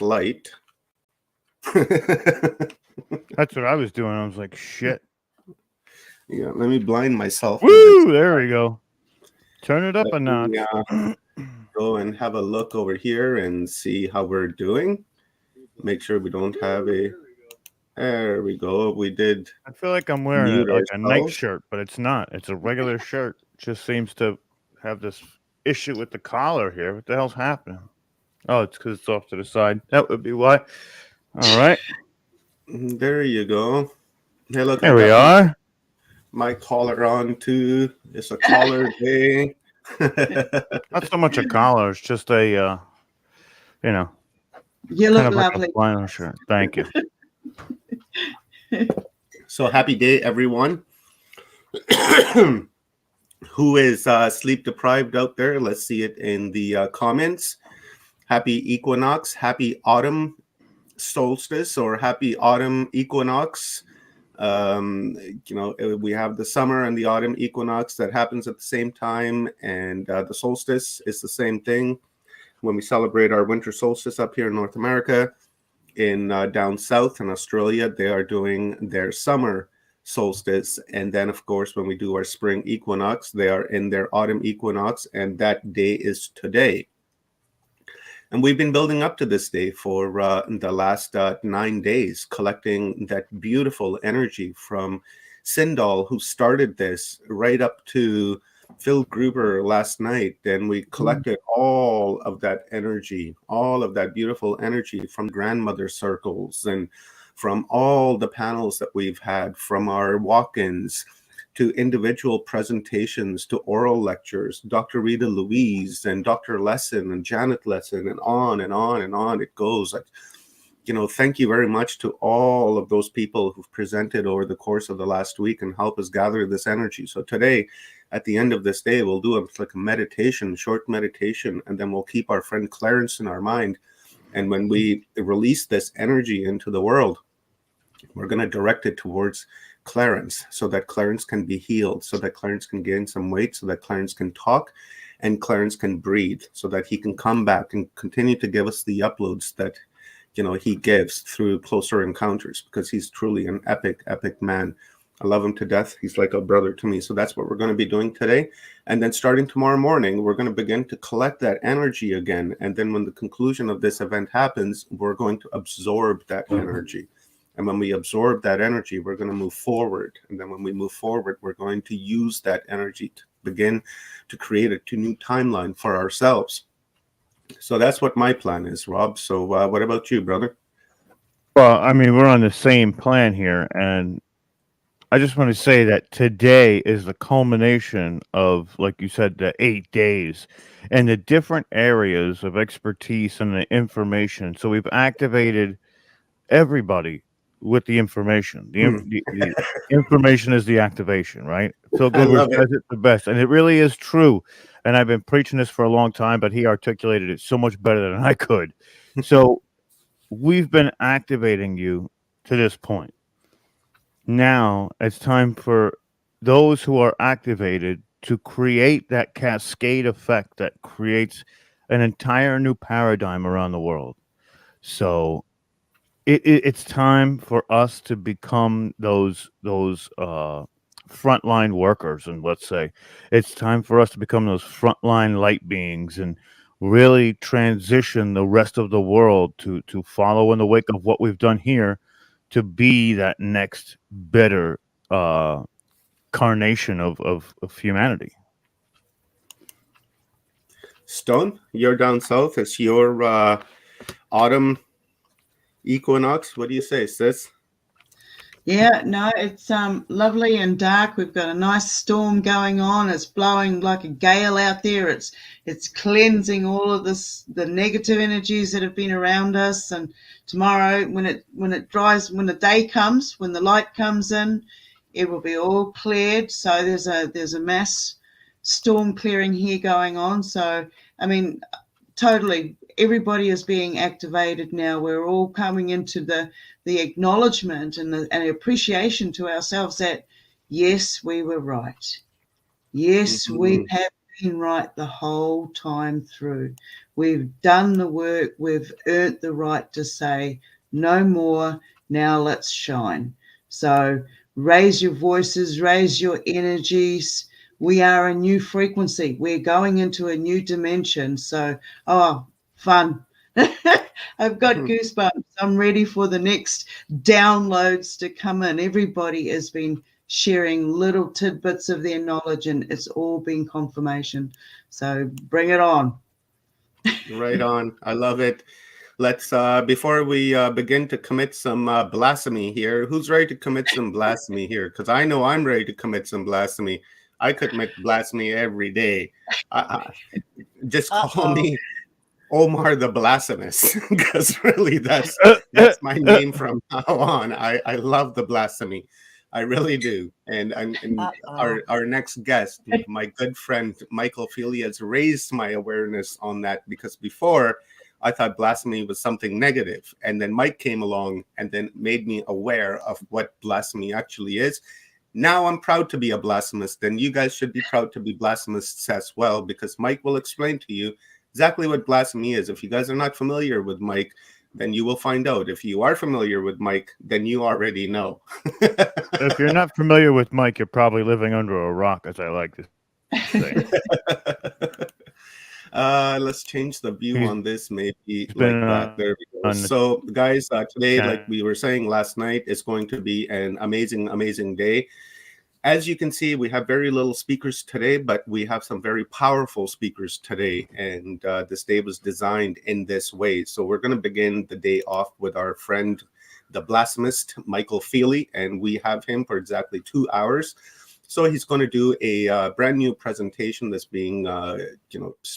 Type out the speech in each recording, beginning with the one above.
light. That's what I was doing. I was like, shit. Yeah, let me blind myself. Woo! There we go. Turn it up Let a notch. me, go and have a look over here and see how we're doing. Make sure we don't have a... There we go. We did. I feel like I'm wearing mute a night ourselves. shirt, but it's not. It's a regular shirt. It just seems to have this issue with the collar here. What the hell's happening? Oh, it's because it's off to the side. That would be why. All right. There you go. Hey, look, There I we got are. my collar on too. It's a collar day. Not so much a collar. It's just a, you know, You kind look of like lovely. a flannel shirt. Thank you. So happy day, everyone. Who is sleep deprived out there? Let's see it in the comments. Happy equinox, happy autumn solstice, or happy autumn equinox. We have the summer and the autumn equinox that happens at the same time, and the solstice is the same thing. When we celebrate our winter solstice up here in North America, in down south in Australia, they are doing their summer solstice. And then, of course, when we do our spring equinox, they are in their autumn equinox, and that day is today. And we've been building up to this day for the last 9 days, collecting that beautiful energy from Sindal, who started this, right up to Phil Gruber last night. And we collected all of that energy, all of that beautiful energy from grandmother circles and from all the panels that we've had, from our walk-ins to individual presentations, to oral lectures, Dr. Rita Louise and Dr. Lesson and Janet Lesson, and on and on and on it goes. Thank you very much to all of those people who've presented over the course of the last week and help us gather this energy. So today, at the end of this day, we'll do a meditation, short meditation, and then we'll keep our friend Clarence in our mind. And when we release this energy into the world, we're going to direct it towards Clarence, so that Clarence can be healed, so that Clarence can gain some weight, so that Clarence can talk, and Clarence can breathe, so that he can come back and continue to give us the uploads that he gives through closer encounters, because he's truly an epic man. I love him to death. He's like a brother to me. So that's what we're going to be doing today. And then starting tomorrow morning, we're going to begin to collect that energy again. And then when the conclusion of this event happens, we're going to absorb that energy. And when we absorb that energy, we're going to move forward. And then when we move forward, we're going to use that energy to begin to create a new timeline for ourselves. So that's what my plan is, Rob. So what about you, brother? Well, I mean, we're on the same plan here. And I just want to say that today is the culmination of, like you said, the 8 days and the different areas of expertise and the information. So we've activated everybody with the information. The information is the activation, right? Phil Gruber says it the best, and it really is true. And I've been preaching this for a long time, but he articulated it so much better than I could. So we've been activating you to this point. Now it's time for those who are activated to create that cascade effect that creates an entire new paradigm around the world. So it's time for us to become those frontline workers, and let's say it's time for us to become those frontline light beings and really transition the rest of the world to follow in the wake of what we've done here, to be that next better carnation of humanity. Stone, you're down south. It's your autumn equinox. What do you say, sis? Yeah, no, it's lovely and dark. We've got a nice storm going on. It's blowing like a gale out there. It's cleansing all of the negative energies that have been around us. And tomorrow, when it dries, when the day comes, when the light comes in, it will be all cleared. So there's a mass storm clearing here going on. So I mean, totally, everybody is being activated now. We're all coming into the acknowledgement and the appreciation to ourselves that, yes, we were right. Yes, we have been right the whole time through. We've done the work. We've earned the right to say, no more. Now let's shine. So raise your voices, raise your energies. We are a new frequency. We're going into a new dimension. So, fun. I've got goosebumps. I'm ready for the next downloads to come in. Everybody has been sharing little tidbits of their knowledge, and it's all been confirmation. So bring it on. Right on. I love it. Let's before we begin to commit some blasphemy here, who's ready to commit some blasphemy here? Because I know I'm ready to commit some blasphemy. I commit blasphemy every day. Just call me Omar the Blasphemous, because really that's my name from now on. I love the blasphemy. I really do. And our next guest, my good friend Michael Feely, has raised my awareness on that, because before I thought blasphemy was something negative. And then Mike came along and then made me aware of what blasphemy actually is. Now I'm proud to be a blasphemist. Then you guys should be proud to be blasphemists as well, because Mike will explain to you exactly what blasphemy is. If you guys are not familiar with Mike, then you will find out. If you are familiar with Mike, then you already know. If you're not familiar with Mike, you're probably living under a rock, as I like to say. Let's change the view on this, maybe like that. There we go. on So, guys, today, channel. like we were saying last night, is going to be an amazing, amazing day. As you can see, we have very little speakers today, but we have some very powerful speakers today. And this day was designed in this way. So we're going to begin the day off with our friend, the blasphemist, Michael Feely, and we have him for exactly 2 hours. So he's going to do a brand new presentation that's being,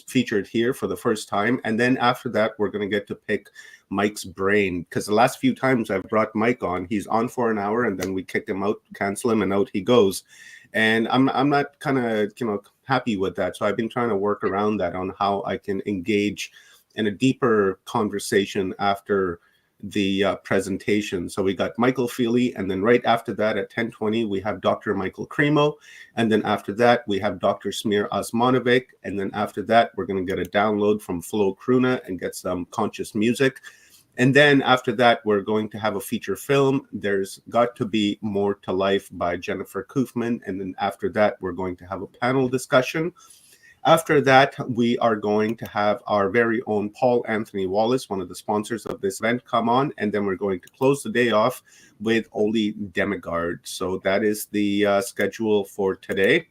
featured here for the first time. And then after that, we're going to get to pick Mike's brain, because the last few times I've brought Mike on, he's on for an hour and then we kick him out, cancel him, and out he goes. And I'm not kind of, happy with that. So I've been trying to work around that on how I can engage in a deeper conversation after the presentation. So we got Michael Feely, and then right after that at 10:20 we have Dr. Michael Cremo, and then after that we have Dr. Smir Osmanovic, and then after that we're going to get a download from Flo Kruna and get some conscious music. And then after that we're going to have a feature film, There's Got to Be More to Life by Jennifer Koofman, and then after that we're going to have a panel discussion. After that, we are going to have our very own Paul Anthony Wallace, one of the sponsors of this event, come on, and then we're going to close the day off with Oli Demigard. So that is the schedule for today.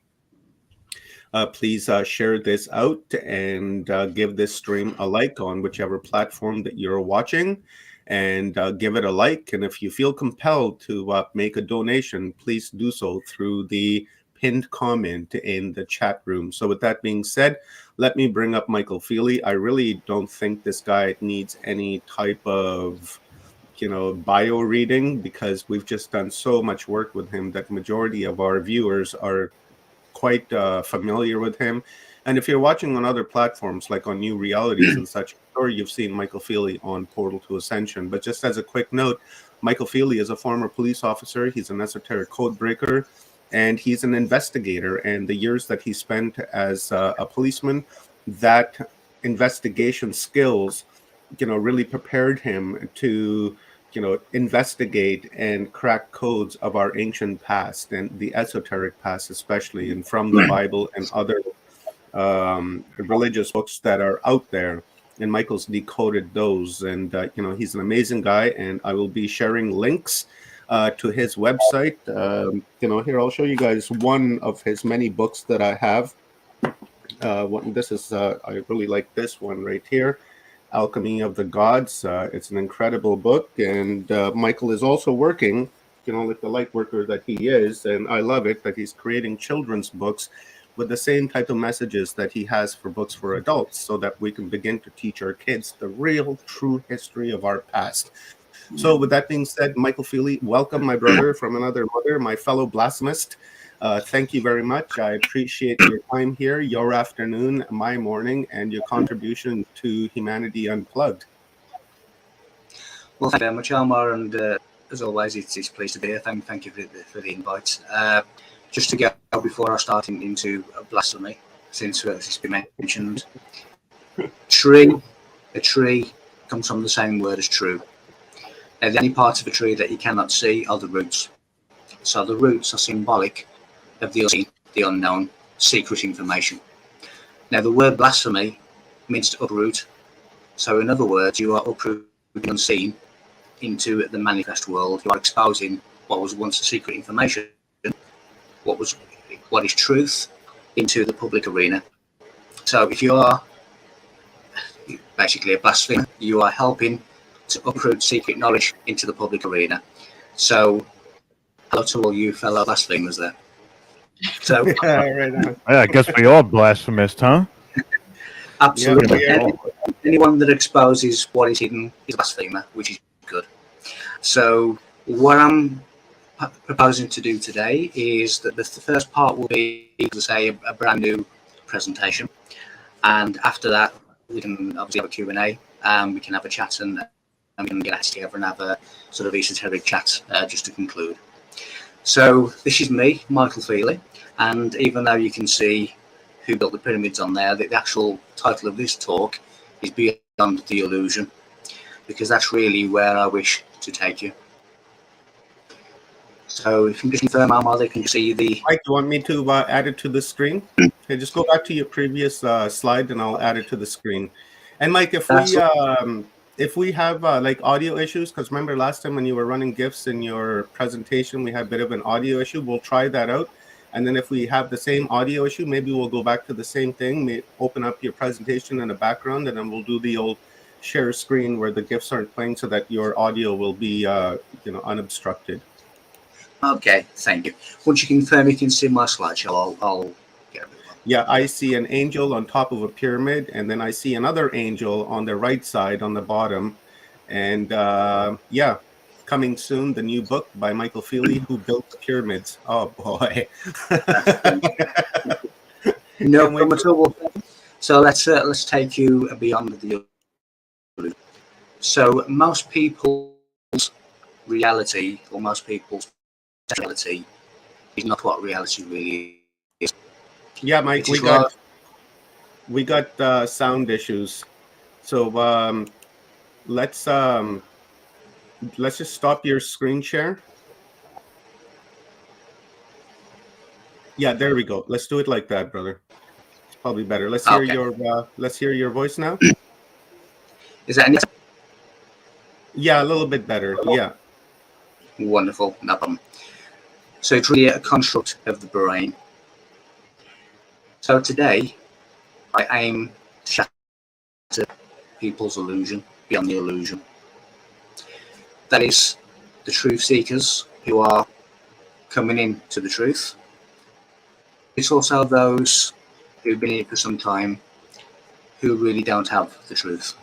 Please share this out and give this stream a like on whichever platform that you're watching, and give it a like. And if you feel compelled to make a donation, please do so through the pinned comment in the chat room. So with that being said, let me bring up Michael Feely. I really don't think this guy needs any type of, bio reading, because we've just done so much work with him that majority of our viewers are quite familiar with him. And if you're watching on other platforms like on New Realities and such, or you've seen Michael Feely on Portal to Ascension. But just as a quick note, Michael Feely is a former police officer. He's an esoteric code breaker, and he's an investigator. And the years that he spent as a policeman, that investigation skills, really prepared him to, investigate and crack codes of our ancient past and the esoteric past, especially, and from the Bible and other religious books that are out there. And Michael's decoded those. And, he's an amazing guy. And I will be sharing links to his website. Here, I'll show you guys one of his many books that I have. This is, I really like this one right here, Alchemy of the Gods. It's an incredible book. And Michael is also working, like the light worker that he is. And I love it that he's creating children's books with the same type of messages that he has for books for adults, so that we can begin to teach our kids the real, true history of our past. So with that being said, Michael Feely, welcome, my brother from another mother, my fellow blasphemist. Thank you very much. I appreciate your time here, your afternoon, my morning, and your contribution to Humanity Unplugged. Well, thank you very much, Omar, and as always, it's a pleasure to be here. Thank you for the invite. Just to go before I start into blasphemy, since it's been mentioned, A tree comes from the same word as true. Now, the only parts of a tree that you cannot see are the roots. So the roots are symbolic of the unseen, the unknown, secret information. Now, the word blasphemy means to uproot. So in other words, you are uprooting the unseen into the manifest world. You are exposing what was once a secret information, what is truth, into the public arena. So if you are basically a blasphemer, you are helping to uproot secret knowledge into the public arena. So hello to all you fellow blasphemers there. So Yeah, right on. Yeah, I guess we all blasphemous, huh? absolutely, Yeah, anyone that exposes what is hidden is a blasphemer, which is good. So what I'm proposing to do today is that the first part will be, to say, a brand new presentation, and after that we can obviously have a Q&A, we can have a chat, and we can get together and have a sort of esoteric chat just to conclude. So this is me, Michael Feely, and even though you can see who built the pyramids on there, the actual title of this talk is Beyond the Illusion, because that's really where I wish to take you. So if you can just confirm, Alma, they can see the... Mike, you want me to add it to the screen? Okay, just go back to your previous slide and I'll add it to the screen. And Mike, if we have like audio issues, because remember last time when you were running GIFs in your presentation, we had a bit of an audio issue. We'll try that out. And then if we have the same audio issue, maybe we'll go back to the same thing, open up your presentation in the background, and then we'll do the old share screen where the GIFs aren't playing so that your audio will be unobstructed. Okay, thank you. Once you confirm you can see my slideshow, I'll get it. Yeah, I see an angel on top of a pyramid, and then I see another angel on the right side on the bottom. And yeah, coming soon, the new book by Michael Feely, Who Built the Pyramids. Oh, boy. No problem at all. So let's take you beyond the illusion. So most people's reality, or most people's reality, is not what reality really is. Yeah, Mike, we got sound issues. So let's just stop your screen share. Yeah, there we go. Let's do it like that, brother. It's probably better. Let's hear your voice now. Is that any? Yeah, a little bit better. Yeah. Wonderful, no problem. So it's really a construct of the brain. So today, I aim to shatter people's illusion beyond the illusion. That is, the truth seekers who are coming into the truth. It's also those who've been here for some time who really don't have the truth,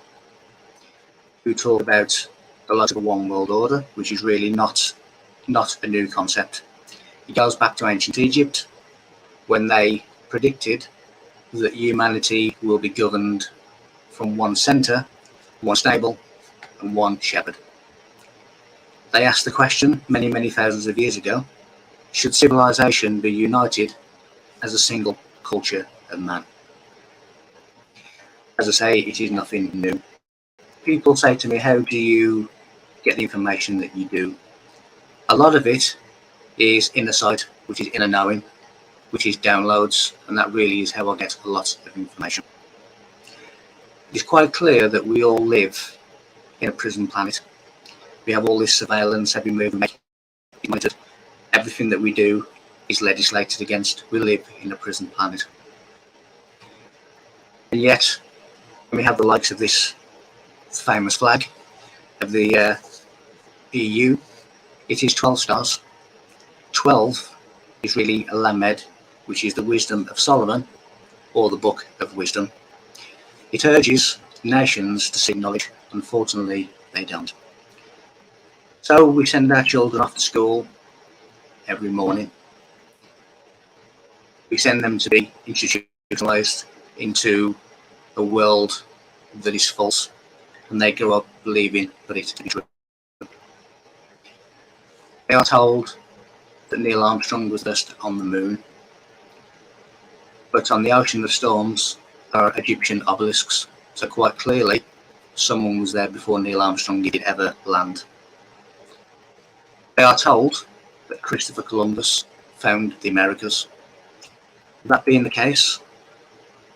who talk about the light of a one world order, which is really not a new concept. It goes back to ancient Egypt, when they predicted that humanity will be governed from one center, one stable, and one shepherd. They asked the question many, many thousands of years ago, should civilization be united as a single culture of man? As I say, it is nothing new. People say to me, how do you get the information that you do? A lot of it is inner sight, which is inner knowing, which is downloads, and that really is how I get a lot of information. It's quite clear that we all live in a prison planet. We have all this surveillance, every move we make is monitored. Everything that we do is legislated against. We live in a prison planet. And yet, when we have the likes of this famous flag of the EU, it is 12 stars. 12 is really a Lamed, which is the wisdom of Solomon, or the book of wisdom. It urges nations to seek knowledge. Unfortunately, they don't. So we send our children off to school every morning. We send them to be institutionalized into a world that is false, and they grow up believing that it to be true. They are told that Neil Armstrong was first on the moon, but on the ocean of storms there are Egyptian obelisks So quite clearly, someone was there before Neil Armstrong did ever land. They are told that Christopher Columbus found the Americas. That being the case,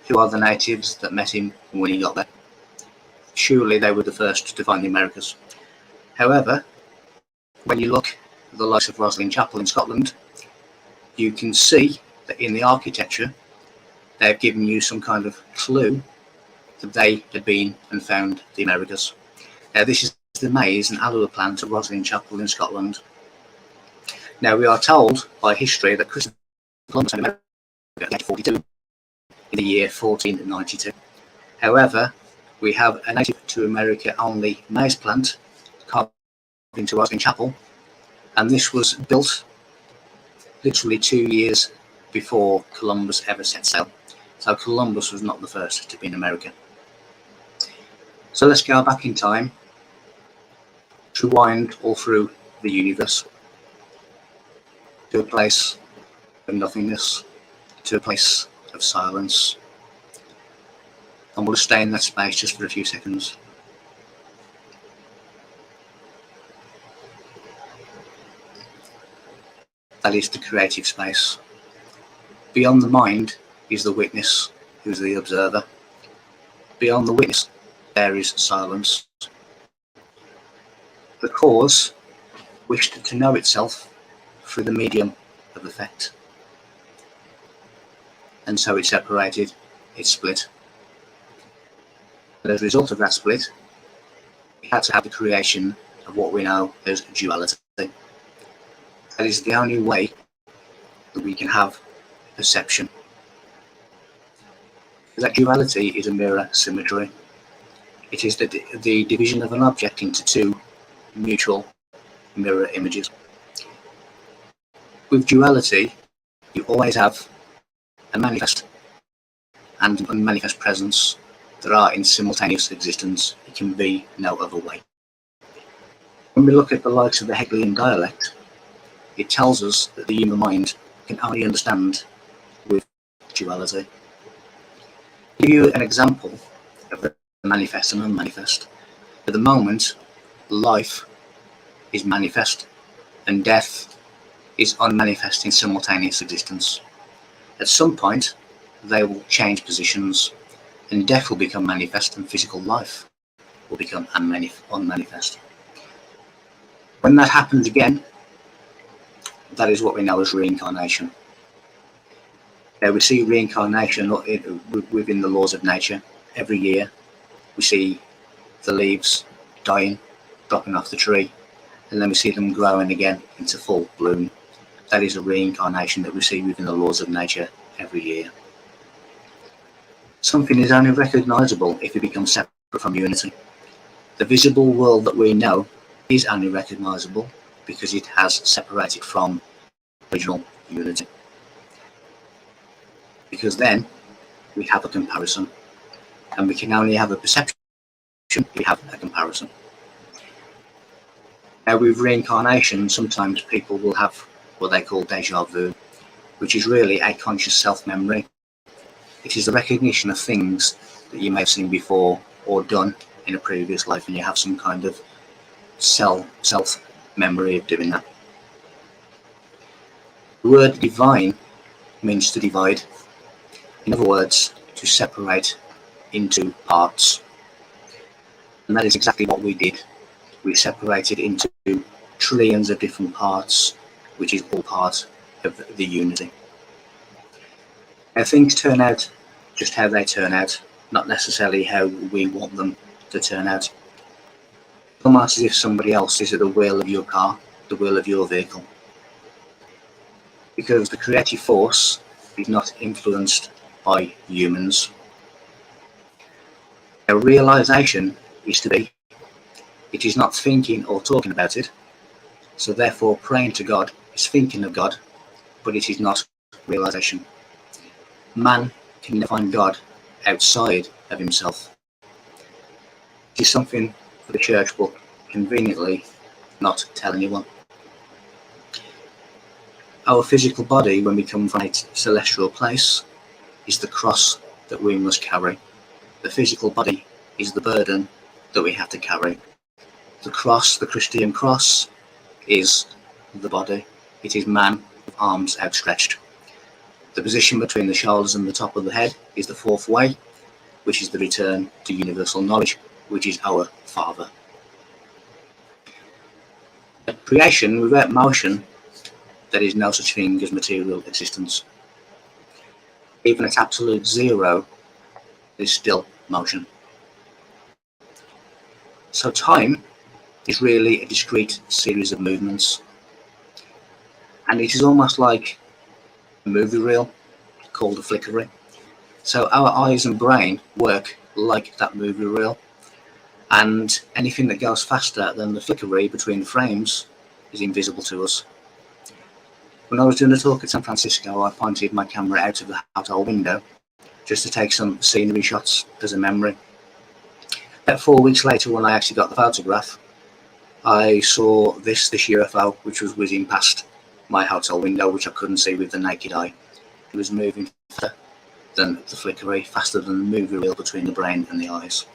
who are the natives that met him when he got there? Surely they were the first to find the Americas. However, when you look at the likes of Roslin Chapel in Scotland, you can see that in the architecture, they've given you some kind of clue that they had been and found the Americas. Now, this is the maize and aloe plant at Roslin Chapel in Scotland. Now, we are told by history that Christopher Columbus found America at the age of 42 in the year 1492. However, we have a native to America only maize plant carved into Roslin Chapel, and this was built literally 2 years before Columbus ever set sail. So Columbus was not the first to be in America. So let's go back in time, to wind all through the universe, to a place of nothingness, to a place of silence. And we'll stay in that space just for a few seconds. That is the creative space. Beyond the mind is the witness, who's the observer. Beyond the witness, there is silence. The cause wished to know itself through the medium of effect. And so it separated, it split. But as a result of that split, we had to have the creation of what we know as duality. That is the only way that we can have perception. That duality is a mirror symmetry. It is the division of an object into two mutual mirror images. With duality, you always have a manifest and an unmanifest presence that are in simultaneous existence. It can be no other way. When we look at the likes of the Hegelian dialect, it tells us that the human mind can only understand with duality. To give you an example of the manifest and unmanifest, at the moment, life is manifest and death is unmanifest in simultaneous existence. At some point, they will change positions and death will become manifest and physical life will become unmanifest. When that happens again, that is what we know as reincarnation. Now, we see reincarnation within the laws of nature. Every year we see the leaves dying, dropping off the tree, and then we see them growing again into full bloom. That is a reincarnation that we see within the laws of nature every year. Something is only recognizable if it becomes separate from unity. The visible world that we know is only recognizable because it has separated from original unity. Because then we have a comparison, and we can only have a perception if we have a comparison. Now, with reincarnation, sometimes people will have what they call déjà vu, which is really a conscious self-memory. It is the recognition of things that you may have seen before or done in a previous life, and you have some kind of self-memory of doing that. The word divine means to divide. In other words, to separate into parts. And that is exactly what we did. We separated into trillions of different parts, which is all part of the unity. Now, things turn out just how they turn out, not necessarily how we want them to turn out. It's almost as if somebody else is at the wheel of your car, the wheel of your vehicle. Because the creative force is not influenced by humans. A realization is to be. It is not thinking or talking about it. So therefore, praying to God is thinking of God, but it is not realization. Man can never find God outside of himself. It is something for the church book conveniently not tell anyone. Our physical body, when we come from a celestial place, is the cross that we must carry. The physical body is the burden that we have to carry. The cross, the Christian cross, is the body. It is man with arms outstretched. The position between the shoulders and the top of the head is the fourth way, which is the return to universal knowledge, which is our Father. At creation, without motion, there is no such thing as material existence. Even at absolute zero, there is still motion. So time is really a discrete series of movements. And it is almost like a movie reel called a flickery. So our eyes and brain work like that movie reel, and anything that goes faster than the flickery between the frames is invisible to us. When I was doing a talk at San Francisco, I pointed my camera out of the hotel window just to take some scenery shots as a memory. About 4 weeks later, when I actually got the photograph, I saw this UFO, which was whizzing past my hotel window, which I couldn't see with the naked eye. It was moving faster than the flickery, faster than the movie reel between the brain and the eyes.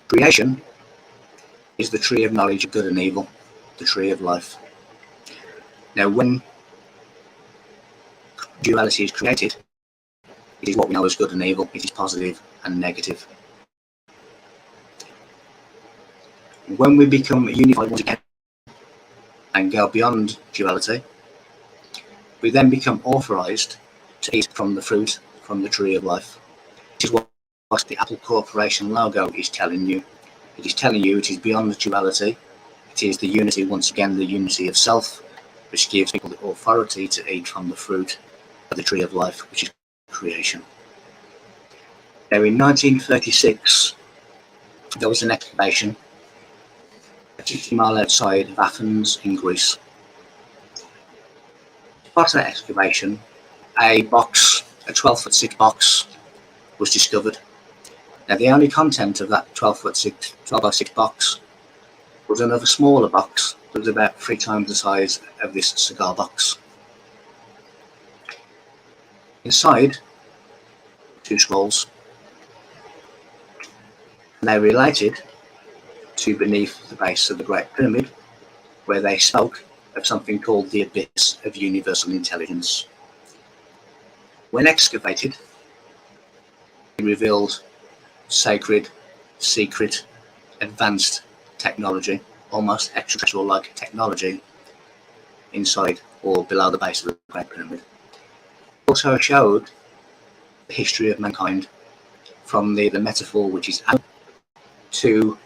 Creation is the tree of knowledge of good and evil, the tree of life. Now, when duality is created, it is what we know as good and evil. It is positive and negative. When we become unified once again and go beyond duality, we then become authorized to eat from the fruit from the tree of life. This is what the Apple Corporation logo is telling you. It is telling you it is beyond the duality. It is the unity, once again, the unity of self, which gives people the authority to eat from the fruit of the tree of life, which is creation. Now, in 1936, there was an excavation 50 miles outside of Athens in Greece. Part of that excavation, a 12-foot-6 box was discovered. Now, the only content of that 12-by-6 box was another smaller box that was about 3 times the size of this cigar box. Inside, 2 scrolls. And they related to beneath the base of the Great Pyramid, where they spoke of something called the abyss of universal intelligence. When excavated, it revealed sacred, secret, advanced technology, almost extraterrestrial-like technology, inside or below the base of the Great Pyramid. It also showed the history of mankind, from the metaphor, which is Adam, to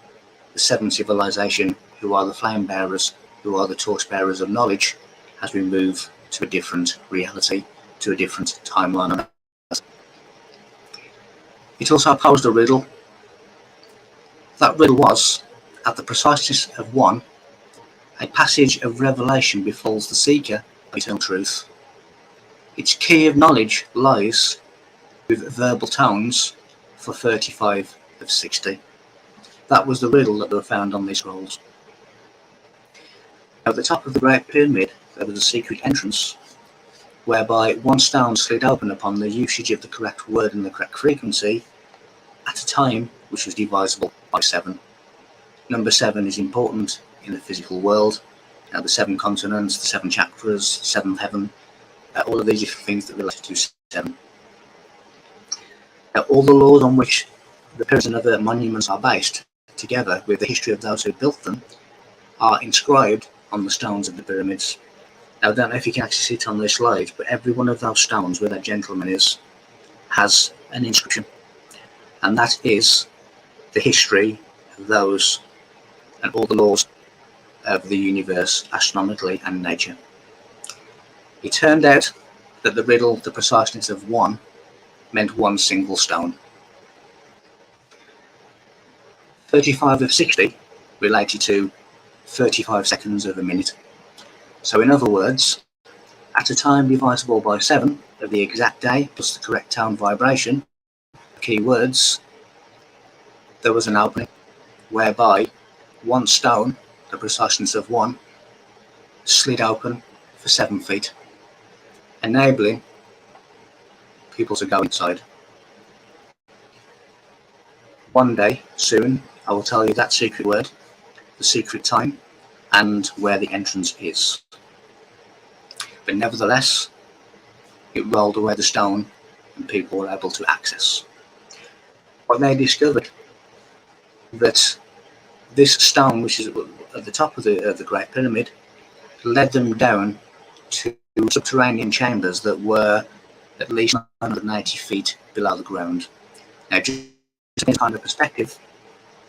the 7th civilization, who are the flame bearers, who are the torch bearers of knowledge, as we move to a different reality, to a different timeline on Earth. It also posed a riddle. That riddle was, at the preciseness of 1, a passage of revelation befalls the seeker of eternal truth. Its key of knowledge lies with verbal tones for 35 of 60. That was the riddle that were found on these scrolls. At the top of the Great Pyramid, there was a secret entrance, whereby 1 stone slid open upon the usage of the correct word and the correct frequency at a time which was divisible by 7. Number 7 is important in the physical world. Now, the 7 continents, the 7 chakras, 7th heaven, all of these different things that relate to 7. Now, all the laws on which the pyramids and other monuments are based, together with the history of those who built them, are inscribed on the stones of the pyramids. Now, I don't know if you can actually see it on this slide, but every one of those stones where that gentleman is has an inscription. And that is the history of those and all the laws of the universe, astronomically and nature. It turned out that the riddle, the preciseness of 1, meant 1 single stone. 35 of 60 related to 35 seconds of a minute. So in other words, at a time divisible by 7 of the exact day plus the correct tone vibration, key words, there was an opening whereby 1 stone, the preciseness of 1, slid open for 7 feet, enabling people to go inside. One day, soon, I will tell you that secret word, the secret time, and where the entrance is. But nevertheless, it rolled away the stone and people were able to access. What they discovered, that this stone, which is at the top of the Great Pyramid, led them down to subterranean chambers that were at least 980 feet below the ground. Now, just in kind of perspective,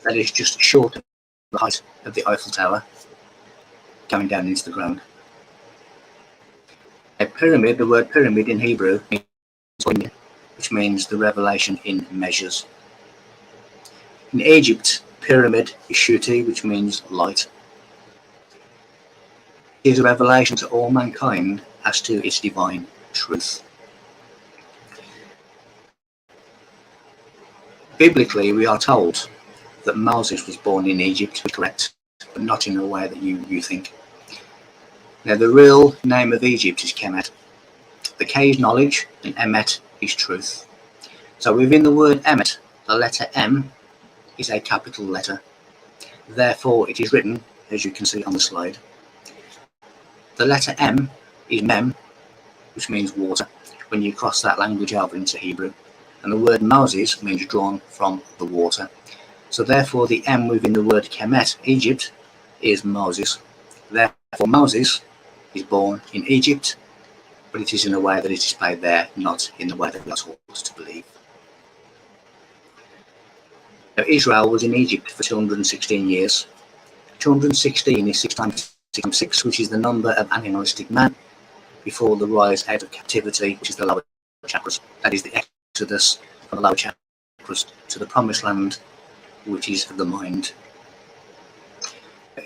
that is just short of the height of the Eiffel Tower going down into the ground. A pyramid, the word pyramid in Hebrew, means, which means the revelation in measures. In Egypt, pyramid is shuti, which means light. It is a revelation to all mankind as to its divine truth. Biblically, we are told that Moses was born in Egypt, correct, but not in the way that you think. Now, the real name of Egypt is Kemet. The K is knowledge, and Emet is truth. So within the word Emet, the letter M is a capital letter. Therefore, it is written, as you can see on the slide. The letter M is Mem, which means water, when you cross that language over into Hebrew. And the word Moses means drawn from the water. So therefore, the M within the word Kemet, Egypt, is Moses. Therefore, Moses is born in Egypt, but it is in a way that it is displayed there, not in the way that we are taught to believe. Now, Israel was in Egypt for 216 years. 216 is 6 times 6 times 6, which is the number of animalistic man before the rise out of captivity, which is the lower chakras. That is the exodus from the lower chakras to the promised land, which is the mind.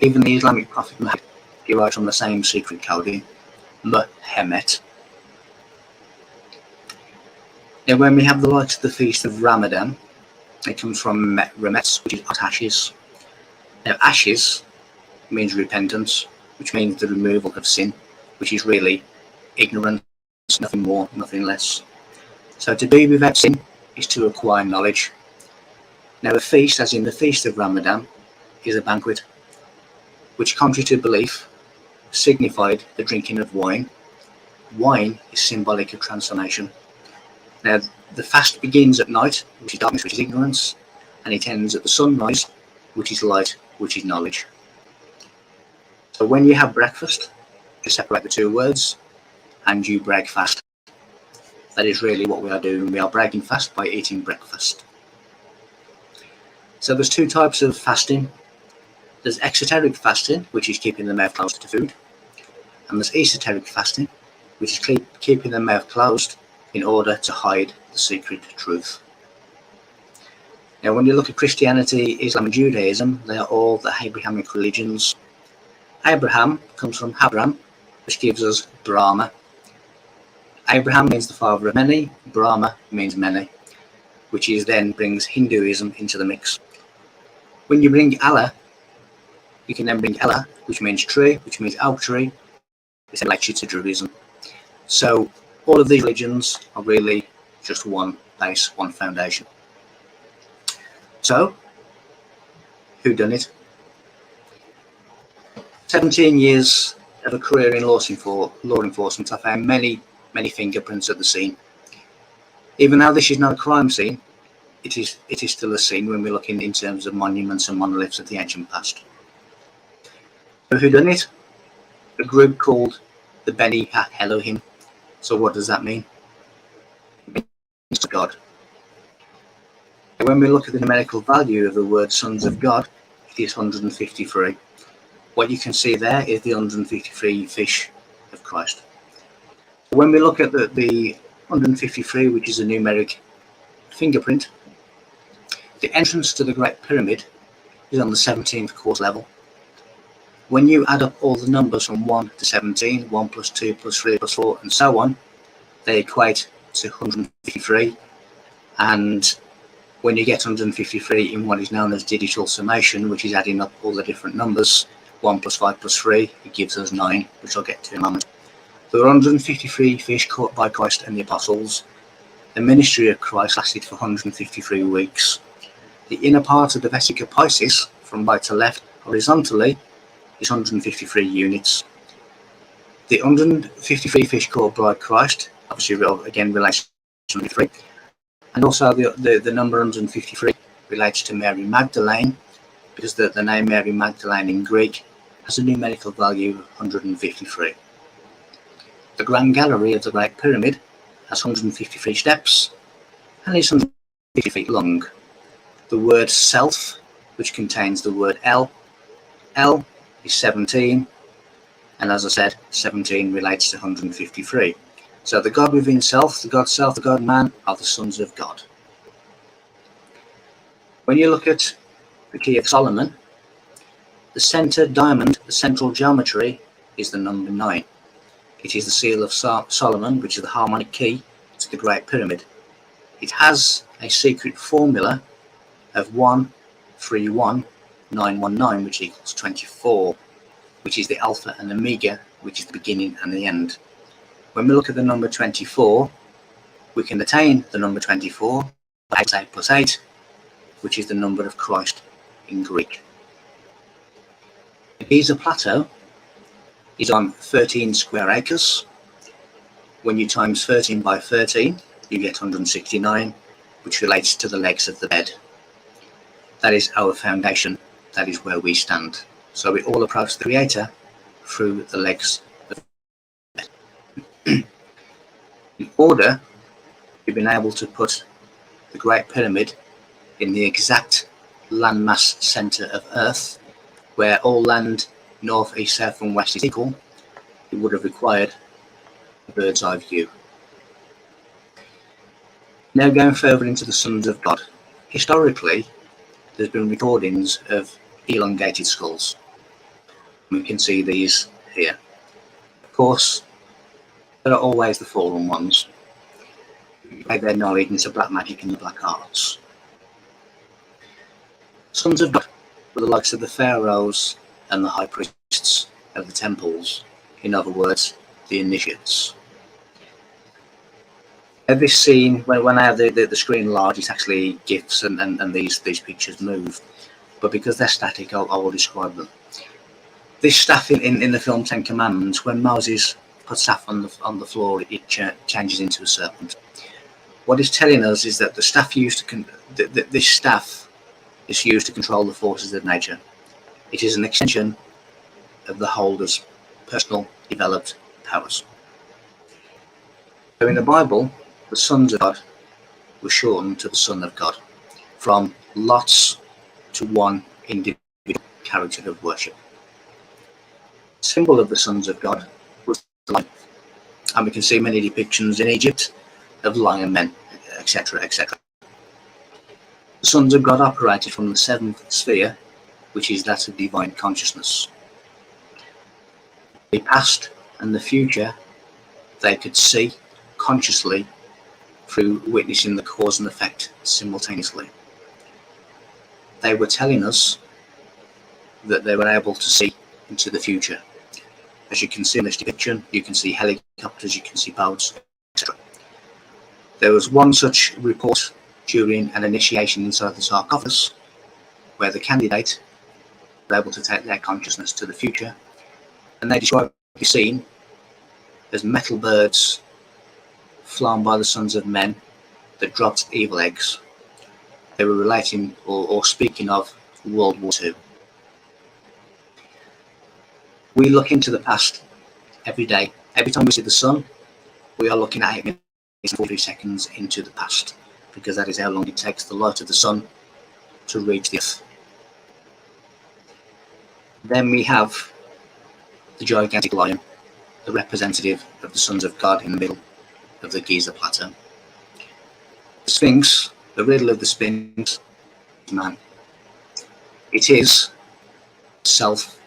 Even the Islamic prophet Muhammad derives from the same secret coding, Muhammad. Now, when we have the likes of the feast of Ramadan, it comes from Remetz, which is ashes. Now, ashes means repentance, which means the removal of sin, which is really ignorance, nothing more, nothing less. So to be without sin is to acquire knowledge. Now, a feast, as in the feast of Ramadan, is a banquet, which, contrary to belief, signified the drinking of wine. Wine is symbolic of transformation. Now, the fast begins at night, which is darkness, which is ignorance, and it ends at the sunrise, which is light, which is knowledge. So when you have breakfast, you separate the two words, and you break fast. That is really what we are doing. We are breaking fast by eating breakfast. So there's two types of fasting. There's exoteric fasting, which is keeping the mouth closed to food. And there's esoteric fasting, which is keeping the mouth closed in order to hide the secret truth. Now, when you look at Christianity, Islam and Judaism, they are all the Abrahamic religions. Abraham comes from Abram, which gives us Brahma. Abraham means the father of many, Brahma means many, which is then brings Hinduism into the mix. When you bring Allah, you can then bring Ella, which means tree, which means oak tree. This relates you to Judaism. So all of these religions are really just one base, one foundation. So, who done it? 17 years of a career in law enforcement, I found many fingerprints at the scene. Even though this is not a crime scene, it is still a scene when we're looking in terms of monuments and monoliths of the ancient past. So who done it? A group called the Beni Elohim. So what does that mean? It means God. And when we look at the numerical value of the word sons of God, it is 153. What you can see there is the 153 fish of Christ. When we look at the 153, which is a numeric fingerprint, the entrance to the Great Pyramid is on the 17th course level. When you add up all the numbers from 1 to 17, 1 plus 2 plus 3 plus 4, and so on, they equate to 153. And when you get 153 in what is known as digital summation, which is adding up all the different numbers, 1 plus 5 plus 3, it gives us 9, which I'll get to in a moment. There were 153 fish caught by Christ and the apostles. The ministry of Christ lasted for 153 weeks. The inner part of the vesica Piscis, from right to left, horizontally, is 153 units. The 153 fish called Bride Christ, obviously again relates to 153, and also the number 153 relates to Mary Magdalene, because the name Mary Magdalene in Greek has a numerical value of 153. The Grand Gallery of the Great Pyramid has 153 steps and is 150 feet long. The word self, which contains the word L is 17, and as I said, 17 relates to 153. So the God within self, the God man, are the sons of God. When you look at the key of Solomon, the center diamond, the central geometry, is the number 9. It is the seal of Solomon, which is the harmonic key to the Great Pyramid. It has a secret formula of 131,919, which equals 24, which is the alpha and omega, which is the beginning and the end. When we look at the number 24, we can attain the number 24 by 8 plus 8, which is the number of Christ in Greek. The Giza Plateau is on 13 square acres. When you times 13 by 13, you get 169, which relates to the legs of the bed. That is our foundation. That is where we stand. So we all approach the Creator through the legs of the bed. In order, we've been able to put the Great Pyramid in the exact landmass center of Earth, where all land north, east, south and west is equal. It would have required a bird's eye view. Now going further into the sons of God. Historically, there's been recordings of elongated skulls. We can see these here. Of course, there are always the fallen ones. They their knowledge into black magic and the black arts. Sons of God were the likes of the pharaohs and the high priests of the temples. In other words, the initiates. At this scene, when I have the screen large, it's actually GIFs and these pictures move. But because they're static, I will describe them. This staff in the film 10 Commandments, when Moses puts staff on the floor, it changes into a serpent. What it's telling us is that the staff used to this staff is used to control the forces of nature. It is an extension of the holder's personal developed powers. So in the Bible, the sons of God were shortened to the Son of God, from lots to one individual character of worship. The symbol of the sons of God was the lion, and we can see many depictions in Egypt of lion men, etc., etc. The sons of God operated from the 7th sphere, which is that of divine consciousness. The past and the future they could see consciously through witnessing the cause and effect simultaneously. They were telling us that they were able to see into the future. As you can see in this depiction, you can see helicopters, you can see boats, etc. There was one such report during an initiation inside the sarcophagus, where the candidate was able to take their consciousness to the future, and they described the scene as metal birds flown by the sons of men that dropped evil eggs. They were relating or speaking of World War II. We look into the past every day. Every time we see the sun, we are looking at 8 minutes and 43 seconds into the past, because that is how long it takes the light of the sun to reach the earth. Then we have the gigantic lion, the representative of the sons of God in the middle of the Giza Plateau. The Sphinx, the riddle of the Sphinx, is man. It is self.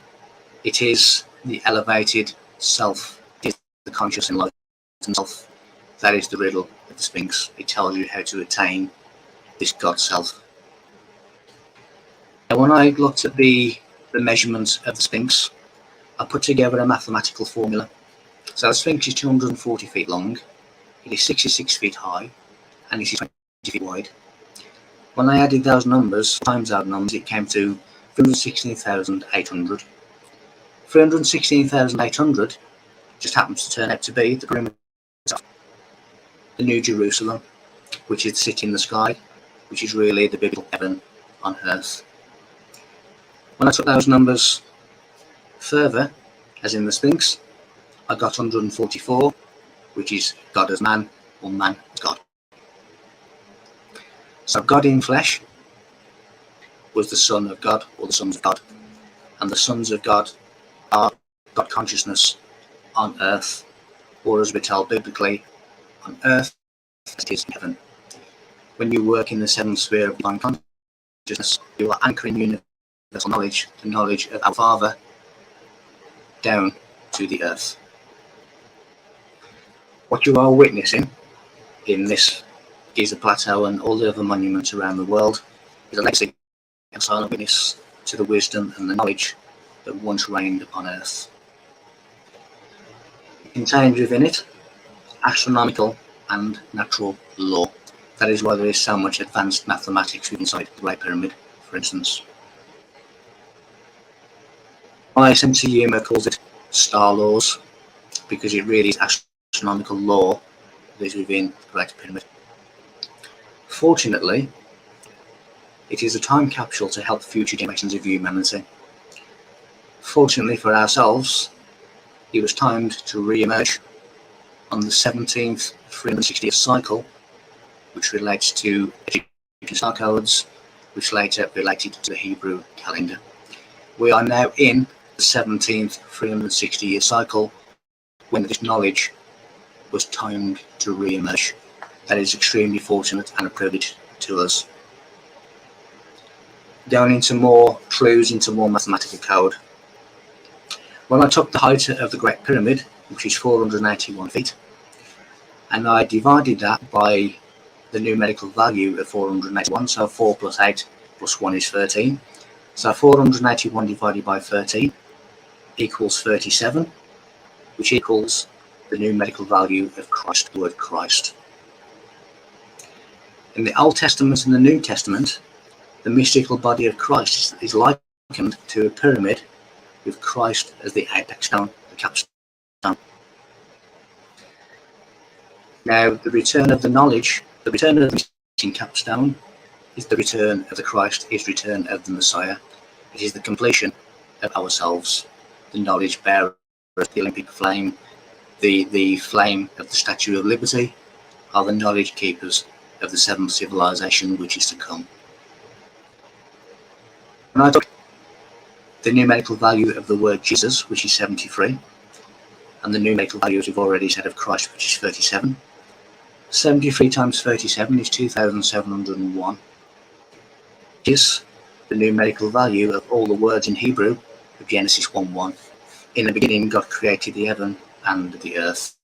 It is the elevated self. It is the conscious enlightened self. That is the riddle of the Sphinx. It tells you how to attain this God self. Now, when I looked at the measurements of the Sphinx, I put together a mathematical formula. So the Sphinx is 240 feet long, it is 66 feet high, and it is 20 feet wide. When I added those numbers, times those numbers, it came to 316,800. 316,800 just happens to turn out to be the pyramid itself, the New Jerusalem, which is the city in the sky, which is really the biblical heaven on earth. When I took those numbers further, as in the Sphinx, I got 144, which is God as man, or man as God. So God in flesh was the Son of God, or the sons of God. And the sons of God are God consciousness on earth, or as we're told biblically, on earth as it is in heaven. When you work in the seventh sphere of divine consciousness, you are anchoring universal knowledge, the knowledge of our Father, down to the earth. What you are witnessing in this Giza Plateau and all the other monuments around the world is a legacy and silent witness to the wisdom and the knowledge that once reigned upon earth. It contains within it astronomical and natural law. That is why there is so much advanced mathematics inside the Great Pyramid, for instance. My sense of humour calls it star laws, because it really is astronomical law that is within the Great Pyramid. Fortunately, it is a time capsule to help future generations of humanity. Fortunately for ourselves, it was timed to re-emerge on the 17th 360th cycle, which relates to Egyptian star codes, which later related to the Hebrew calendar. We are now in the 17th 360-year cycle when this knowledge was timed to re-emerge. That is extremely fortunate and a privilege to us. Going into more clues, into more mathematical code. When I took the height of the Great Pyramid, which is 481 feet, and I divided that by the numerical value of 481, so 4 plus 8 plus 1 is 13. So 481 divided by 13 equals 37, which equals the numerical value of Christ, the word Christ. In the Old Testament and the New Testament, the mystical body of Christ is likened to a pyramid with Christ as the apex stone, the capstone. Now, the return of the knowledge, the return of the missing capstone is the return of the Christ, is return of the Messiah. It is the completion of ourselves, the knowledge bearer, the Olympic flame, the flame of the Statue of Liberty, are the knowledge keepers of the seventh civilization which is to come. When I took the numerical value of the word Jesus, which is 73, and the numerical value, as we've already said, of Christ, which is 37, 73 times 37 is 2,701. Is the numerical value of all the words in Hebrew of Genesis 1:1. In the beginning, God created the heaven and the earth.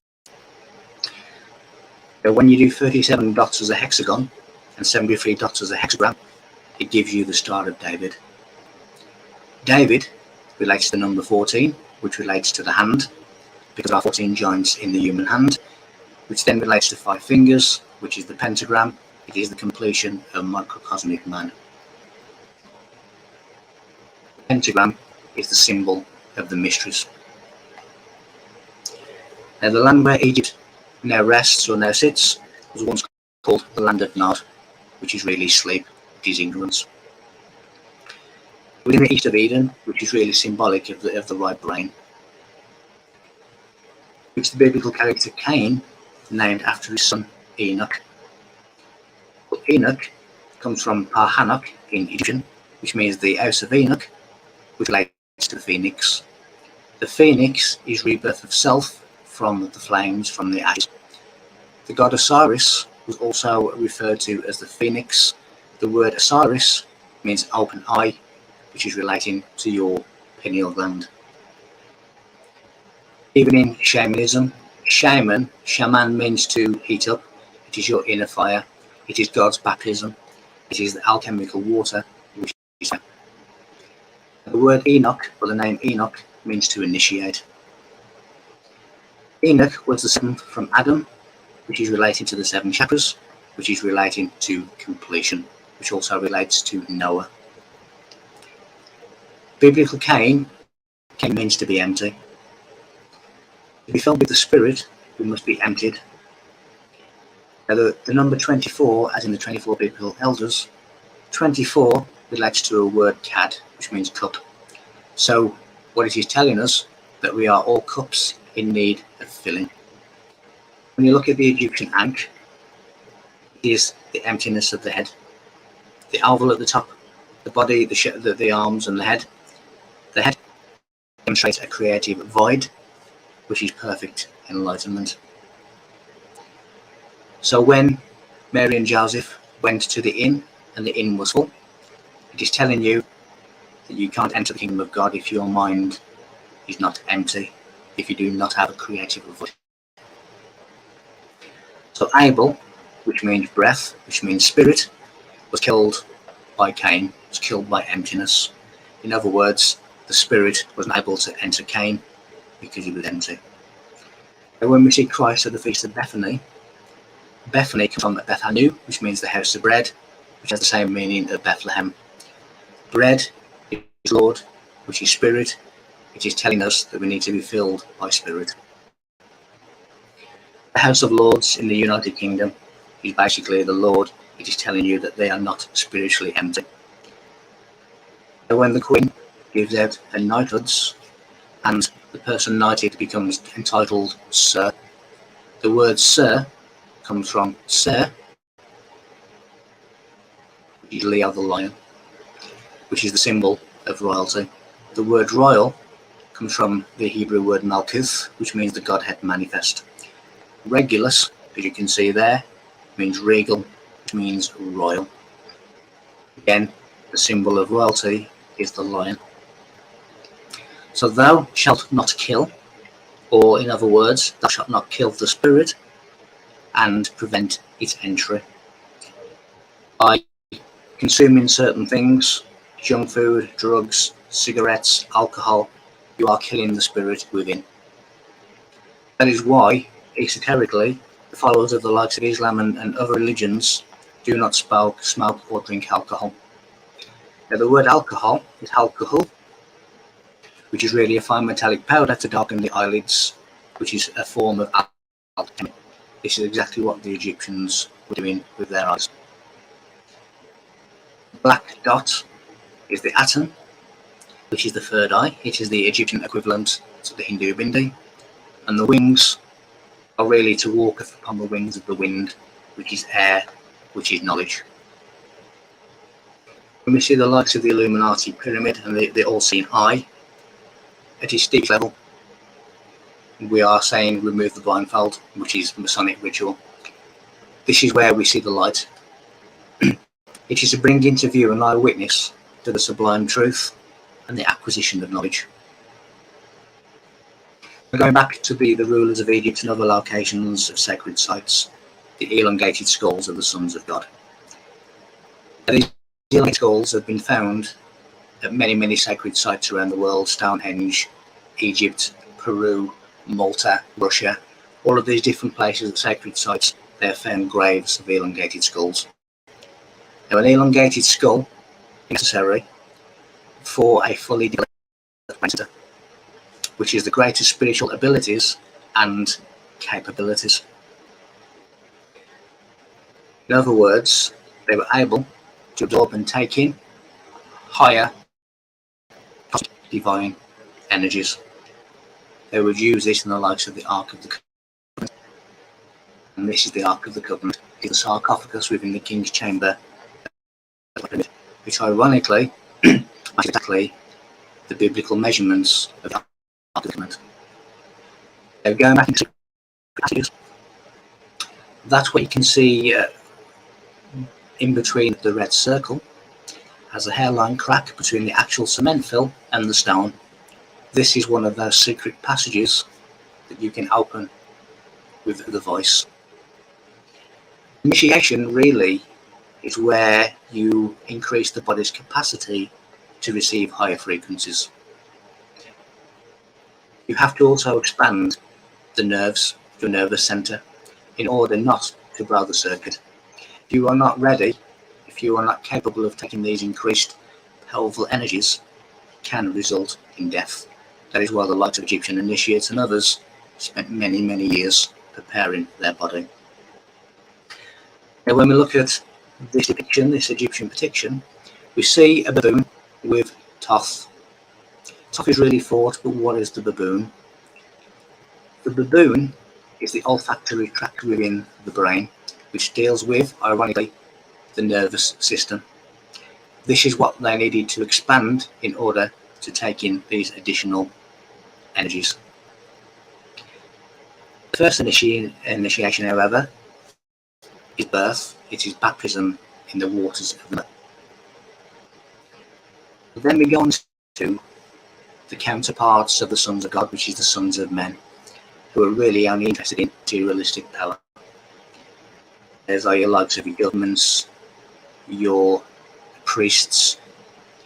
Now, when you do 37 dots as a hexagon and 73 dots as a hexagram, it gives you the Star of David. David relates to the number 14, which relates to the hand, because there are 14 joints in the human hand, which then relates to 5 fingers, which is the pentagram. It is the completion of microcosmic man. The pentagram is the symbol of the mysteries. Now, the land where Egypt now rests or now sits was once called the land of Nod, which is really sleep, which is ignorance. Within the east of Eden, which is really symbolic of the right brain, which the biblical character Cain named after his son Enoch. But Enoch comes from Pahanok in Egyptian, which means the house of Enoch, which relates to the phoenix. The phoenix is rebirth of self from the flames, from the ashes. The god Osiris was also referred to as the phoenix. The word Osiris means open eye, which is relating to your pineal gland. Even in shamanism, shaman means to heat up. It is your inner fire. It is God's baptism. It is the alchemical water, which is fire. The word Enoch, or the name Enoch, means to initiate. Enoch was the seventh from Adam, which is relating to the 7 chakras, which is relating to completion. which also relates to Noah. Biblical Cain means to be empty. To be filled with the Spirit, we must be emptied. Now the number 24, as in the 24 biblical elders, 24 relates to a word kad, which means cup. So what it is telling us, that we are all cups in need of filling. When you look at the Egyptian ankh, it is the emptiness of the head. The oval at the top, the body, the arms and the head. The head demonstrates a creative void, which is perfect enlightenment. So when Mary and Joseph went to the inn and the inn was full, it is telling you that you can't enter the kingdom of God if your mind is not empty, if you do not have a creative void. So Abel, which means breath, which means spirit, was killed by Cain, was killed by emptiness. In other words, the spirit was not able to enter Cain because he was empty. And when we see Christ at the Feast of Bethany, Bethany comes from Bethanu, which means the house of bread, which has the same meaning as Bethlehem. Bread is Lord, which is spirit. It is telling us that we need to be filled by spirit. The House of Lords in the United Kingdom is basically the Lord. It is telling you that they are not spiritually empty. And when the Queen gives out her knighthoods and the person knighted becomes entitled Sir, the word Sir comes from Ser, which is Leo the lion, which is the symbol of royalty. The word royal comes from the Hebrew word Malkuth, which means the Godhead manifest. Regulus, as you can see there, means regal, which means royal. Again, the symbol of royalty is the lion. So thou shalt not kill, or in other words, thou shalt not kill the spirit and prevent its entry. By consuming certain things, junk food, drugs, cigarettes, alcohol, you are killing the spirit within. That is why, esoterically, the followers of the likes of Islam and other religions do not smoke or drink alcohol. Now the word alcohol is alcohol, which is really a fine metallic powder to darken the eyelids, which is a form of alchemy. This is exactly what the Egyptians were doing with their eyes. Black dot is the atom, which is the third eye. It is the Egyptian equivalent to the Hindu bindi. And the wings are really to walk upon the wings of the wind, which is air, which is knowledge. When we see the likes of the Illuminati pyramid and the all-seeing eye, at its steep level, we are saying remove the blindfold, which is Masonic ritual. This is where we see the light. It is to bring into view an eyewitness to the sublime truth and the acquisition of knowledge. We're going back to the rulers of Egypt and other locations of sacred sites, the elongated skulls of the sons of God. These elongated skulls have been found at many sacred sites around the world: Stonehenge, Egypt, Peru, Malta, Russia. All of these different places of sacred sites, they have found graves of elongated skulls. Now, an elongated skull is necessary for a fully developed master, which is the greatest spiritual abilities and capabilities. In other words, they were able to absorb and take in higher divine energies. They would use this in the likes of the Ark of the Covenant. And this is the Ark of the Covenant. It's a sarcophagus within the King's Chamber, which ironically is exactly the biblical measurements of the Ark of the Covenant. They're going back into passages. That's what you can see in between the red circle, has a hairline crack between the actual cement fill and the stone. This is one of those secret passages that you can open with the voice. Initiation really is where you increase the body's capacity to receive higher frequencies. You have to also expand the nerves, your nervous center, in order not to blow the circuit. If you are not ready, if you are not capable of taking these increased powerful energies, it can result in death. That is why the likes of Egyptian initiates and others spent many, many years preparing their body. Now, when we look at this depiction, this Egyptian depiction, we see a baboon with Thoth. Thoth is really thought, but what is the baboon? The baboon is the olfactory tract within the brain, which deals with, ironically, the nervous system. This is what they needed to expand in order to take in these additional energies. The first initiation, however, is birth. It is baptism in the waters of the earth. Then we go on to the counterparts of the sons of God, which is the sons of men, who are really only interested in materialistic power. There's your likes of your governments, your priests,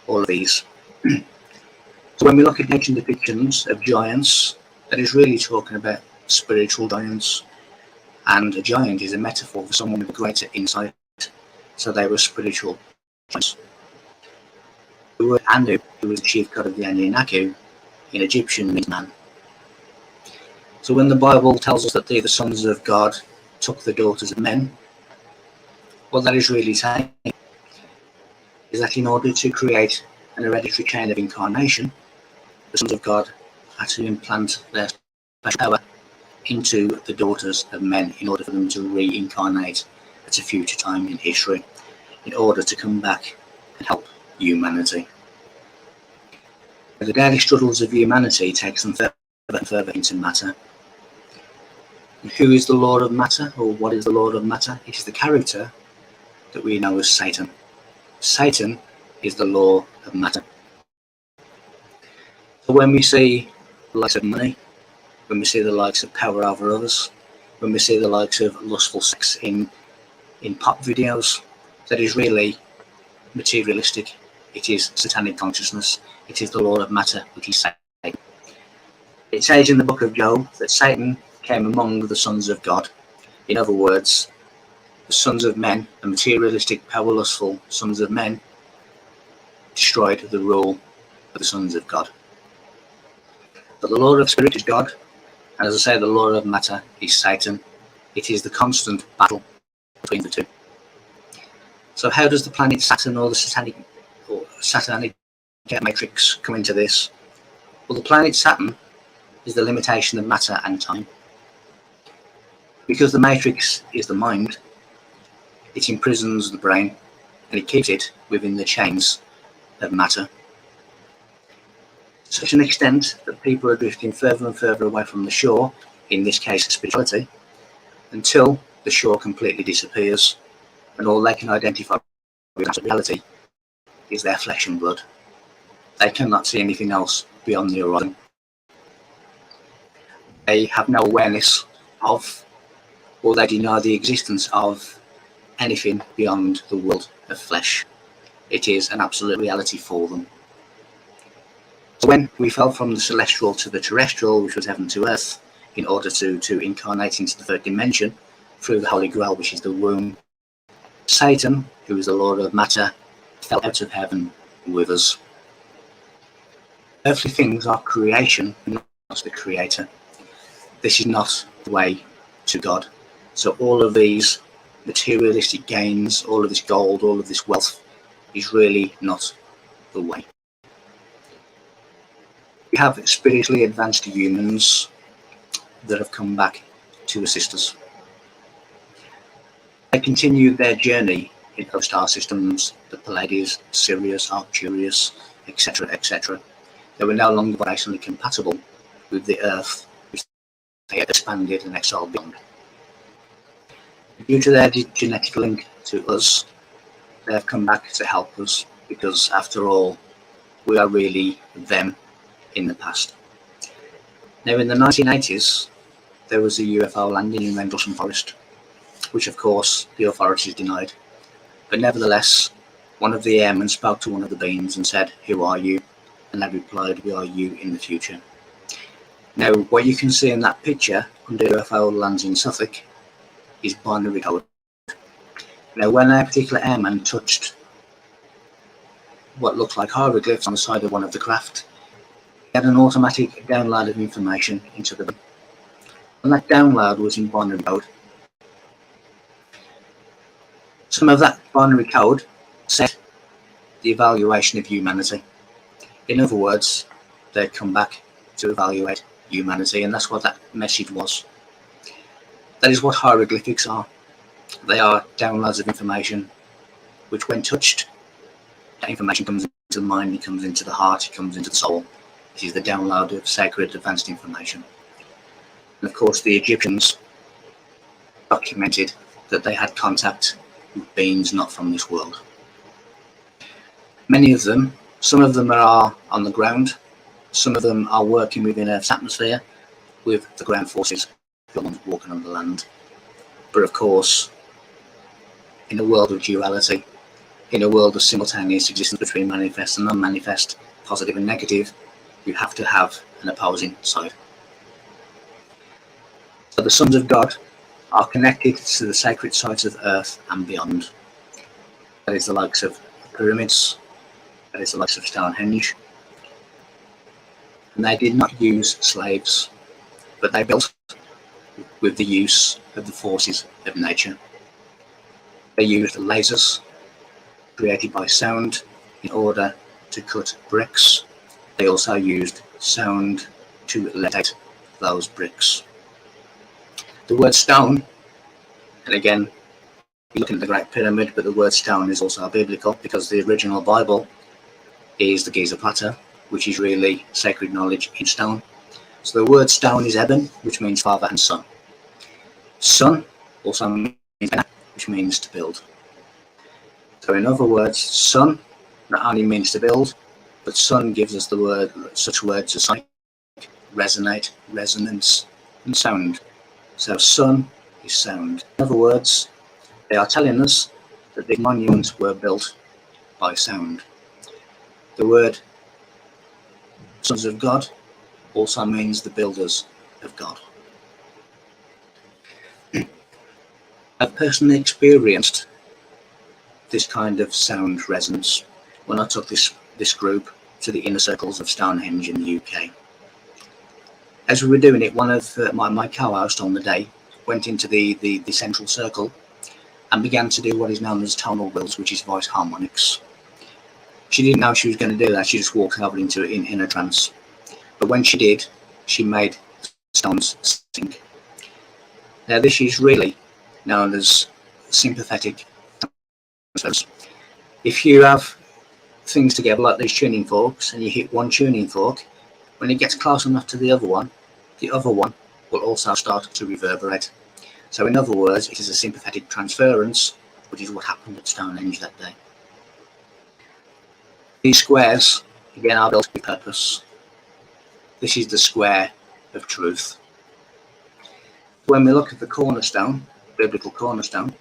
all of these. So when we look at ancient depictions of giants, that is really talking about spiritual giants. And a giant is a metaphor for someone with greater insight. So they were spiritual giants. The word Anu, who was the chief god of the Anunnaki, in Egyptian means man. So when the Bible tells us that the sons of God took the daughters of men, what that is really saying is that in order to create an hereditary chain of incarnation, the sons of God had to implant their special power into the daughters of men in order for them to reincarnate at a future time in history, in order to come back and help humanity. The daily struggles of humanity takes them further and further into matter. And who is the Lord of matter, or what is the Lord of matter? It is the character that we know as Satan. Satan is the law of matter. So when we see the likes of money, when we see the likes of power over others, when we see the likes of lustful sex in pop videos, that is really materialistic. It is satanic consciousness. It is the law of matter, which is Satan. It says in the book of Job that Satan came among the sons of God. In other words, the sons of men, the materialistic, power lustful sons of men, destroyed the rule of the sons of God. But the law of spirit is God, and as I say, the law of matter is Satan. It is the constant battle between the two. So how does the planet Saturn or the satanic matrix come into this? Well, the planet Saturn is the limitation of matter and time. Because the matrix is the mind, it imprisons the brain and it keeps it within the chains of matter. To such an extent that people are drifting further and further away from the shore, in this case spirituality, until the shore completely disappears and all they can identify with reality is their flesh and blood. They cannot see anything else beyond the horizon. They have no awareness of, or they deny the existence of, anything beyond the world of flesh. It is an absolute reality for them. So when we fell from the celestial to the terrestrial, which was heaven to earth, in order to incarnate into the third dimension through the Holy Grail, which is the womb, Satan, who is the Lord of matter, fell out of heaven with us. Earthly things are creation, not the creator. This is not the way to God. So all of these materialistic gains, all of this gold, all of this wealth is really not the way. We have spiritually advanced humans that have come back to assist us. They continued their journey in other star systems, the Pleiades, Sirius, Arcturus, etc., etc. They were no longer vibrationally compatible with the Earth, which they had expanded and exiled beyond. Due to their genetic link to us, they have come back to help us, because after all, we are really them in the past. Now, in the 1980s, there was a UFO landing in Rendlesham Forest, which of course the authorities denied. But nevertheless, one of the airmen spoke to one of the beings and said, "Who are you?" And they replied, "We are you in the future." Now, what you can see in that picture under UFO lands in Suffolk is binary code. Now, when a particular airman touched what looked like hieroglyphs on the side of one of the craft, he had an automatic download of information into the brain. And that download was in binary code. Some of that binary code set the evaluation of humanity. In other words, they'd come back to evaluate humanity, and that's what that message was. That is what hieroglyphics are. They are downloads of information which, when touched, that information comes into the mind, it comes into the heart, it comes into the soul. This is the download of sacred advanced information. And of course, the Egyptians documented that they had contact with beings not from this world. Many of them, some of them are on the ground, some of them are working within Earth's atmosphere with the ground forces, the ones walking on the land. But of course, in a world of duality, in a world of simultaneous existence between manifest and non-manifest, positive and negative, you have to have an opposing side. So the sons of God are connected to the sacred sites of Earth and beyond. That is the likes of pyramids, that is the likes of Stonehenge. And they did not use slaves, but they built with the use of the forces of nature. They used lasers created by sound in order to cut bricks. They also used sound to levitate those bricks. The word stone, and again, you're looking at the Great Pyramid, but the word stone is also biblical, because the original Bible is the Giza Plateau, which is really sacred knowledge in stone. So the word stone is Eben, which means father and son. Son also means Enoch, which means to build. So in other words, son not only means to build, but son gives us the word, such words as sonic, resonate, resonance, and sound. So son is sound. In other words, they are telling us that the monuments were built by sound. The word sons of God also means the builders of God. I've personally experienced this kind of sound resonance when I took this group to the inner circles of Stonehenge in the UK. As we were doing it, one of my co-hosts on the day went into the central circle and began to do what is known as tonal wheels, which is voice harmonics. She didn't know she was going to do that. She just walked over into it in a trance. But when she did, she made stones sing. Now, this is really known as sympathetic transference. If you have things together like these tuning forks and you hit one tuning fork, when it gets close enough to the other one will also start to reverberate. So in other words, it is a sympathetic transference, which is what happened at Stonehenge that day. These squares, again, are built with purpose. This is the square of truth. When we look at the cornerstone, biblical cornerstone,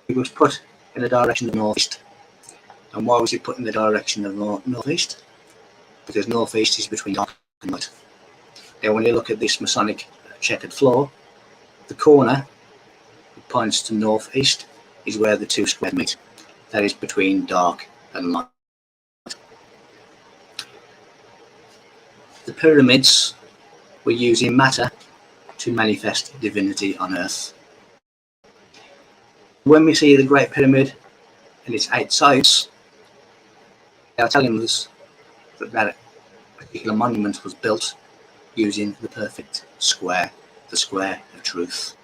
it was put in the direction of northeast. And why was it put in the direction of northeast? Because northeast is between dark and light. Now, when you look at this Masonic checkered floor, the corner that points to northeast is where the two squares meet. That is between dark and light. The pyramids were using matter to manifest divinity on earth. When we see the Great Pyramid and its 8 sides, they are telling us that that particular monument was built using the perfect square, the square of truth.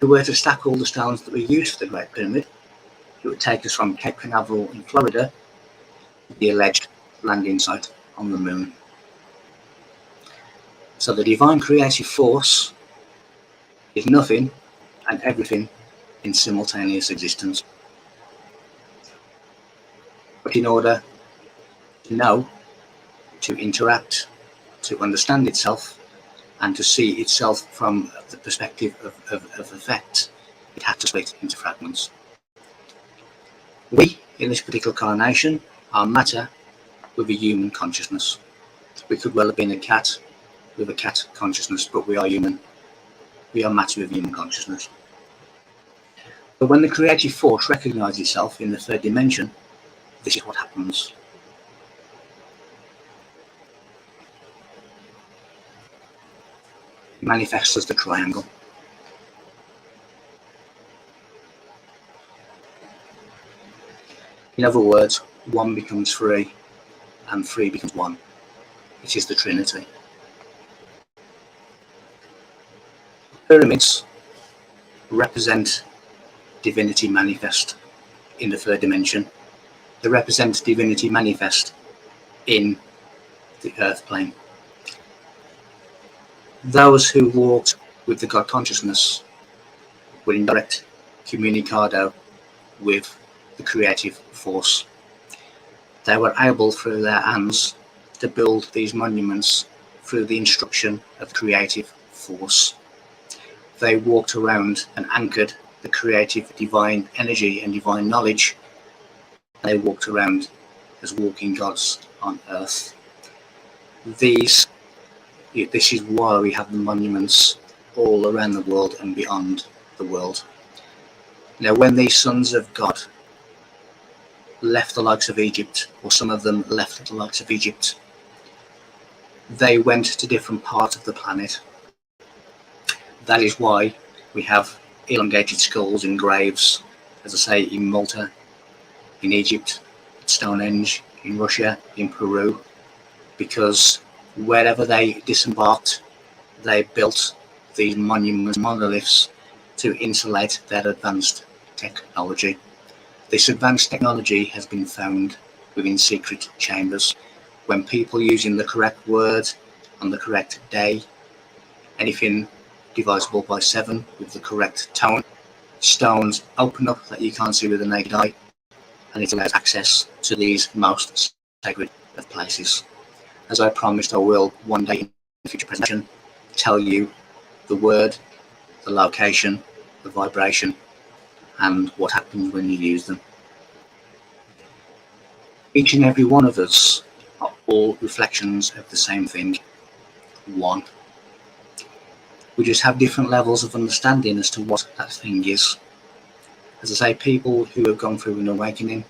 If we were to stack all the stones that we used for the Great Pyramid, it would take us from Cape Canaveral in Florida to the alleged landing site on the moon. So the divine creative force is nothing and everything in simultaneous existence. But in order to know, to interact, to understand itself, and to see itself from the perspective of effect, it had to split into fragments. We, in this particular incarnation, are matter with a human consciousness. We could well have been a cat with a cat consciousness, but we are human. We are matter with human consciousness. But when the creative force recognizes itself in the third dimension, this is what happens. It manifests as the triangle. In other words, one becomes three, and three becomes one. It is the Trinity. Pyramids represent divinity manifest in the third dimension. They represent divinity manifest in the earth plane. Those who walked with the God consciousness were in direct communicado with the creative force. They were able through their hands to build these monuments through the instruction of the creative force. They walked around and anchored the creative divine energy and divine knowledge. They walked around as walking gods on earth. This is why we have the monuments all around the world and beyond the world. Now, when these sons of God left the likes of Egypt, or some of them left the likes of Egypt, they went to different parts of the planet. That is why we have elongated skulls in graves, as I say, in Malta, in Egypt, Stonehenge, in Russia, in Peru, because wherever they disembarked, they built these monuments, monoliths, to insulate their advanced technology. This advanced technology has been found within secret chambers. When people using the correct word on the correct day, anything divisible by 7 with the correct tone, stones open up that you can't see with the naked eye, and it allows access to these most sacred of places. As I promised, I will one day in the future presentation tell you the word, the location, the vibration, and what happens when you use them. Each and every one of us are all reflections of the same thing, one. We just have different levels of understanding as to what that thing is. As I say, people who have gone through an awakening,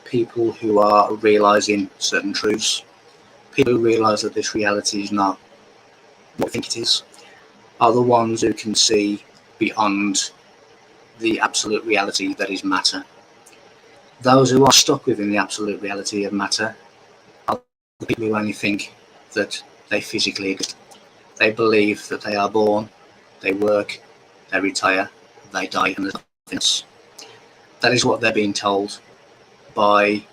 people who are realizing certain truths, people who realize that this reality is not what we think it is, are the ones who can see beyond the absolute reality that is matter. Those who are stuck within the absolute reality of matter are the people who only think that they physically exist. They believe that they are born, they work, they retire, they die, and there's nothing else. That is what they're being told by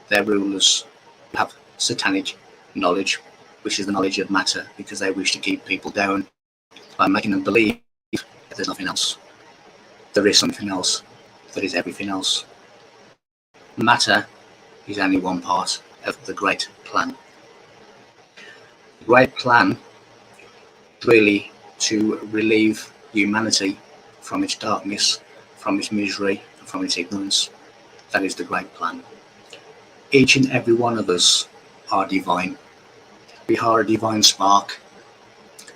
their rulers who have satanic knowledge, which is the knowledge of matter, because they wish to keep people down by making them believe that there's nothing else. There is something else that is everything else. Matter is only one part of the great plan. The great plan is really to relieve humanity from its darkness, from its misery, and from its ignorance. That is the great plan. Each and every one of us are divine. We are a divine spark.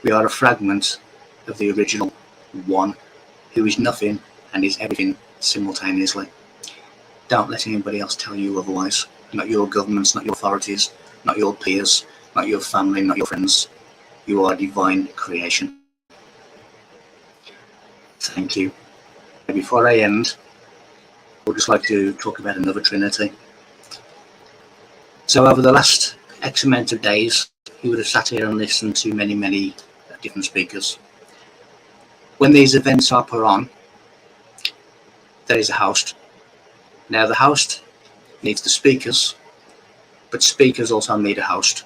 We are a fragment of the original one, who is nothing and is everything simultaneously. Don't let anybody else tell you otherwise. Not your governments, not your authorities, not your peers, not your family, not your friends. You are divine creation. Thank you. Before I end, I would just like to talk about another Trinity. So over the last X amount of days, you would have sat here and listened to many different speakers. When these events are put on, there is a host. Now the host needs the speakers, but speakers also need a host.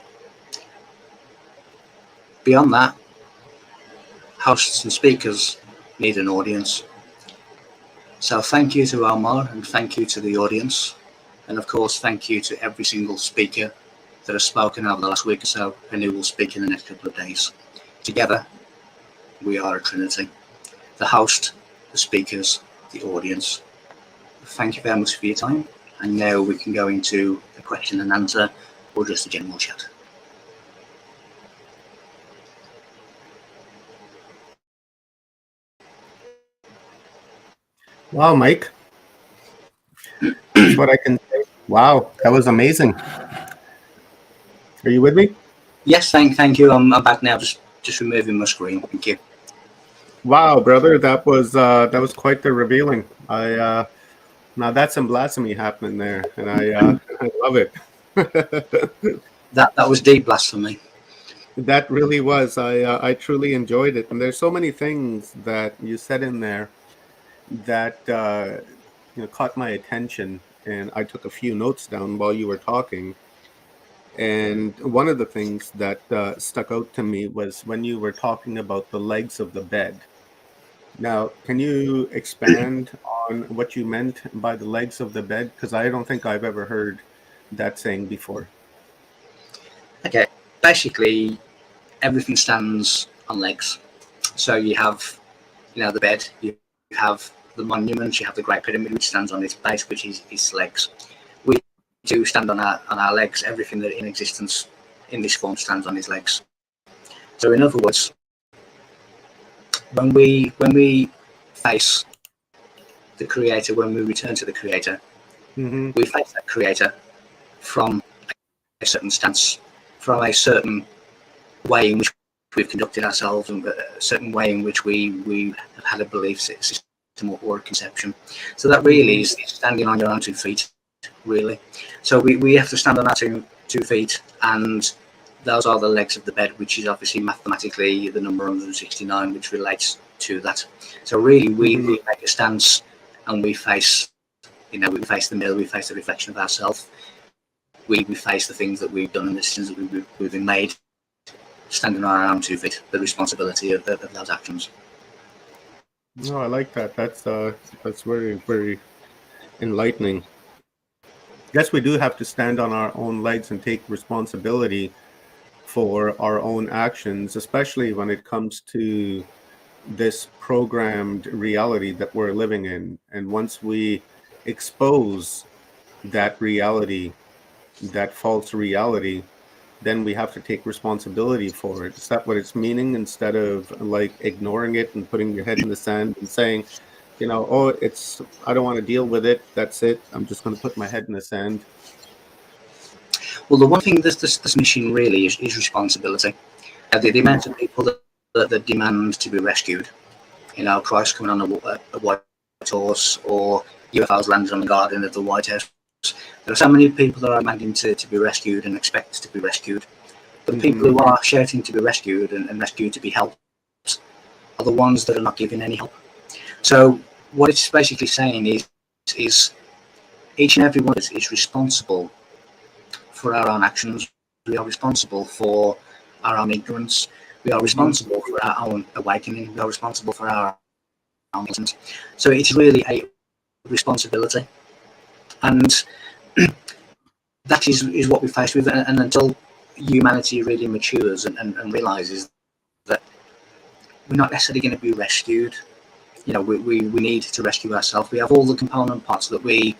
Beyond that, hosts and speakers need an audience. So thank you to Omar, and thank you to the audience, and of course thank you to every single speaker that has spoken over the last week or so and who will speak in the next couple of days. Together we are a trinity: the host, the speakers, the audience. Thank you very much for your time, and now we can go into a question and answer or just a general chat. Wow, Mike. That's what I can say. Wow, that was amazing. Are you with me? Yes, thank you. I'm back now. Just removing my screen. Thank you. Wow, brother, that was quite the revealing. I now that's some blasphemy happening there, and I love it. That was deep blasphemy. That really was. I truly enjoyed it, and there's so many things that you said in there that caught my attention, and I took a few notes down while you were talking. And one of the things that stuck out to me was when you were talking about the legs of the bed. Now, can you expand on what you meant by the legs of the bed? Because I don't think I've ever heard that saying before. Okay. Basically, everything stands on legs. So you have, the bed. You have the monument. You have the Great Pyramid, which stands on its base, which is its legs. We do stand on our legs. Everything that in existence in this form stands on its legs. So, in other words, when we face the Creator, when we return to the Creator, Mm-hmm. we face that Creator from a certain stance, from a certain way in which we've conducted ourselves, and a certain way in which we have had a belief system or a conception. So that really is standing on your own 2 feet, really. So we have to stand on our two feet, and those are the legs of the bed, which is obviously mathematically the number 169, which relates to that. So really, we make a stance, and we face, we face the mirror, we face the reflection of ourselves. We face the things that we've done and the decisions that we've been made, standing on our own 2 feet, the responsibility of those actions. No, I like that. That's very, very enlightening. Yes, we do have to stand on our own legs and take responsibility for our own actions, especially when it comes to this programmed reality that we're living in. And once we expose that reality, that false reality, then we have to take responsibility for it. Is that what it's meaning? Instead of like ignoring it and putting your head in the sand and saying, oh, I don't want to deal with it. That's it. I'm just going to put my head in the sand. Well, the one thing this mission really is responsibility. The amount of people that demand to be rescued, Christ coming on a white horse, or UFOs landing on the garden of the White House. There are so many people that are demanding to be rescued and expect to be rescued. The people who are shouting to be rescued and rescued to be helped are the ones that are not giving any help. So what it's basically saying is each and every one of us is responsible for our own actions. We are responsible for our own ignorance. We are responsible for our own awakening. We are responsible for our own lessons. So it's really a responsibility. And that is what we're faced with. And until humanity really matures and realizes that we're not necessarily going to be rescued, we need to rescue ourselves. We have all the component parts that we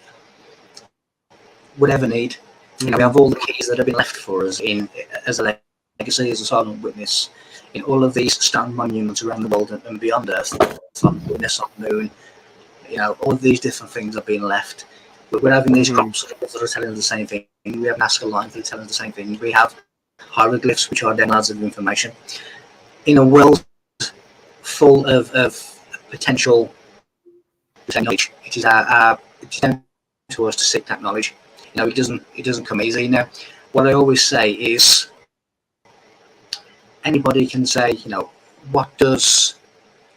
would ever need. We have all the keys that have been left for us as a legacy, as a silent witness, in all of these stone monuments around the world and beyond Earth, on Venus, on the Moon. All of these different things are being left. But we're having these crops that are telling us the same thing. We have Nazca lines that are telling us the same thing. We have hieroglyphs, which are downloads of information. In a world full of potential knowledge, it is it's down to us to seek that knowledge. It doesn't come easy. Now, what I always say is, anybody can say, what does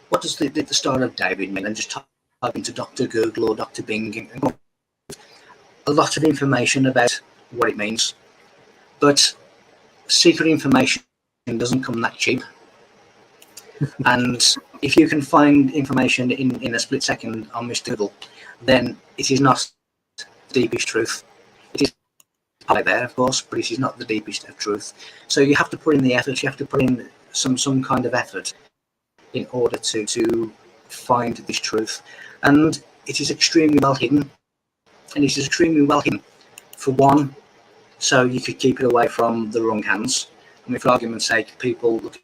the Star of David mean? And just type into Dr. Google or Dr. Bing and a lot of information about what it means. But secret information doesn't come that cheap. And if you can find information in a split second on Mr. Google, then it is not the deepest truth. It is probably there, of course, but it is not the deepest of truth. So you have to put in the effort. You have to put in some kind of effort in order to find this truth. And it is extremely well hidden. And it is extremely well hidden, for one, so you could keep it away from the wrong hands. I mean, for argument's sake, people look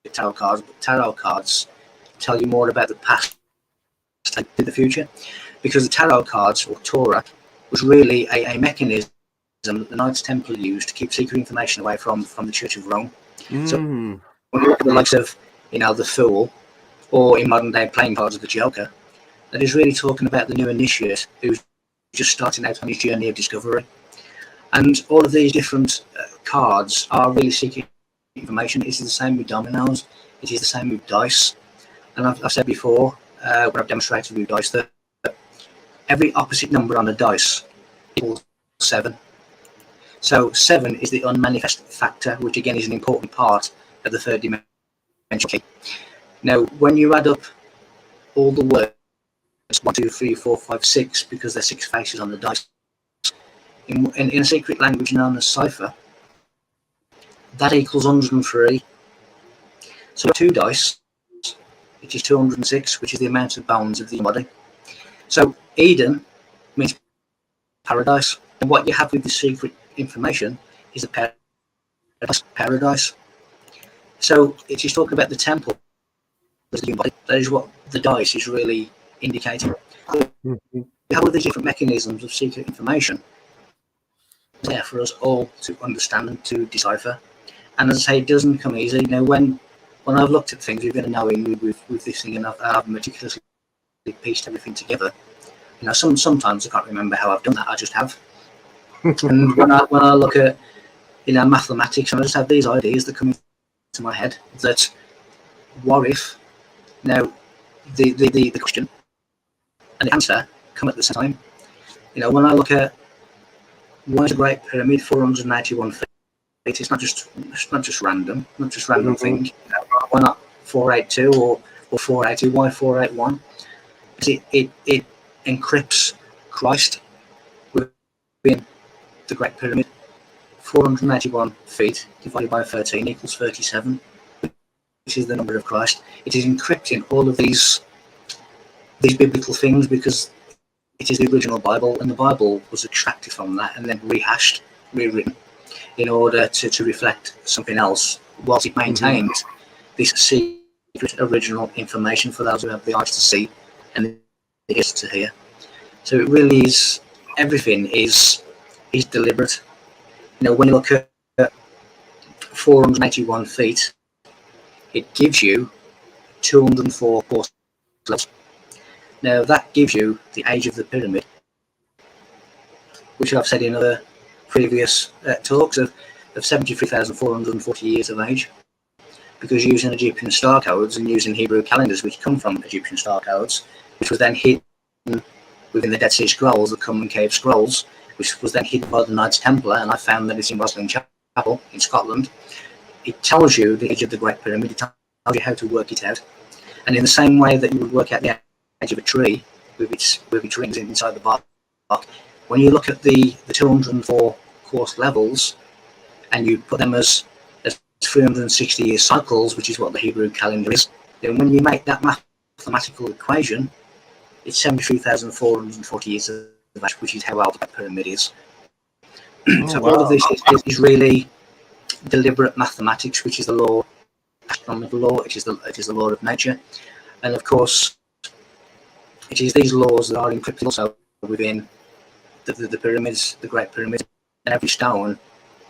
at tarot cards, but tarot cards tell you more about the past take to the future, because the tarot cards, or Torah, was really a mechanism that the Knights Templar used to keep secret information away from the Church of Rome. So when you look at the likes of, the Fool, or in modern day playing cards of the Joker, that is really talking about the new initiate who's just starting out on his journey of discovery. And all of these different cards are really secret information. It is the same with dominoes. It is the same with dice. And I've said before, when I've demonstrated with dice, that every opposite number on a dice equals 7. So 7 is the unmanifest factor, which again is an important part of the third dimension key. Now, when you add up all the words, 1, 2, 3, 4, 5, 6, because there's 6 faces on the dice, in a secret language known as cipher, that equals 103. So 2 dice, which is 206, which is the amount of bones of the body. So Eden means paradise, and what you have with the secret information is the paradise. So it is talking about the temple as the human body. That is what the dice is really indicating. We have all these different mechanisms of secret information there for us all to understand and to decipher. And as I say, it doesn't come easy. Now, when I've looked at things, we've been knowing with this thing, and I've meticulously pieced everything together. Sometimes I can't remember how I've done that. I just have. And when I look at mathematics, and I just have these ideas that come into my head. That what if? Now, the question and the answer come at the same time. When I look at why is the Great Pyramid 491 feet? It's not just random, thing. Why not 482 or 480? Why 481? It encrypts Christ within the Great Pyramid. 481 feet divided by 13 equals 37. This is the number of Christ. It is encrypting all of these biblical things because it is the original Bible, and the Bible was extracted from that and then rewritten in order to reflect something else, whilst it maintained this secret original information for those who have the eyes to see and the ears to hear. So it really is, everything is deliberate. When you look at 481 feet, it gives you 204 course levels. Now that gives you the age of the pyramid, which I've said in other previous talks of 73,440 years of age, because using Egyptian star codes and using Hebrew calendars, which come from Egyptian star codes, which was then hidden within the Dead Sea Scrolls, the Common Cave Scrolls, which was then hidden by the Knights Templar, and I found that it's in Roslin Chapel in Scotland. It tells you the age of the Great Pyramid. It tells you how to work it out, and in the same way that you would work out the age of a tree with its rings inside the bark, when you look at the 204 course levels and you put them as 360-year cycles, which is what the Hebrew calendar is, then when you make that mathematical equation, it's 73,440 years of age, which is how old the pyramid is. So wow. All of this is really deliberate mathematics, which is the law, astronomical law, it is the law of nature, and of course it is these laws that are encrypted also within the pyramids, the Great Pyramids, and every stone,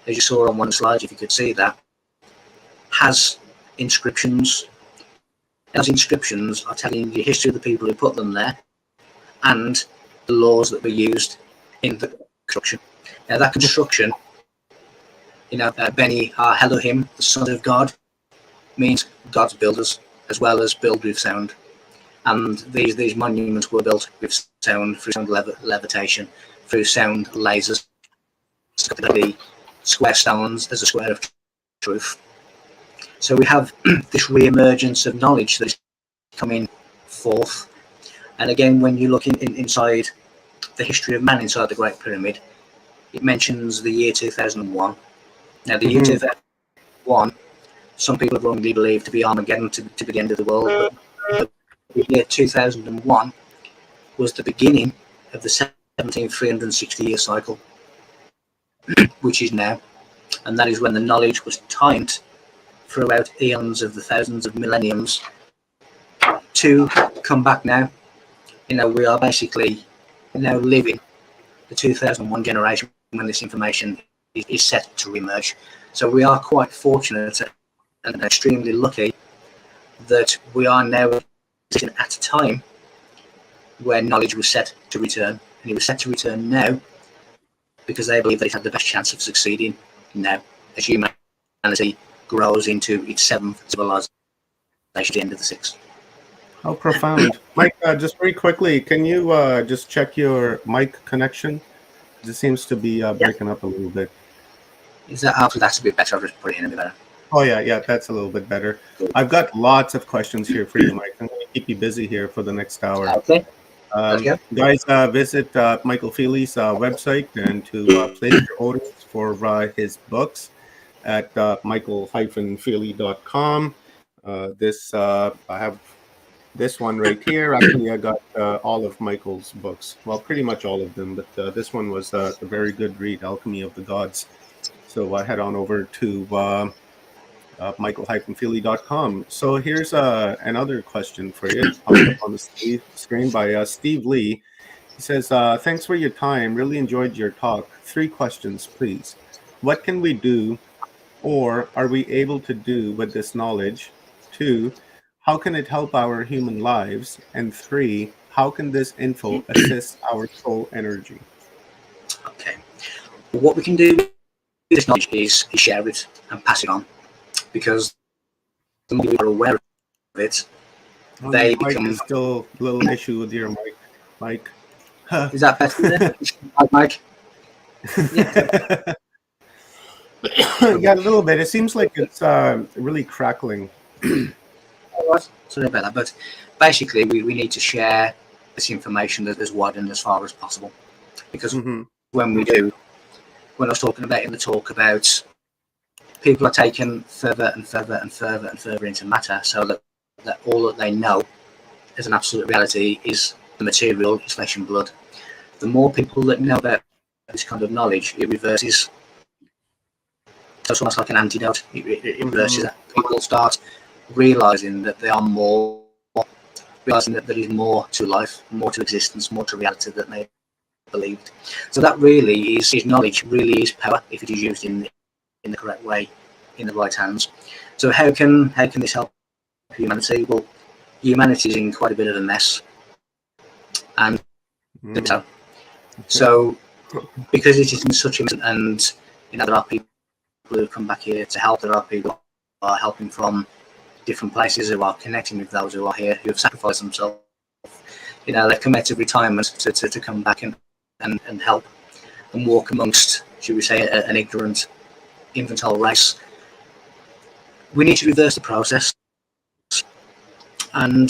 as you saw on one slide, if you could see that, has inscriptions. And those inscriptions are telling you the history of the people who put them there and the laws that were used in the construction. Now that construction, Beni Ha Elohim, the Son of God, means God's builders, as well as build with sound. And these monuments were built with sound, through sound levitation, through sound lasers, the square stones as a square of truth. So we have this re-emergence of knowledge that is coming forth. And again, when you look inside the history of man inside the Great Pyramid, it mentions the year 2001. Now, the year 2001, some people have wrongly believed to be Armageddon, to be the end of the world. But the year 2001 was the beginning of the 17,360-year cycle, which is now. And that is when the knowledge was timed throughout eons of the thousands of millenniums to come back now we are basically now living the 2001 generation when this information is set to emerge. So we are quite fortunate and extremely lucky that we are now at a time where knowledge was set to return, and it was set to return now because they believe that it had the best chance of succeeding now as humanity grows into its seventh civilization at the end of the sixth. How profound. Mike, just very quickly, can you just check your mic connection? It seems to be breaking up a little bit. Is that after that's a bit better? I'll just put it in a bit better. Oh, yeah, that's a little bit better. I've got lots of questions here for you, Mike. I'm going to keep you busy here for the next hour. Okay. Guys, visit Michael Feely's website and to place your orders for his books at michael-feely.com. I have this one right here. Actually, I got all of Michael's books. Well, pretty much all of them, but this one was a very good read, Alchemy of the Gods. So head on over to michael-feely.com. So here's another question for you. Popped up on the screen by Steve Lee. He says, thanks for your time. Really enjoyed your talk. 3 questions, please. What can we do or are we able to do with this knowledge? 2, how can it help our human lives? And 3, how can this info assist our soul energy? Okay. What we can do with this knowledge is share it and pass it on. Because the more we are aware of it, they become... There's still a little issue with your mic, Mike. Is that better? Mike? Yeah. Yeah, a little bit. It seems like it's really crackling. Sorry about that. But basically, we need to share this information as wide and as far as possible. Because when we do, when I was talking about in the talk about people are taken further and further and further and further into matter, so that all that they know as an absolute reality is the material, is flesh and blood. The more people that know about this kind of knowledge, it reverses. So it's almost like an antidote. It reverses that. People start realizing that they are more, realizing that there is more to life, more to existence, more to reality than they believed. So that really is knowledge, really is power if it is used in the correct way, in the right hands. So how can this help humanity? Well, humanity is in quite a bit of a mess, and so because it is in such a mess, and there are people who have come back here to help. There are people who are helping from different places, who are connecting with those who are here, who have sacrificed themselves. They've come out of retirement to come back and help and walk amongst, should we say, an ignorant infantile race. We need to reverse the process, and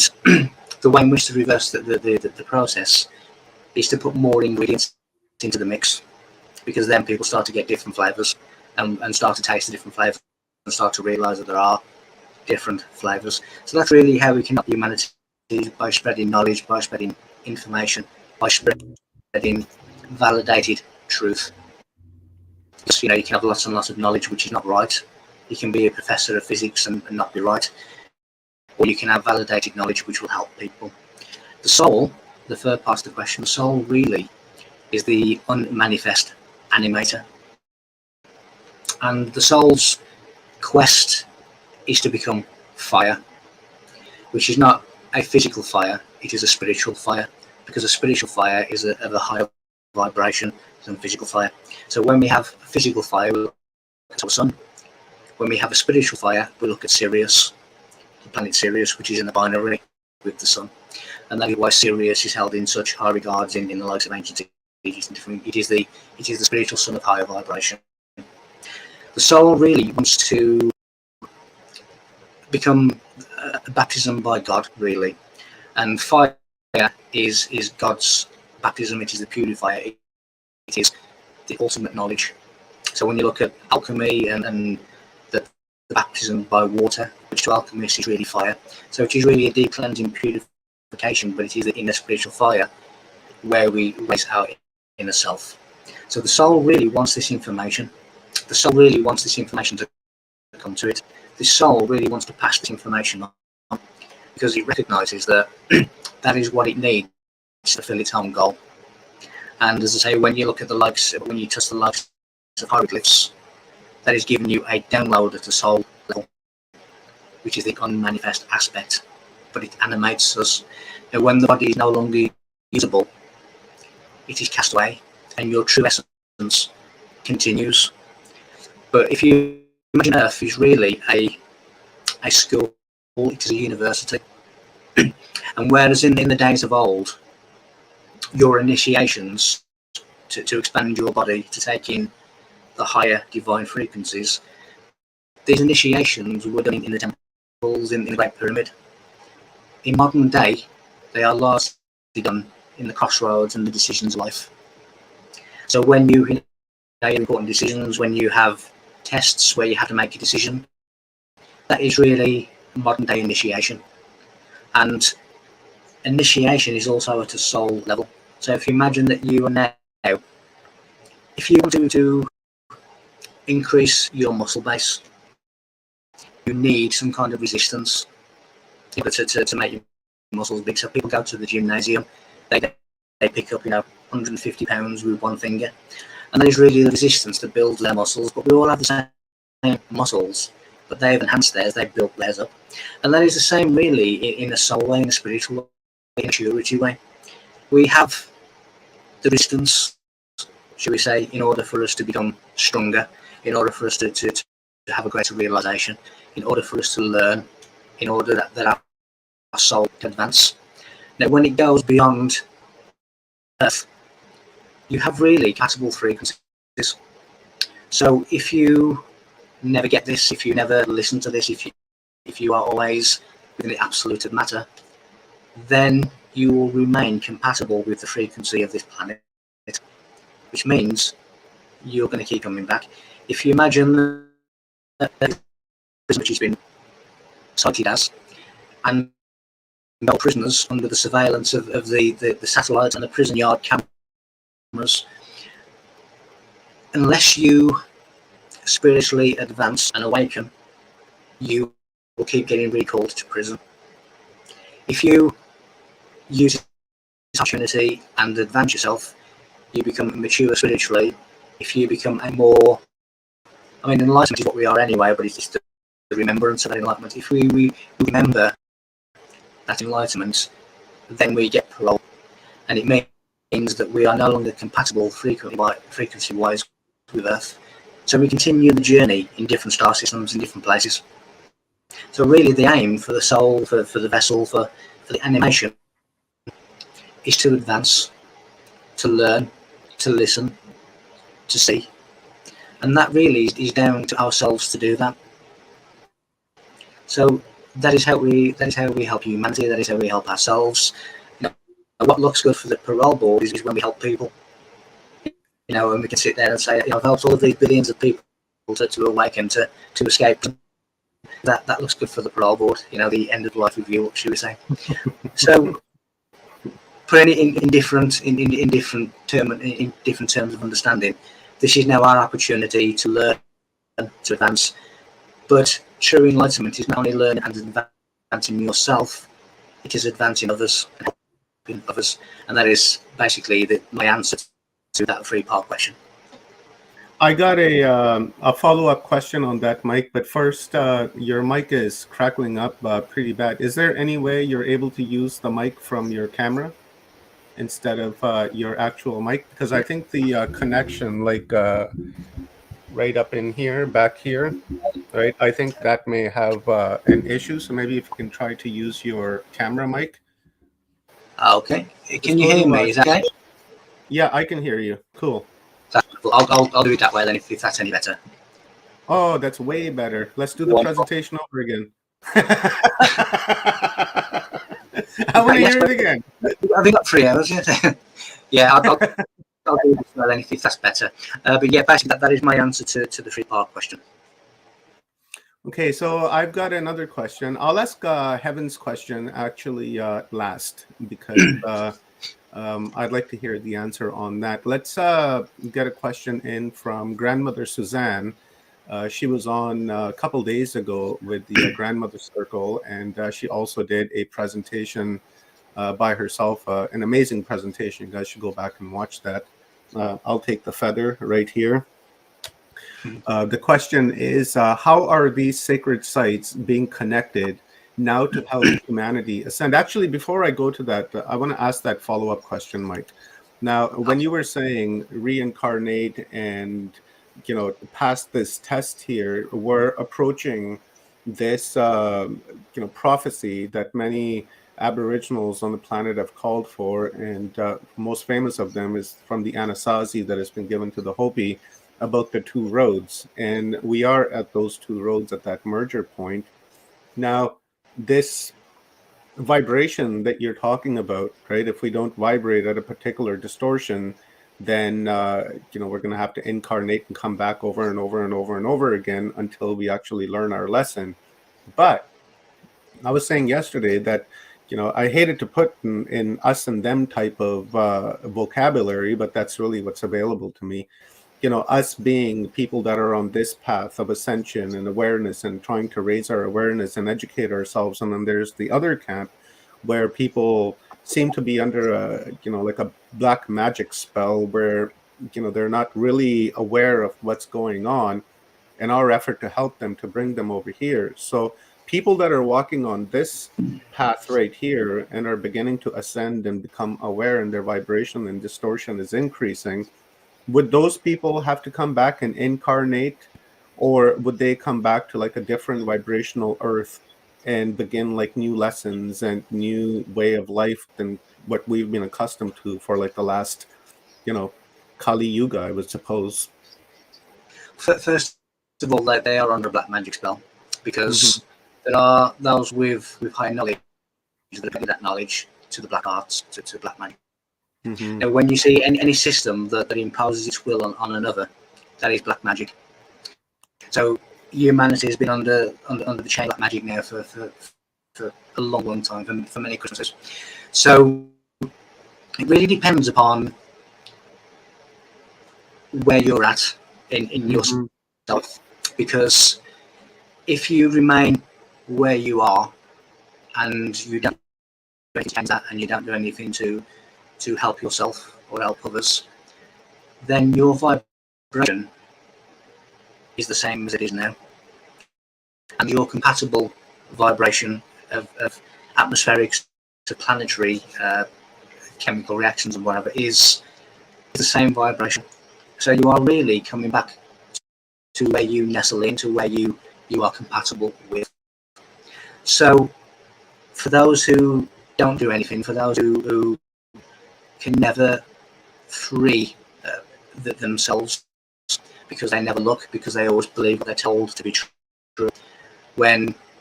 the way in which to reverse the process is to put more ingredients into the mix, because then people start to get different flavors and start to taste the different flavors and start to realize that there are different flavors. So that's really how we can help humanity, by spreading knowledge, by spreading information, by spreading validated truth. You can have lots and lots of knowledge which is not right. You can be a professor of physics and not be right. Or you can have validated knowledge which will help people. The soul, the third part of the question, the soul really is the unmanifest animator. And the soul's quest is to become fire, which is not a physical fire, it is a spiritual fire, because a spiritual fire is of a higher vibration than physical fire. So when we have physical fire, we look at our sun. When we have a spiritual fire, we look at Sirius, the planet Sirius, which is in the binary with the sun. And that is why Sirius is held in such high regards in the likes of ancient Egypt. It is the spiritual sun of higher vibration. The soul really wants to become a baptism by God, really. And fire is God's baptism. It is the purifier. It is the ultimate knowledge. So when you look at alchemy and the baptism by water, which to alchemists is really fire. So it is really a deep cleansing purification, but it is the inner spiritual fire where we raise our inner self. So the soul really wants this information. The soul really wants this information to come to it. The soul really wants to pass this information on, because it recognizes that that is what it needs to fulfill its own goal. And as I say, when you look at when you touch the likes of hieroglyphs, that is giving you a download at the soul level, which is the unmanifest aspect, but it animates us. And when the body is no longer usable, it is cast away, and your true essence continues. But if you imagine Earth is really a school, it is a university. And whereas in the days of old, your initiations to expand your body, to take in the higher divine frequencies, these initiations were done in the temples, in the Great Pyramid. In modern day, they are largely done in the crossroads and the decisions of life. So when you make important decisions, when you have tests where you have to make a decision, that is really modern day initiation. And initiation is also at a soul level. So if you imagine that you are now, if you want to increase your muscle base, you need some kind of resistance to make your muscles big. So people go to the gymnasium, they pick up 150 pounds with one finger, and that is really the resistance to build their muscles. But we all have the same muscles, but they've enhanced theirs, they've built theirs up. And that is the same really in a soul way, in a spiritual way, in a maturity way. We have the resistance, shall we say, in order for us to become stronger, in order for us to have a greater realization, in order for us to learn, in order that our soul can advance. Now, when it goes beyond Earth, you have really compatible frequencies. So if you never get this, if you never listen to this, if you are always within the absolute of matter, then you will remain compatible with the frequency of this planet, which means you're going to keep coming back. If you imagine that which has been cited as, and held prisoners under the surveillance of the satellites and the prison yard cameras, unless you spiritually advance and awaken, you will keep getting recalled to prison. If you use this opportunity and advance yourself, you become mature spiritually. If you become enlightenment is what we are anyway, but it's just the remembrance of that enlightenment. If we remember that enlightenment, then we get parole, and it means that we are no longer compatible frequency-wise with Earth. So we continue the journey in different star systems, in different places. So really the aim for the soul, for the vessel, for the animation, is to advance, to learn, to listen, to see. And that really is down to ourselves to do that. So that is how we help humanity, that is how we help ourselves. What looks good for the parole board is when we help people. And we can sit there and say, I've helped all of these billions of people to awaken, to escape. That looks good for the parole board, the end of life review, should we say. So put it in different terms of understanding. This is now our opportunity to learn, to advance. But true enlightenment is not only learning and advancing yourself, it is advancing others and helping others. And that is basically my answer to that 3-part question. I got a follow-up question on that, Mike. But first, your mic is crackling up pretty bad. Is there any way you're able to use the mic from your camera instead of your actual mic? Because I think the connection, right up in here, back here, right? I think that may have an issue. So maybe if you can try to use your camera mic. Okay. Can you hear me? Is that okay? Yeah, I can hear you. Cool. I'll do it that way then, if that's any better. Oh, that's way better. Let's do the presentation over again. I want to hear it again. Have you got 3 hours? Yeah, I'll do it as well then, if that's better. But yeah, basically that is my answer to the 3-part question. Okay, so I've got another question. I'll ask Heaven's question actually last, because I'd like to hear the answer on that. Let's get a question in from Grandmother Suzanne. She was on a couple days ago with the Grandmother Circle, and she also did a presentation by herself. An amazing presentation. You guys should go back and watch that. I'll take the feather right here. The question is, how are these sacred sites being connected now to help humanity ascend? Actually, before I go to that, I want to ask that follow-up question, Mike. Now, when you were saying reincarnate and, pass this test here, we're approaching this, prophecy that many Aboriginals on the planet have called for, and most famous of them is from the Anasazi that has been given to the Hopi about the two roads. And we are at those two roads at that merger point. Now, this vibration that you're talking about, right? If we don't vibrate at a particular distortion, then we're going to have to incarnate and come back over and over and over and over again until we actually learn our lesson. But I was saying yesterday that I hated to put in us and them type of vocabulary, but that's really what's available to me. Us being people that are on this path of ascension and awareness and trying to raise our awareness and educate ourselves. And then there's the other camp where people seem to be under like a black magic spell where, they're not really aware of what's going on, and our effort to help them, to bring them over here. So people that are walking on this path right here and are beginning to ascend and become aware, and their vibration and distortion is increasing, would those people have to come back and incarnate, or would they come back to like a different vibrational earth and begin like new lessons and new way of life than what we've been accustomed to for like the last, Kali Yuga, I would suppose? First of all, they are under a black magic spell, because there are those with high knowledge that bring that knowledge to the black arts, to black magic. Now, when you see any system that imposes its will on another, that is black magic. So humanity has been under the chain of black magic now for a long time, for many Christmases. So it really depends upon where you're at in yourself, because if you remain where you are and you don't change that, and you don't do anything to help yourself or help others, then your vibration is the same as it is now, and your compatible vibration of atmospheric to planetary chemical reactions and whatever is the same vibration. So you are really coming back to where you nestle into, where you are compatible with. So for those who don't do anything, for those who can never free themselves, because they never look, because they always believe what they're told to be true,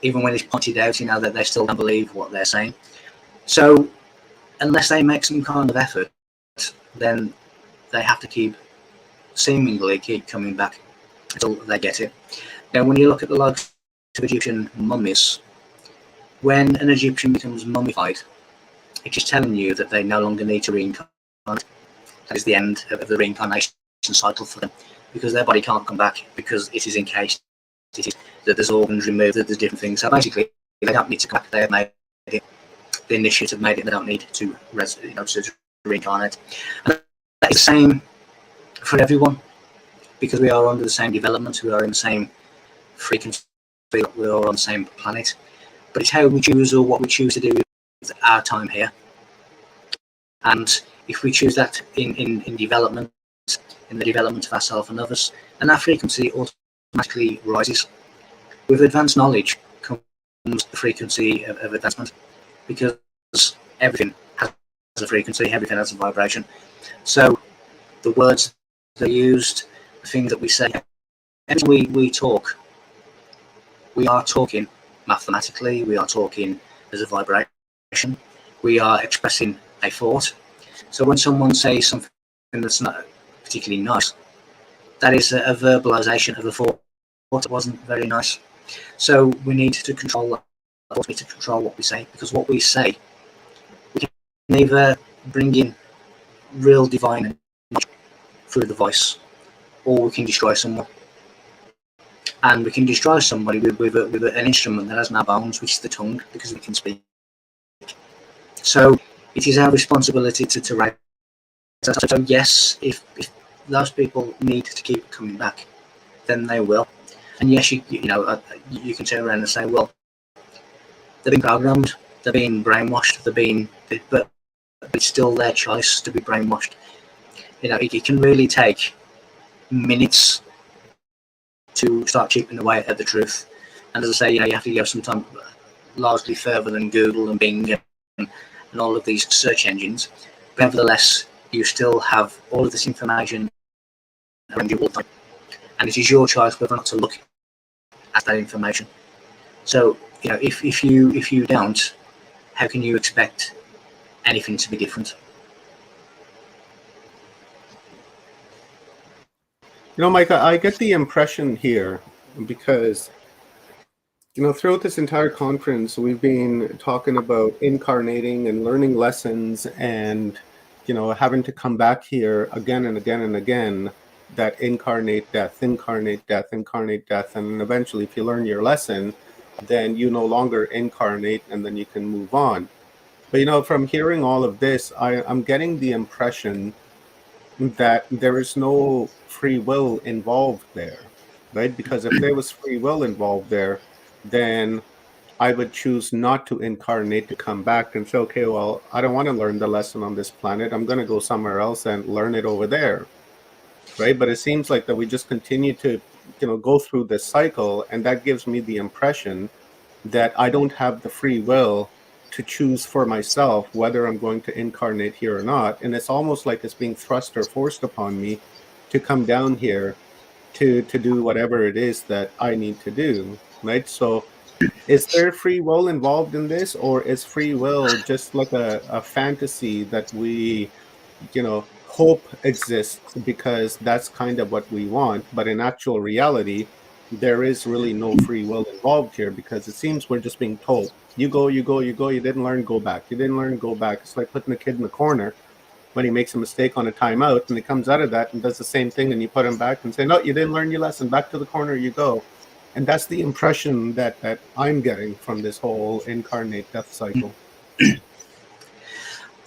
even when it's pointed out, that they still don't believe what they're saying. So unless they make some kind of effort, then they have to seemingly keep coming back until they get it. Now, when you look at the likes of Egyptian mummies, when an Egyptian becomes mummified, it's just telling you that they no longer need to reincarnate. That is the end of the reincarnation cycle for them, because their body can't come back, because it is encased, that there's organs removed, that there's different things. So basically, they don't need to come back. They have made it. The initiative made it. They don't need to reincarnate. And that is the same for everyone, because we are under the same development. We are in the same frequency. We are on the same planet. But it's how we choose, or what we choose to do with our time here. And if we choose that in development, in the development of ourselves and others, then our frequency automatically rises. With advanced knowledge comes the frequency of advancement, because everything has a frequency, everything has a vibration. So the words that are used, the things that we say, everything we talk, we are talking mathematically, we are talking as a vibration, we are expressing a thought. So when someone says something that's not particularly nice, that is a verbalization of a thought that wasn't very nice. So we need to control that. We need to control what we say, because what we say, we can either bring in real divine energy through the voice, or we can destroy someone. And we can destroy somebody with an instrument that has no bones, which is the tongue, because we can speak. So it is our responsibility to raise that. So yes, if those people need to keep coming back, then they will. And yes, you can turn around and say, well, they've been programmed, they've been brainwashed, but it's still their choice to be brainwashed. It can really take minutes to start chipping away at the truth. And as I say, you have to go sometimes largely further than Google and Bing and all of these search engines. But nevertheless, you still have all of this information around you all the time. And it is your choice whether or not to look at that information. So, if you don't, how can you expect anything to be different? Mike, I get the impression here because, throughout this entire conference, we've been talking about incarnating and learning lessons and, having to come back here again and again and again, that incarnate death. And then eventually, if you learn your lesson, then you no longer incarnate and then you can move on. But, from hearing all of this, I'm getting the impression that there is no free will involved there, right? Because if there was free will involved there, then I would choose not to incarnate, to come back and say, okay, well, I don't want to learn the lesson on this planet. I'm going to go somewhere else and learn it over there, right? But it seems like that we just continue to, go through this cycle, and that gives me the impression that I don't have the free will to choose for myself whether I'm going to incarnate here or not. And it's almost like it's being thrust or forced upon me to come down here to do whatever it is that I need to do, right? So is there free will involved in this, or is free will just like a fantasy that we, hope exists because that's kind of what we want, but in actual reality, there is really no free will involved here, because it seems we're just being told, you go, you didn't learn, go back. You didn't learn, go back. It's like putting a kid in the corner when he makes a mistake on a timeout, and he comes out of that and does the same thing, and you put him back and say, no, you didn't learn your lesson, back to the corner you go. And that's the impression that I'm getting from this whole incarnate death cycle.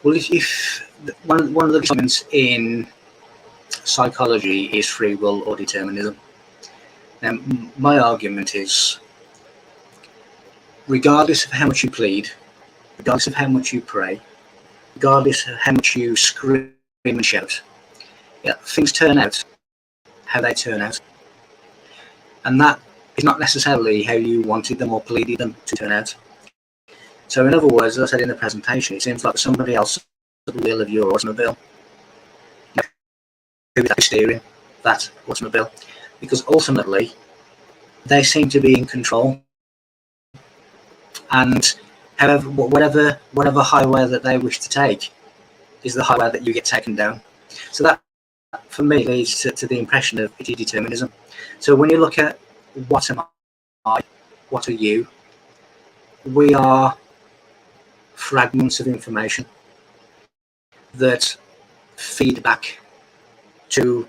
Well, if one of the comments in psychology is free will or determinism. Now, my argument is, regardless of how much you plead, regardless of how much you pray, regardless of how much you scream and shout, things turn out how they turn out. And that is not necessarily how you wanted them or pleaded them to turn out. So in other words, as I said in the presentation, it seems like somebody else at the wheel of your automobile. Who is actually steering that automobile? Because ultimately, they seem to be in control. And however, whatever highway that they wish to take is the highway that you get taken down. So that, for me, leads to the impression of determinism. So when you look at what am I, what are you, we are fragments of information that feed back to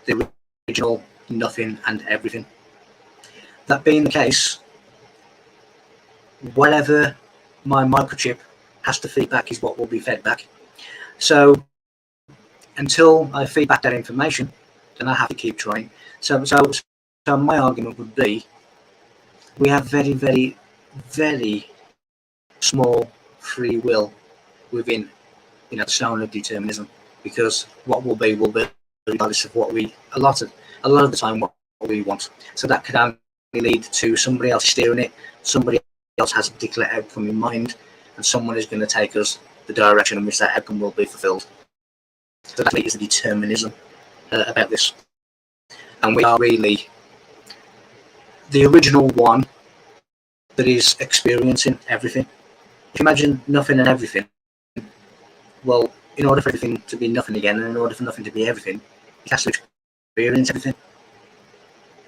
the original nothing and everything. That being the case, whatever my microchip has to feed back is what will be fed back. So until I feed back that information, then I have to keep trying. So my argument would be, we have very, very, very small free will within, the zone of determinism, because what will be regardless of what we a lot of the time what we want. So that could only lead to somebody else steering it, somebody else has a particular outcome in mind, and someone is going to take us the direction in which that outcome will be fulfilled. So that is the determinism about this. And we are really the original one that is experiencing everything. If you imagine nothing and everything, well, in order for everything to be nothing again, and in order for nothing to be everything, it has to experience everything.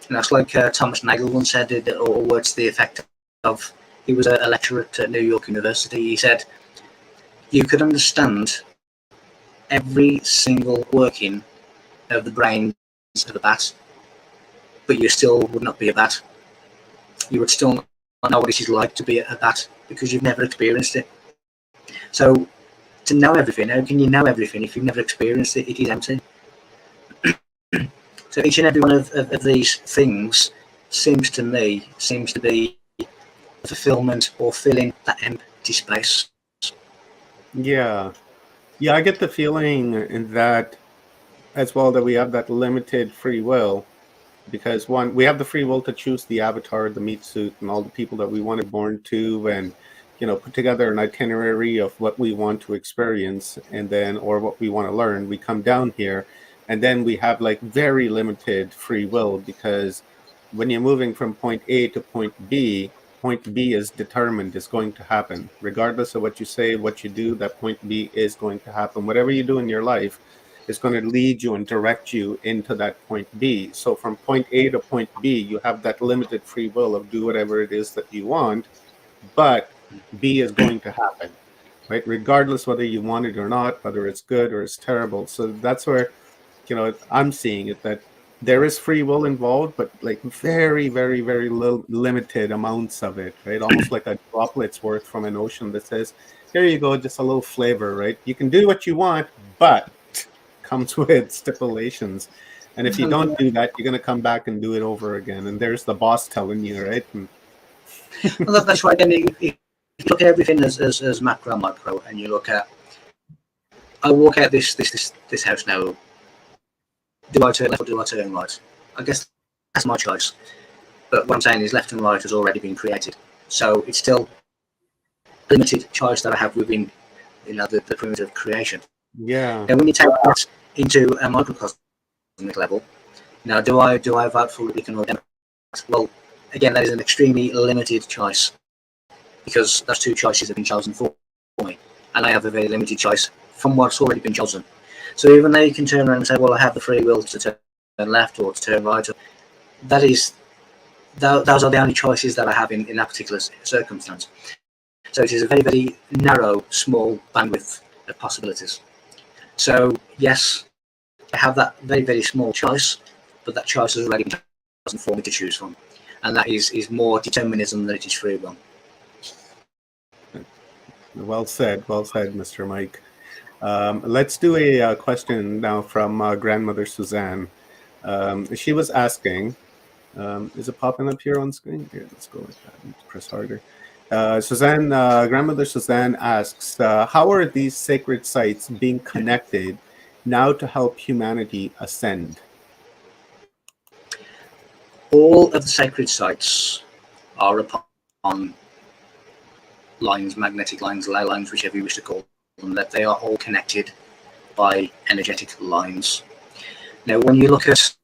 And that's like Thomas Nagel once said, or words to the effect of, he was a lecturer at New York University. He said, you could understand every single working of the brains of a bat, but you still would not be a bat. You would still not know what it is like to be a bat, because you've never experienced it. So to know everything, how can you know everything if you've never experienced it? It is empty. So each and every one of these things seems to be fulfillment or filling that empty space. Yeah. Yeah, I get the feeling in that as well, that we have that limited free will, because one, we have the free will to choose the avatar, the meat suit, and all the people that we want to be born to, and put together an itinerary of what we want to experience, and then, or what we want to learn. We come down here, and then we have like very limited free will, because when you're moving from point A to point B is determined, is going to happen. Regardless of what you say, what you do, that point B is going to happen. Whatever you do in your life is going to lead you and direct you into that point B. So from point A to point B, you have that limited free will of do whatever it is that you want, but B is going to happen, right? Regardless whether you want it or not, whether it's good or it's terrible. So that's where, I'm seeing it, that there is free will involved, but like very, very, very limited amounts of it, right? Almost like a droplet's worth from an ocean that says, here you go, just a little flavor, right? You can do what you want, but comes with stipulations. And if you don't do that, you're going to come back and do it over again. And there's the boss telling you, right? Well, that's right. Again, if you look at everything as macro and micro, and you look at, I walk out this house now. Do I turn left or do I turn right? I guess that's my choice. But what I'm saying is left and right has already been created. So it's still a limited choice that I have within the primitive creation. Yeah. And when you take that into a microcosmic level, now do I vote for Republican or Democrat? Well, again, that is an extremely limited choice, because those two choices have been chosen for me, and I have a very limited choice from what's already been chosen. So even though you can turn around and say, well, I have the free will to turn left or to turn right, those are the only choices that I have in that particular circumstance. So it is a very, very narrow, small bandwidth of possibilities. So yes, I have that very, very small choice, but that choice has already been chosen for me to choose from. And that is more determinism than it is free will. Well said, Mr. Mike. Let's do a question now from grandmother Suzanne. She was asking, is it popping up here on screen? Here, let's go with that. Press harder. Grandmother Suzanne asks, how are these sacred sites being connected now to help humanity ascend? All of the sacred sites are upon lines, magnetic lines, ley lines, whichever you wish to call them, that they are all connected by energetic lines. Now, when you look at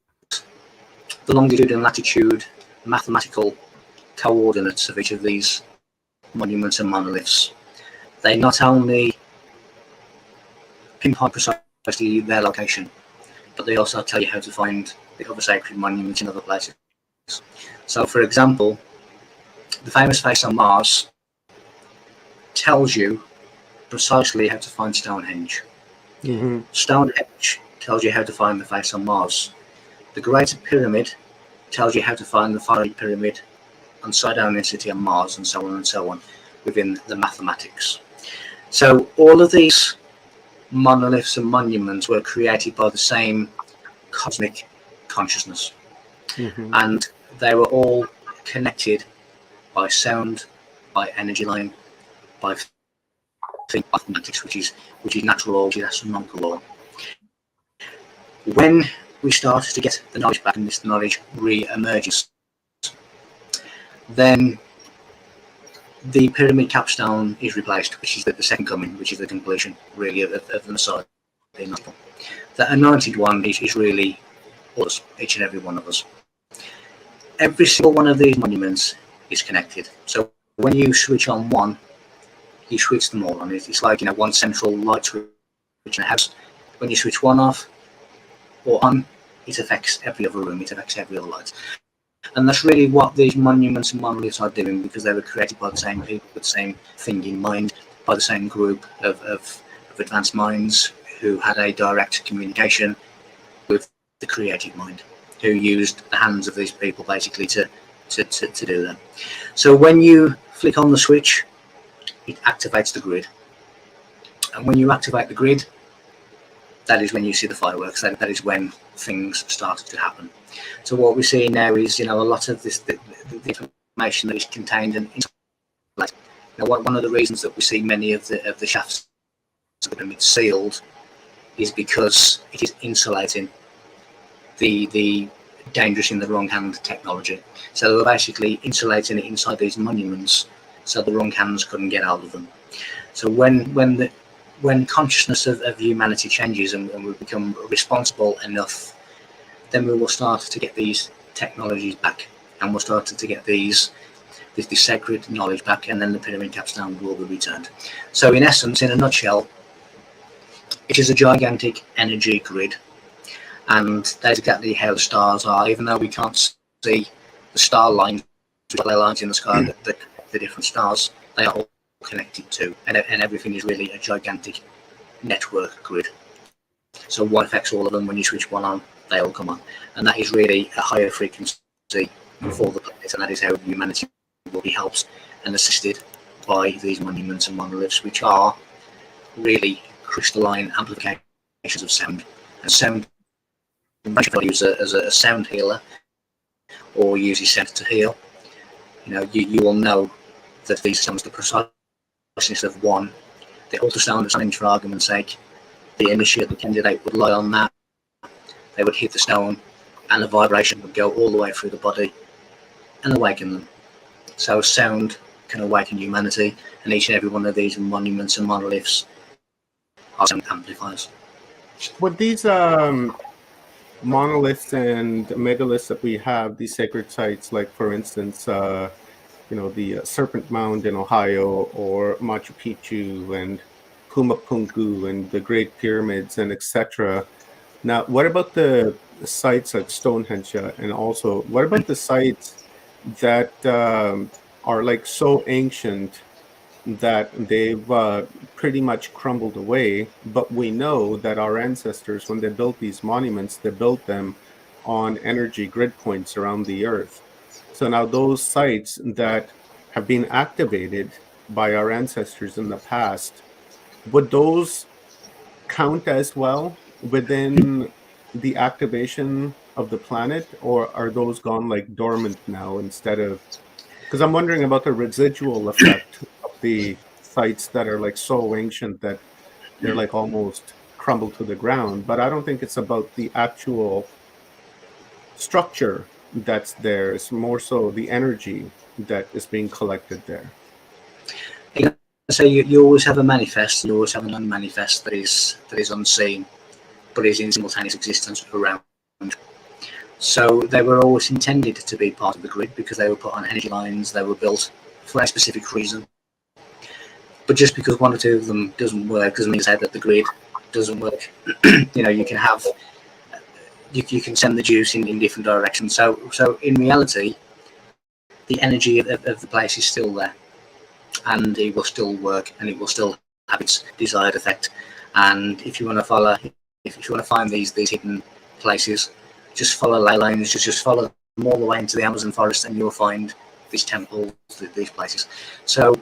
the longitude and latitude mathematical coordinates of each of these monuments and monoliths, they not only pinpoint precisely their location, but they also tell you how to find the other sacred monuments in other places. So, for example, the famous face on Mars tells you precisely how to find Stonehenge. Mm-hmm. Stonehenge tells you how to find the face on Mars. The Great Pyramid tells you how to find the Fiery Pyramid and Sidonicity on Mars, and so on within the mathematics. So all of these monoliths and monuments were created by the same cosmic consciousness. Mm-hmm. And they were all connected by sound, by energy line, by mathematics, which is natural law, which is astronomical law. When we start to get the knowledge back and this knowledge re-emerges, then the pyramid capstone is replaced, which is the second coming, which is the completion really of the Messiah. The anointed one is really us, each and every one of us. Every single one of these monuments is connected. So when you switch on one, you switch them all on. It's like one central light switch in a house. When you switch one off or on, it affects every other room. It affects every other light. And that's really what these monuments and monoliths are doing, because they were created by the same people with the same thing in mind, by the same group of advanced minds who had a direct communication with the creative mind, who used the hands of these people basically to do that. So when you flick on the switch, it activates the grid. And when you activate the grid, that is when you see the fireworks. That is when things start to happen. So what we're seeing now is, a lot of this, the information that is contained in. One of the reasons that we see many of the shafts that have been sealed is because it is insulating the dangerous in the wrong hand technology. So they're basically insulating it inside these monuments, so the wrong hands couldn't get out of them. So when consciousness of humanity changes and we become responsible enough, then we will start to get these technologies back, and we'll start to get this sacred knowledge back, and then the pyramid capstone will be returned. So in essence, in a nutshell, it is a gigantic energy grid, and that's exactly how the stars are. Even though we can't see the star lines, the lines in the sky, the different stars, they are all connected to, and everything is really a gigantic network grid. So one affects all of them. When you switch one on, they all come on, and that is really a higher frequency for the planet, and that is how humanity will be helped and assisted by these monuments and monoliths, which are really crystalline amplifications of sound. And sound, if you use as a sound healer or use your sound to heal, you will know that these sounds, the preciseness of one, the ultrasound of something, for argument's sake, the initiate, the candidate would lie on that, they would hit the stone, and the vibration would go all the way through the body and awaken them. So sound can awaken humanity, and each and every one of these monuments and monoliths are sound amplifiers. With these monoliths and megaliths that we have, these sacred sites, like for instance, the Serpent Mound in Ohio, or Machu Picchu and Pumapunku and the Great Pyramids and etc. Now, what about the sites at Stonehenge, and also what about the sites that are like so ancient that they've pretty much crumbled away, but we know that our ancestors, when they built these monuments, they built them on energy grid points around the earth. So now those sites that have been activated by our ancestors in the past, would those count as well within the activation of the planet, or are those gone like dormant now instead of? Because I'm wondering about the residual effect of the sites that are like so ancient that they're like almost crumbled to the ground. But I don't think it's about the actual structure that's there. It's more so the energy that is being collected there. So you always have a manifest, you always have an unmanifest that is unseen, but is in simultaneous existence around. So they were always intended to be part of the grid because they were put on energy lines, they were built for a specific reason. But just because one or two of them doesn't work doesn't mean to say that the grid doesn't work. You can have, you can send the juice in different directions. So in reality, the energy of the place is still there, and it will still work, and it will still have its desired effect. And if you want to find these hidden places, just follow ley lines, just follow them all the way into the Amazon forest, and you'll find these temples, these places. So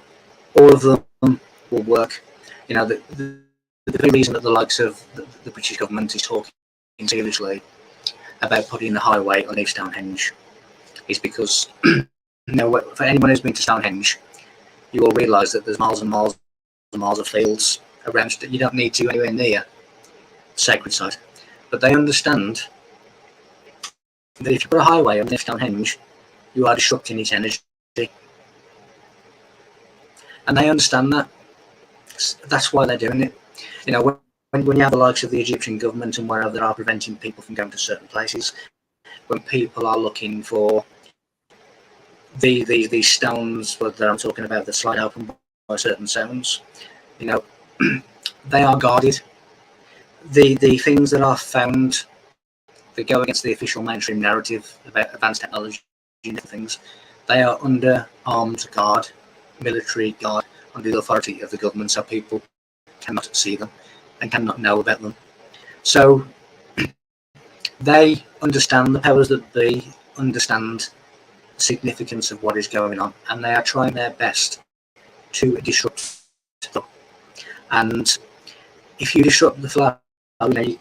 all of them will work. The very reason that the likes of the British government is talking seriously about putting the highway on Stonehenge is because for anyone who's been to Stonehenge, you will realise that there's miles and miles and miles of fields around that you don't need to anywhere near the sacred site. But they understand that if you put a highway on Stonehenge, you are disrupting its energy. And they understand that. That's why they're doing it. When you have the likes of the Egyptian government and wherever they are preventing people from going to certain places, when people are looking for these stones that I'm talking about that slide open by certain sounds, they are guarded. The things that are found that go against the official mainstream narrative about advanced technology and things, they are under armed guard, military guard, under the authority of the government, so people cannot see them and cannot know about them. So they understand, the powers that be understand the significance of what is going on, and they are trying their best to disrupt them. And if you disrupt the flow,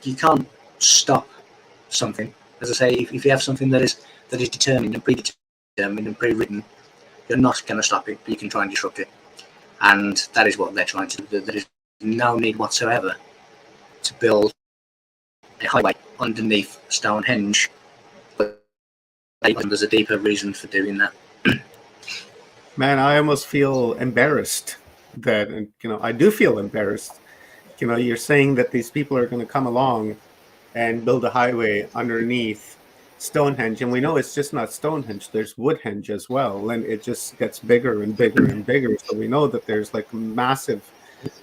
you can't stop something. As I say, if you have something that is determined and predetermined and pre-written, you're not going to stop it, but you can try and disrupt it. And that is what they're trying to do. There is no need whatsoever to build a highway underneath Stonehenge, but there's a deeper reason for doing that. Man, I almost feel embarrassed that, I do feel embarrassed. You're saying that these people are going to come along and build a highway underneath Stonehenge, and we know it's just not Stonehenge, there's Woodhenge as well, and it just gets bigger and bigger and bigger. So we know that there's like massive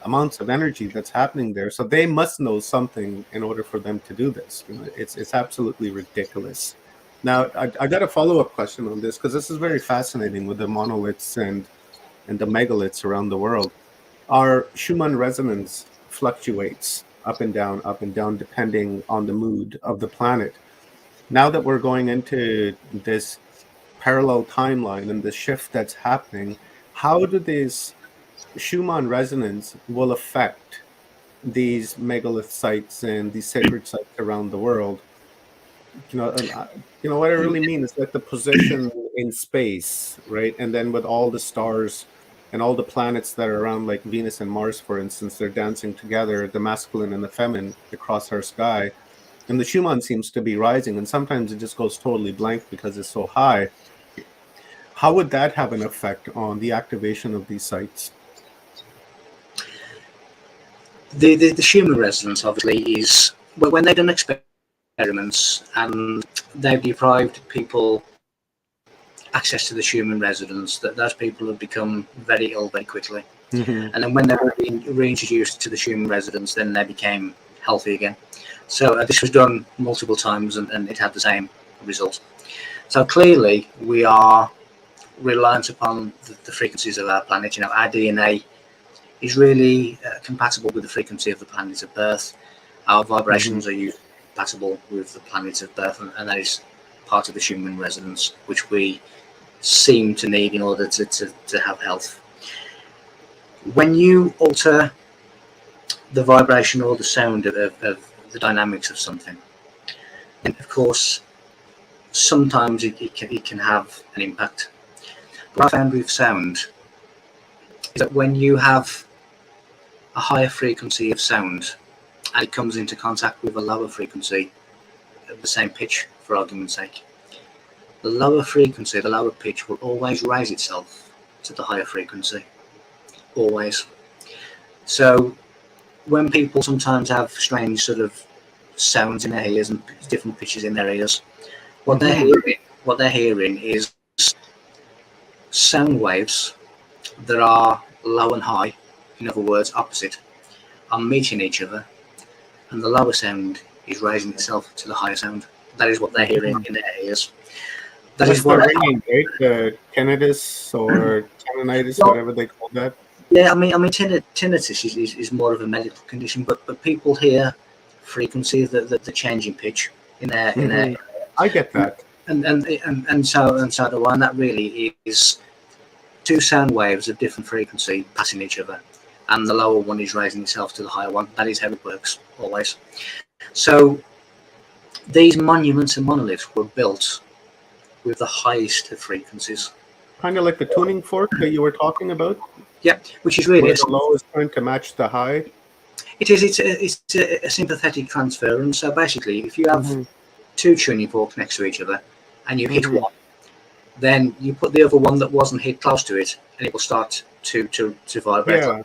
amounts of energy that's happening there. So they must know something in order for them to do this. It's absolutely ridiculous. Now, I got a follow-up question on this, because this is very fascinating with the monoliths and the megaliths around the world. Our Schumann resonance fluctuates up and down, depending on the mood of the planet. Now that we're going into this parallel timeline and the shift that's happening, how do these Schumann resonance will affect these megalith sites and these sacred sites around the world? What I really mean is like the position in space, right? And then with all the stars and all the planets that are around, like Venus and Mars, for instance, they're dancing together, the masculine and the feminine, across our sky. And the Schumann seems to be rising, and sometimes it just goes totally blank because it's so high. How would that have an effect on the activation of these sites? The Schumann resonance, obviously, is when they've done experiments and they've deprived people access to the Schumann resonance, that those people have become very ill very quickly. Mm-hmm. And then when they were being reintroduced to the Schumann resonance, then they became healthy again. So this was done multiple times, and it had the same result. So clearly we are reliant upon the frequencies of our planet. Our DNA is really compatible with the frequency of the planet of birth. Our vibrations are compatible with the planet of birth, and that is part of the Schumann resonance, which we seem to need in order to have health. When you alter the vibration or the sound of the dynamics of something, and of course sometimes it can have an impact. What I found with sound is that when you have a higher frequency of sound and it comes into contact with a lower frequency of the same pitch, for argument's sake, the lower frequency, the lower pitch will always raise itself to the higher frequency, always. So when people sometimes have strange sort of sounds in their ears and different pitches in their ears, what they're hearing is sound waves that are low and high, in other words, opposite, are meeting each other, and the lower sound is raising itself to the higher sound. That is what they're hearing in their ears. That's what ringing, right? The tinnitus or tinnitus, whatever they call that. Yeah, I mean, tinnitus is more of a medical condition, but people hear frequency, the change in pitch in their. I get that. And so do I. And that really is two sound waves of different frequency passing each other, and the lower one is raising itself to the higher one. That is how it works always. So these monuments and monoliths were built with the highest of frequencies. Kind of like the tuning fork that you were talking about? Yeah, which is really... Where the low is trying to match the high? It is. It's a sympathetic transference. So basically, if you have two tuning forks next to each other and you hit one, then you put the other one that wasn't hit close to it, and it will start to vibrate. Yeah.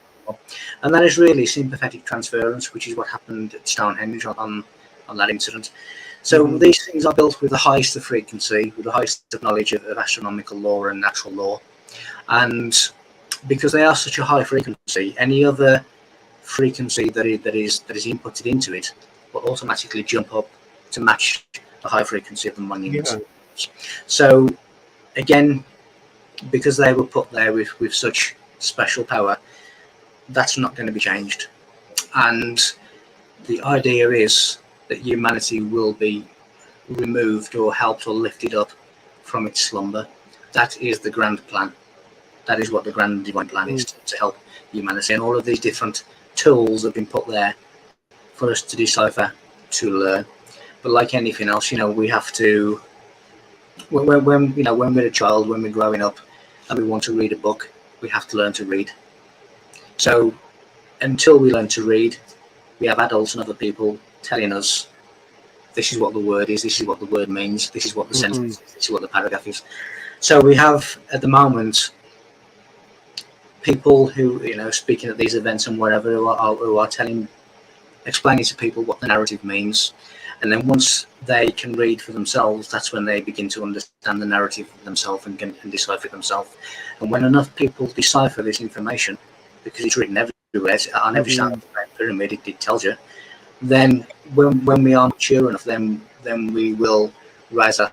And that is really sympathetic transference, which is what happened at Stonehenge on that incident. So these things are built with the highest of frequency, with the highest of knowledge of astronomical law and natural law. And because they are such a high frequency, any other frequency that is inputted into it will automatically jump up to match the high frequency of the monument. Yeah. So again, because they were put there with such special power, that's not going to be changed. And the idea is that humanity will be removed or helped or lifted up from its slumber. That is the grand plan. That is what the grand divine plan is, to help humanity. And all of these different tools have been put there for us to decipher, to learn. But like anything else, we have to, when we're a child, when we're growing up and we want to read a book, we have to learn to read. So until we learn to read, we have adults and other people telling us, this is what the word is, this is what the word means, this is what the sentence is, this is what the paragraph is. So we have, at the moment, people who, speaking at these events and wherever, who are explaining to people what the narrative means. And then once they can read for themselves, that's when they begin to understand the narrative themselves and can decipher it themselves. And when enough people decipher this information, because it's written everywhere, on every side of the pyramid, it tells you, then when we are mature enough, then we will rise our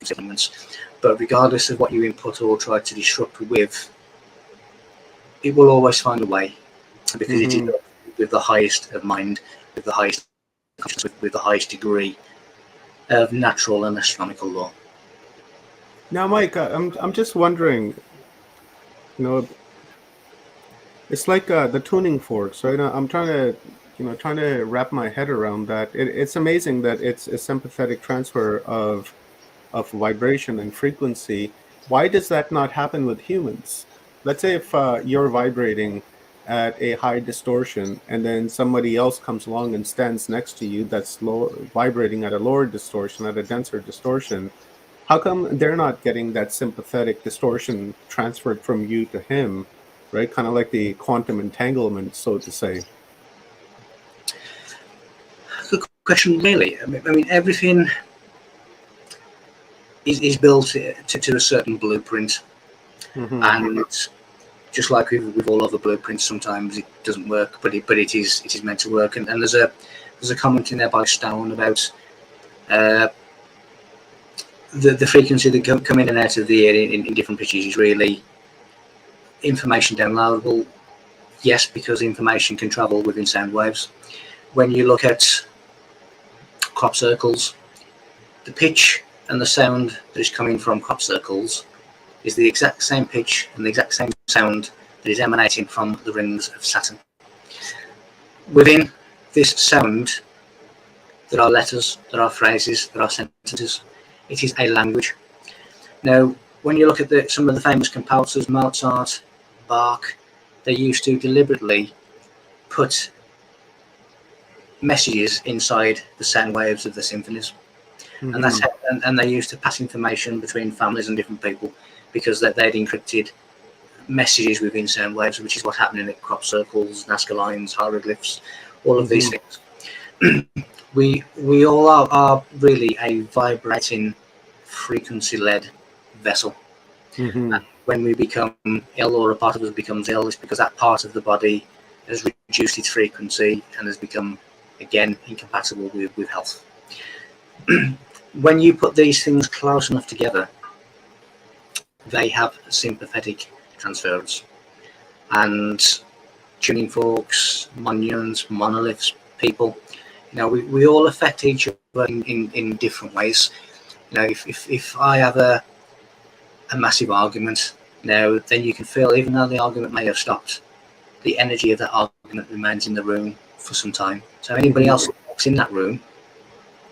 settlements. But regardless of what you input or try to disrupt with, it will always find a way, because it is with the highest of mind, with the highest consciousness, with the highest degree of natural and astronomical law. Now, Mike, I'm just wondering, it's like the tuning forks, right? I'm trying to wrap my head around that. It's amazing that it's a sympathetic transfer of vibration and frequency. Why does that not happen with humans? Let's say if you're vibrating at a high distortion and then somebody else comes along and stands next to you that's vibrating at a lower distortion, at a denser distortion, how come they're not getting that sympathetic distortion transferred from you to him, right? Kind of like the quantum entanglement, so to say. Good question, really. I mean, everything is built to a certain blueprint, and just like with all other blueprints, sometimes it doesn't work, but it is meant to work. And there's a comment in there by Stone about the frequency that come in and out of the air in different pitches is really information downloadable. Yes, because information can travel within sound waves. When you look at crop circles, the pitch and the sound that is coming from crop circles is the exact same pitch and the exact same sound that is emanating from the rings of Saturn. Within this sound, there are letters, there are phrases, there are sentences. It is a language. Now, when you look at some of the famous composers, Mozart, Bach, they used to deliberately put messages inside the sound waves of the symphonies. And that's how, and they used to pass information between families and different people, because they'd encrypted messages within sound waves, which is what's happening at crop circles, Nazca lines, hieroglyphs, all of these things. We all are really a vibrating, frequency-led vessel. And when we become ill, or a part of us becomes ill, it's because that part of the body has reduced its frequency and has become, again, incompatible with health. When you put these things close enough together, they have sympathetic transference. And tuning forks, monuments, monoliths, people, we all affect each other in different ways. If I have a massive argument, then you can feel, even though the argument may have stopped, the energy of that argument remains in the room for some time. So anybody else who walks in that room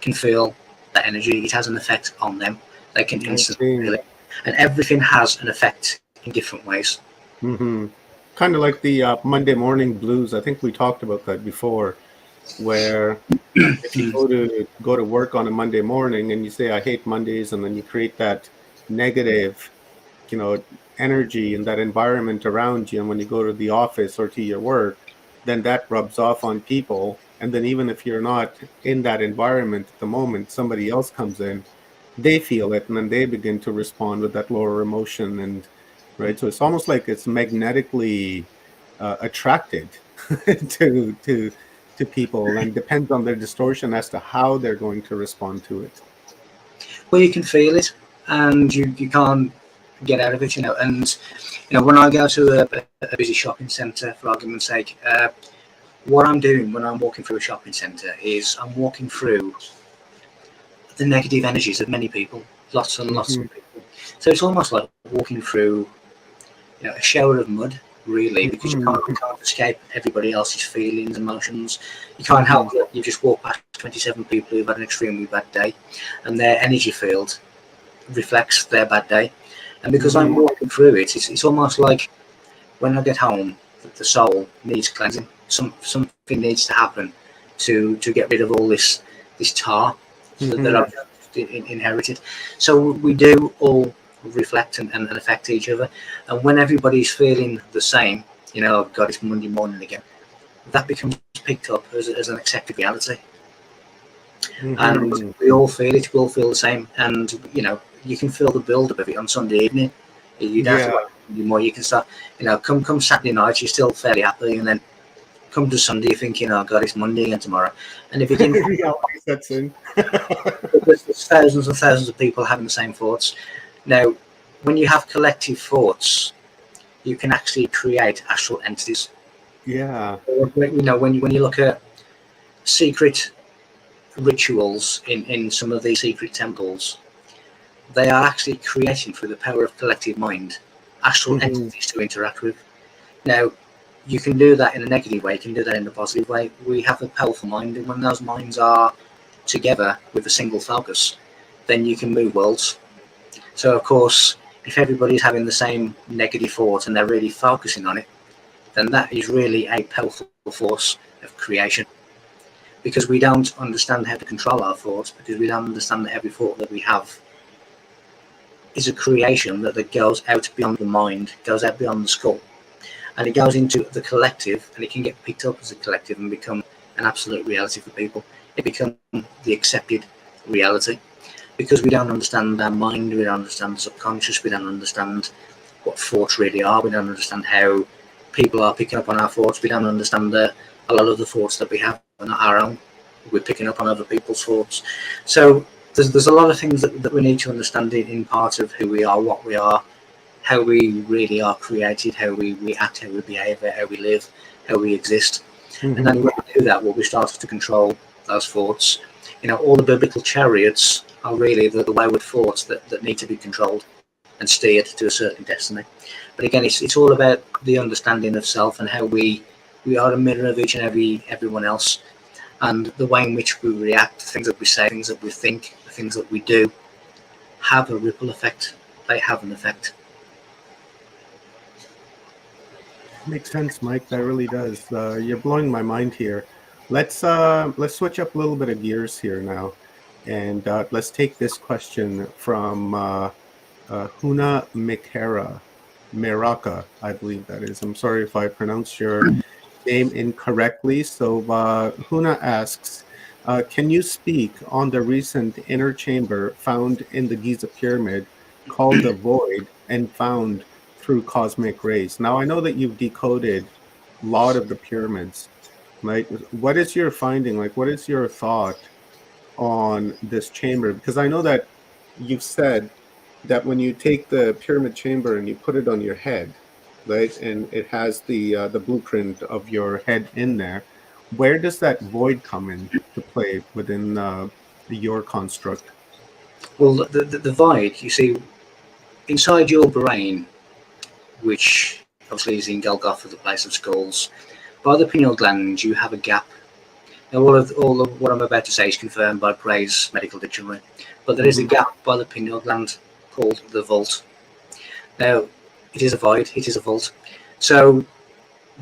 can feel that energy. It has an effect on them. They can instantly feel it. And everything has an effect in different ways. Kind of like the Monday morning blues. I think we talked about that before, where if you go to work on a Monday morning and you say, I hate Mondays, and then you create that negative, energy in that environment around you, and when you go to the office or to your work, then that rubs off on people. And then even if you're not in that environment at the moment, somebody else comes in, they feel it, and then they begin to respond with that lower emotion. And right, so it's almost like it's magnetically attracted to people, and depends on their distortion as to how they're going to respond to it. Well, you can feel it, and you can't get out of it, And when I go to a busy shopping centre, for argument's sake, what I'm doing when I'm walking through a shopping centre is I'm walking through the negative energies of many people, lots and lots of people. So it's almost like walking through a shower of mud really, because you can't escape everybody else's feelings, emotions. You can't help it. You just walk past 27 people who've had an extremely bad day, and their energy field reflects their bad day. And because I'm walking through it, it's almost like when I get home, the soul needs cleansing. Something needs to happen to get rid of all this tar that I've inherited. So we do all reflect and affect each other. And when everybody's feeling the same, oh God, it's Monday morning again, that becomes picked up as an accepted reality. And we all feel it. We all feel the same. And you can feel the build up of it on Sunday evening. You don't have to wait anymore. You can start. Come Saturday night, you're still fairly happy, and then come to Sunday, you're thinking, "Oh God, it's Monday again tomorrow." And if you didn't, that's in. there's thousands and thousands of people having the same thoughts. Now, when you have collective thoughts, you can actually create astral entities. Yeah. When you look at secret rituals in some of these secret temples, they are actually creating, through the power of collective mind, astral entities to interact with. Now, you can do that in a negative way, you can do that in a positive way. We have a powerful mind, and when those minds are together with a single focus, then you can move worlds. So, of course, if everybody's having the same negative thought and they're really focusing on it, then that is really a powerful force of creation. Because we don't understand how to control our thoughts, because we don't understand that every thought that we have is a creation that goes out beyond the mind, goes out beyond the skull, and it goes into the collective, and it can get picked up as a collective and become an absolute reality for people. It becomes the accepted reality, because we don't understand our mind, we don't understand the subconscious, we don't understand what thoughts really are, we don't understand how people are picking up on our thoughts, we don't understand that a lot of the thoughts that we have are not our own. We're picking up on other people's thoughts. So there's a lot of things that we need to understand in part of who we are, what we are, how we really are created, how we act, how we behave, how we live, how we exist. And then when we do that, we start to control those thoughts. All the biblical chariots are really the wayward thoughts that need to be controlled and steered to a certain destiny. But again, it's all about the understanding of self and how we are a mirror of each and everyone else. And the way in which we react, things that we say, things that we think, the things that we do, have a ripple effect. They have an effect. Makes sense, Mike. That really does. You're blowing my mind here. Let's switch up a little bit of gears here now, and let's take this question from Huna Meraka, I believe that is. I'm sorry if I pronounced your name incorrectly. So Huna asks, can you speak on the recent inner chamber found in the Giza pyramid called the Void and found through cosmic rays? Now, I know that you've decoded a lot of the pyramids, right? What is your finding? What is your thought on this chamber? Because I know that you've said that when you take the pyramid chamber and you put it on your head, right, and it has the blueprint of your head in there, where does that void come in to play within your construct? Well, the void, you see, inside your brain, which obviously is in Golgotha, the place of skulls, by the pineal gland, you have a gap. Now, all of what I'm about to say is confirmed by Gray's medical dictionary, but there is a gap by the pineal gland called the vault. Now, it is a void, it is a vault. So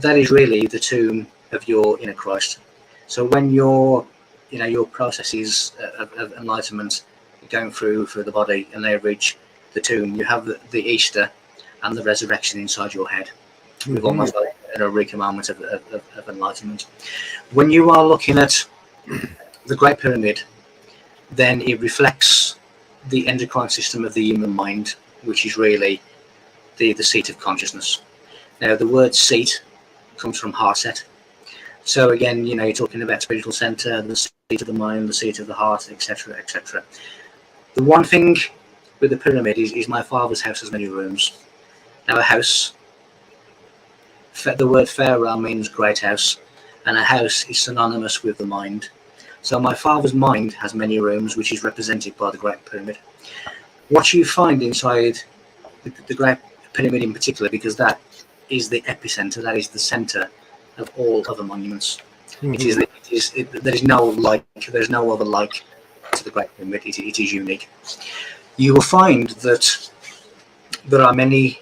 that is really the tomb of your inner Christ. So when your processes of enlightenment are going through the body and they reach the tomb, you have the Easter and the resurrection inside your head. With almost like an eureka moment of enlightenment. When you are looking at the Great Pyramid, then it reflects the endocrine system of the human mind, which is really the seat of consciousness. Now, the word seat comes from heart set. So again, you're talking about spiritual center, the seat of the mind, the seat of the heart, etc., etc. The one thing with the pyramid is my father's house has many rooms. Now, a house, the word pharaoh means great house, and a house is synonymous with the mind. So my father's mind has many rooms, which is represented by the Great Pyramid. What you find inside the Great Pyramid in particular, because that is the epicenter, that is the center of all other monuments. Mhm. There's no other like to the Great Pyramid. It is unique. You will find that there are many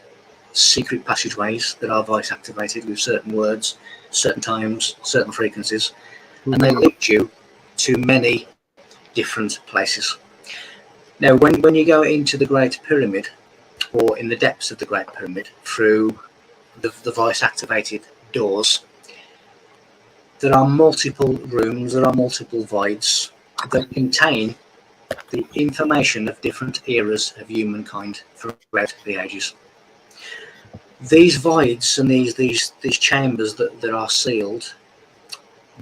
secret passageways that are voice activated with certain words, certain times, certain frequencies, and they lead you to many different places. Now, when you go into the Great Pyramid, or in the depths of the Great Pyramid, through the voice activated doors, there are multiple rooms, there are multiple voids that contain the information of different eras of humankind throughout the ages. These voids and these chambers that are sealed,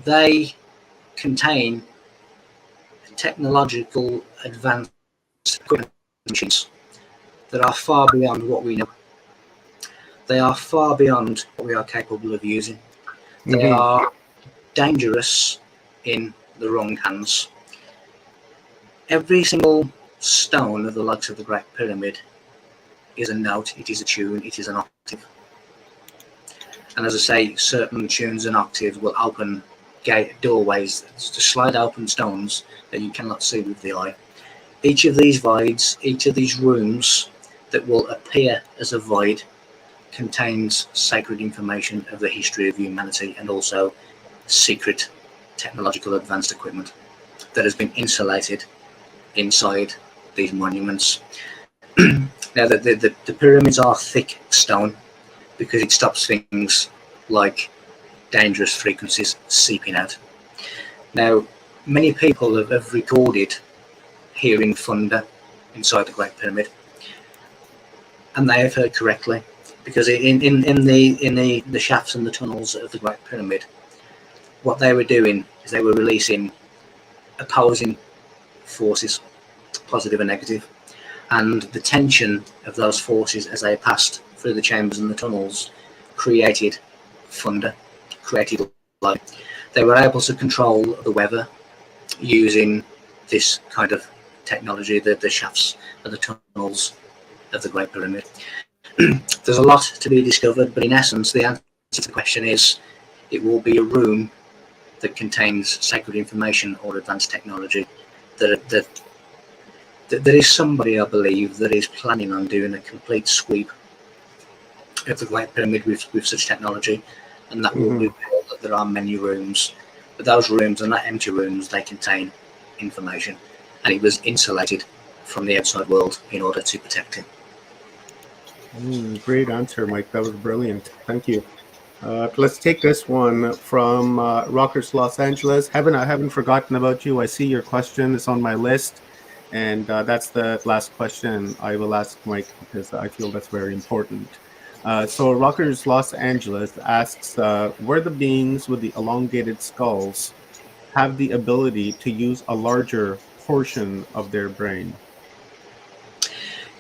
they contain technological advanced equipment machines that are far beyond what we know. They are far beyond what we are capable of using. They are dangerous in the wrong hands. Every single stone of the likes of the Great Pyramid is a note, it is a tune, it is an octave. And as I say, certain tunes and octaves will open doorways to slide open stones that you cannot see with the eye. Each of these voids, each of these rooms that will appear as a void, contains sacred information of the history of humanity and also secret technological advanced equipment that has been insulated inside these monuments. Now, the pyramids are thick stone because it stops things like dangerous frequencies seeping out. Now, many people have recorded hearing thunder inside the Great Pyramid, and they have heard correctly, because in the shafts and the tunnels of the Great Pyramid, what they were doing is they were releasing opposing forces, positive and negative, and the tension of those forces as they passed through the chambers and the tunnels created thunder, created light. They were able to control the weather using this kind of technology, the shafts and the tunnels of the Great Pyramid. There's a lot to be discovered, but in essence, the answer to the question is it will be a room that contains sacred information or advanced technology. That there is somebody, I believe, that is planning on doing a complete sweep of the Great Pyramid with such technology, and that will reveal that there are many rooms, but those rooms are not empty rooms, they contain information, and it was insulated from the outside world in order to protect it. Great answer, Mike. That was brilliant. Thank you. Let's take this one from Rockers Los Angeles. Heaven, I haven't forgotten about you. I see your question. It's on my list. And that's the last question I will ask Mike because I feel that's very important. So Rockers Los Angeles asks, where the beings with the elongated skulls have the ability to use a larger portion of their brain?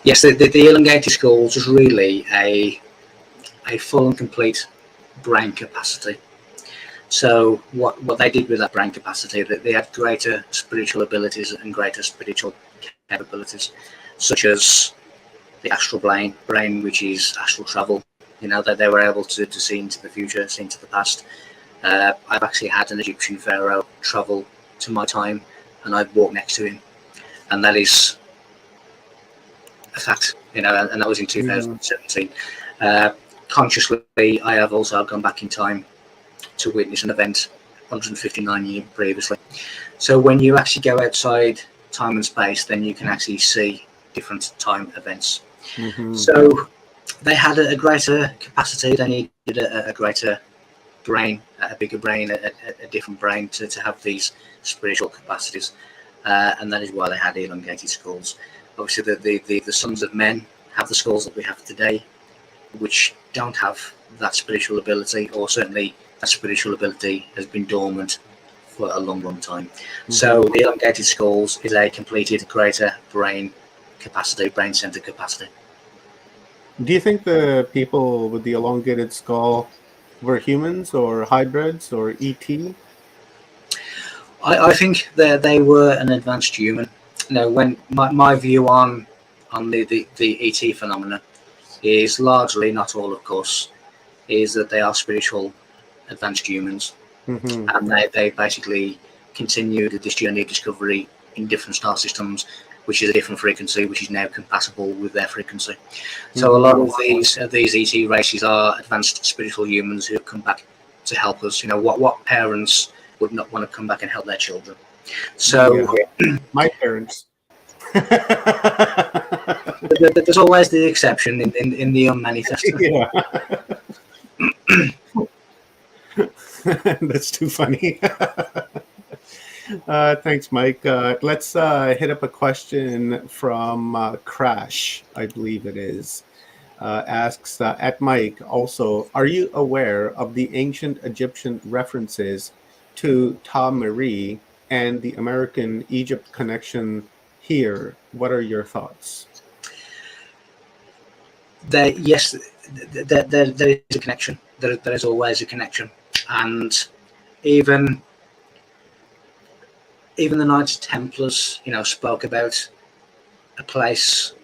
Yes, the elongated skulls is really a full and complete brain capacity. So what they did with that brain capacity, that they had greater spiritual abilities and greater spiritual capabilities, such as the astral brain, which is astral travel. You know, that they were able to see into the future, see into the past. I've actually had an Egyptian pharaoh travel to my time, and I've walked next to him, and that is a fact. You know, and that was in 2017. Consciously, I have also gone back in time to witness an event 159 years previously. So when you actually go outside time and space, then you can actually see different time events. So they had a greater capacity, they needed a greater brain, a bigger brain, a different brain to have these spiritual capacities. And that is why they had elongated skulls. Obviously, the sons of men have the skulls that we have today, which don't have that spiritual ability, or certainly that spiritual ability has been dormant for a long time. So the elongated skulls is a completed greater brain capacity, brain center capacity. Do you think the people with the elongated skull were humans or hybrids or ET? I think that they were an advanced human. Now, when my view on the ET phenomena is largely, not all of course, is that they are spiritual advanced humans, Mm-hmm. and they basically continued this journey of discovery in different star systems, which is a different frequency, which is now compatible with their frequency. So a lot of these ET races are advanced spiritual humans who have come back to help us. You know, what parents would not want to come back and help their children? So My parents. there's always the exception in the unmanifested. Yeah. That's too funny. Thanks, Mike. Let's hit up a question from Crash, I believe it is. Asks at Mike also, are you aware of the ancient Egyptian references to Ta Marie and the American Egypt connection here? What are your thoughts? Yes, there is a connection. There is always a connection, and even the Knights Templars, you know, spoke about a place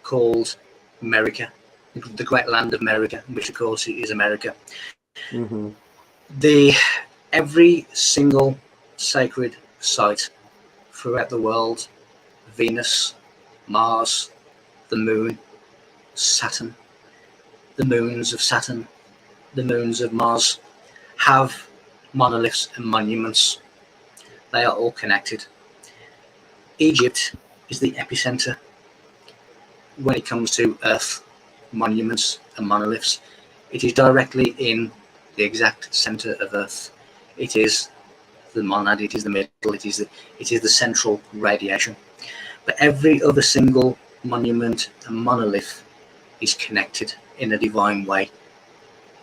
called America, the great land of America, which of course is America. Mm-hmm. Every single sacred site throughout the world, Venus, Mars, the moon, Saturn, the moons of Saturn, the moons of Mars, have monoliths and monuments. They are all connected. Egypt is the epicenter when it comes to Earth monuments and monoliths. It is directly in the exact center of Earth. It is the monad, it is the middle, it is the central radiation. But every other single monument and monolith is connected in a divine way,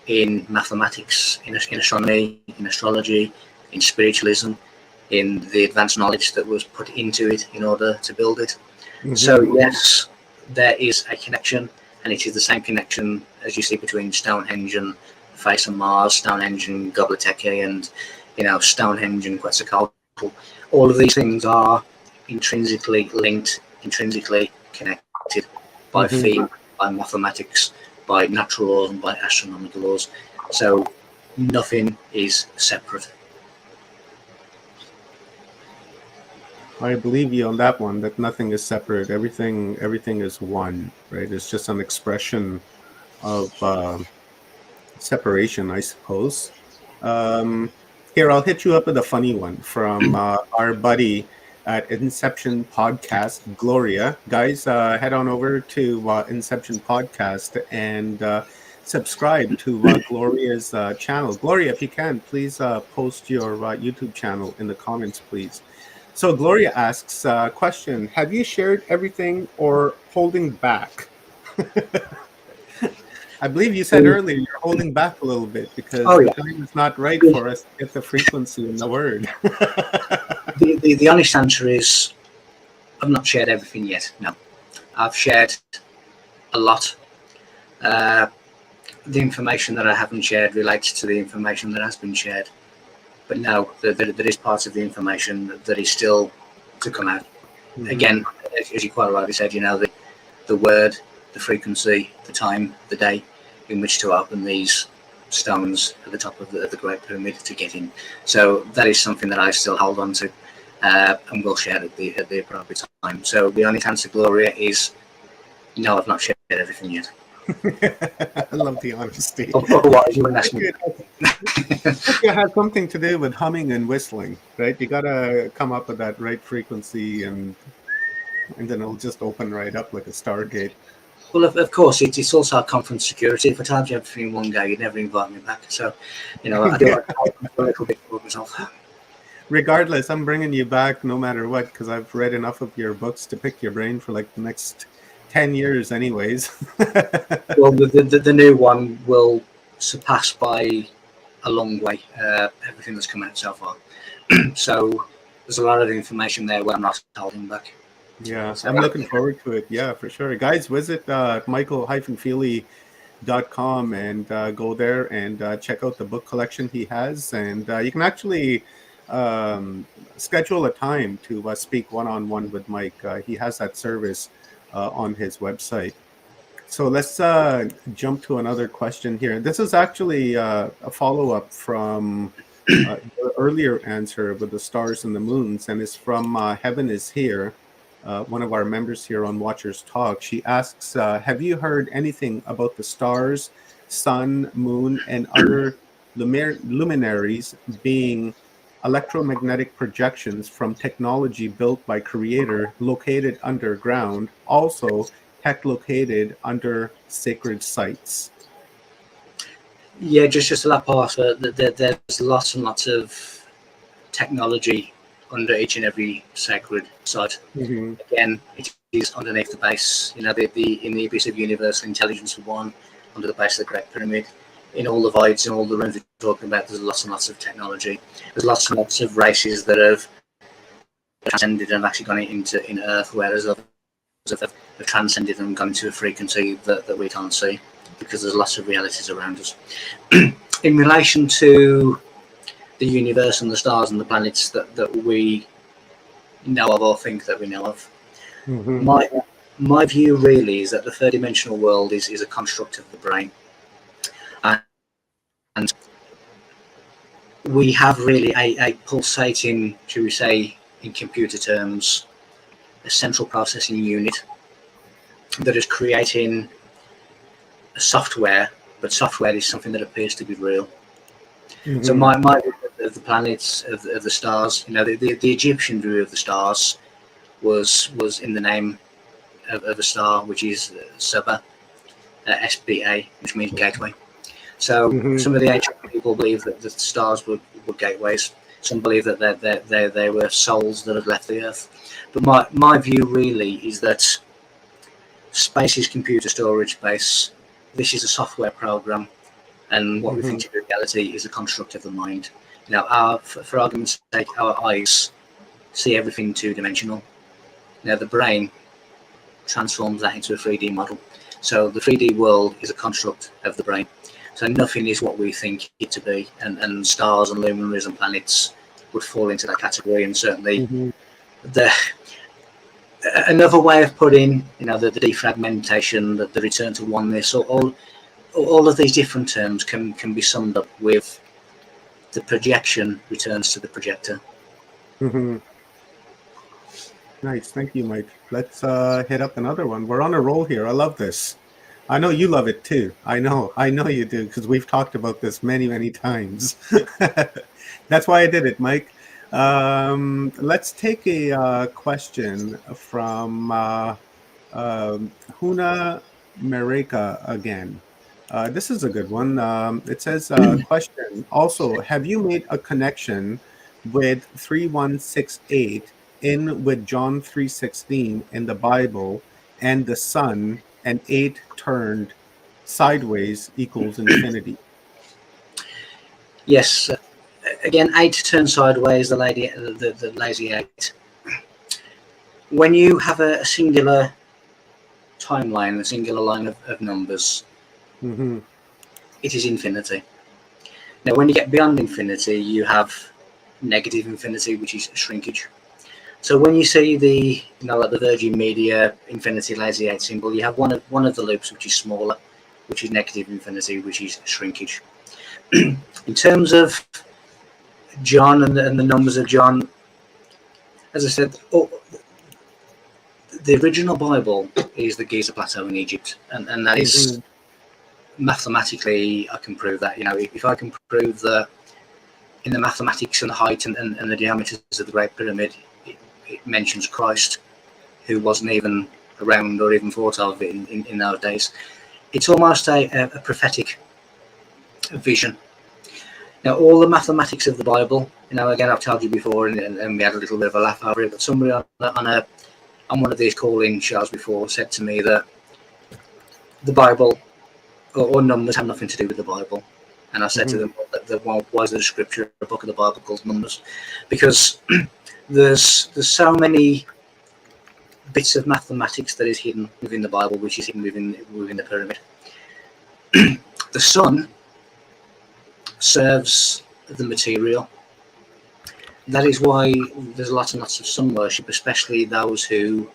in mathematics, in astronomy, in astrology, in spiritualism, in the advanced knowledge that was put into it in order to build it. Mm-hmm. So yes, there is a connection, and it is the same connection as you see between Stonehenge and the face of Mars, Stonehenge and Göbekli Tepe, and you know, Stonehenge and Quetzalcoatl. All of these things are intrinsically linked, intrinsically connected by theme, by mathematics, by natural laws, and by astronomical laws. So nothing is separate. I believe you on that one, that nothing is separate. Everything is one, right? It's just an expression of separation, I suppose. Here, I'll hit you up with a funny one from our buddy at Inception Podcast, Gloria. Guys, head on over to Inception Podcast and subscribe to Gloria's channel. Gloria, if you can, please post your YouTube channel in the comments, please. So Gloria asks, question, have you shared everything or holding back? I believe you said earlier you're holding back a little bit because the time is not right for us to get the frequency in the word. The honest answer is I've not shared everything yet, no. I've shared a lot. The information that I haven't shared relates to the information that has been shared. But no, there is part of the information that is still to come out. Mm-hmm. Again, as you quite rightly said, you know, the word, the frequency, the time, the day in which to open these stones at the top of the Great Pyramid to get in. So that is something that I still hold on to and will share at the appropriate time. So the honest answer, Gloria, is no, I've not shared everything yet. I love the honesty. Otherwise, you wouldn't ask me. It has something to do with humming and whistling, right? You gotta come up with that right frequency, and then it'll just open right up like a Stargate. Well, of course, it's also our conference security. If I told you everything in one go, you'd never invite me back. So, you know, I do a little bit for myself. Regardless, I'm bringing you back no matter what, because I've read enough of your books to pick your brain for like the next 10 years anyways. Well, the new one will surpass by a long way everything that's come out so far. So there's a lot of information there where I'm not holding back. Yeah, so I'm looking forward to it. Yeah, for sure. Guys, visit michael-feely.com and go there and check out the book collection he has. And you can actually schedule a time to speak one-on-one with Mike. He has that service on his website. So let's jump to another question here. This is actually a follow-up from the earlier answer with the stars and the moons, and it's from Heaven is Here, one of our members here on Watchers Talk. She asks, have you heard anything about the stars, sun, moon, and other luminaries being electromagnetic projections from technology built by Creator located underground, also tech located under sacred sites? Yeah, just to that part, there's lots and lots of technology under each and every sacred site. Mm-hmm. Again, it is underneath the base. You know, in the abyss of universal intelligence for one, under the base of the Great Pyramid, in all the voids and all the rooms we're talking about, there's lots and lots of technology. There's lots and lots of races that have transcended and have actually gone in Earth, whereas others have transcended and gone into a frequency that we can't see, because there's lots of realities around us. In relation to the universe and the stars and the planets that we know of or think that we know of, my view really is that the third dimensional world is a construct of the brain. And we have really a pulsating, should we say, in computer terms, a central processing unit that is creating a software, but software is something that appears to be real. Mm-hmm. So my view of the planets, of the stars, you know, the Egyptian view of the stars was in the name of a star, which is Saba, SBA, which means gateway. So some of the ancient people believe that the stars were gateways. Some believe that they were souls that had left the earth. But my view really is that space is computer storage space. This is a software program, and what we think to be reality is a construct of the mind. You know, for argument's sake, our eyes see everything two-dimensional. Now the brain transforms that into a 3D model. So the 3D world is a construct of the brain. So nothing is what we think it to be, and stars and luminaries and planets would fall into that category. And certainly, another way of putting, you know, the defragmentation, the return to oneness, all of these different terms can be summed up with the projection returns to the projector. Nice, thank you, Mike. Let's hit up another one. We're on a roll here. I love this. I know you love it too. I know you do, because we've talked about this many times. That's why I did it, Mike. Let's take a question from Huna Mereka again. This is a good one. It says, question, also, have you made a connection with 3168 in with John 3:16 in the Bible and the sun and 8 turned sideways equals infinity? Yes. Again, 8 turned sideways, the lazy 8. When you have a singular timeline, a singular line of numbers, it is infinity. Now, when you get beyond infinity, you have negative infinity, which is shrinkage. So when you see the, you know, like the Virgin Media infinity lazy 8 symbol, you have one of the loops which is smaller, which is negative infinity, which is shrinkage. In terms of John and the numbers of John, as I said, the original Bible is the Giza Plateau in Egypt, and that is mathematically, I can prove that. You know, if I can prove that in the mathematics and the height and the diameters of the Great Pyramid, it mentions Christ, who wasn't even around or even thought of in those days. It's almost a prophetic vision. Now, all the mathematics of the Bible, you know, again, I've told you before, and we had a little bit of a laugh over it, but somebody on one of these call-in shows before said to me that the Bible or numbers have nothing to do with the Bible. And I said to them, well, why is there a scripture, a book of the Bible called Numbers? Because there's so many bits of mathematics that is hidden within the Bible, which is hidden within the pyramid. The sun serves the material. That is why there's lots and lots of sun worship, especially those who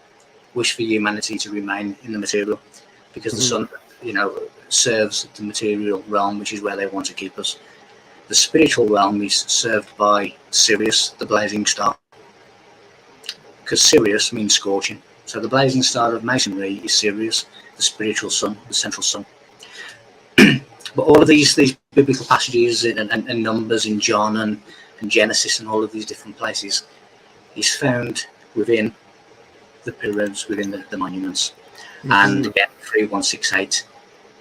wish for humanity to remain in the material. because the sun, serves the material realm, which is where they want to keep us. The spiritual realm is served by Sirius, the blazing star, because Sirius means scorching. So the blazing star of Masonry is Sirius, the spiritual sun, the central sun. But all of these biblical passages and numbers in John and Genesis and all of these different places is found within the pyramids, within the monuments. And again, 3168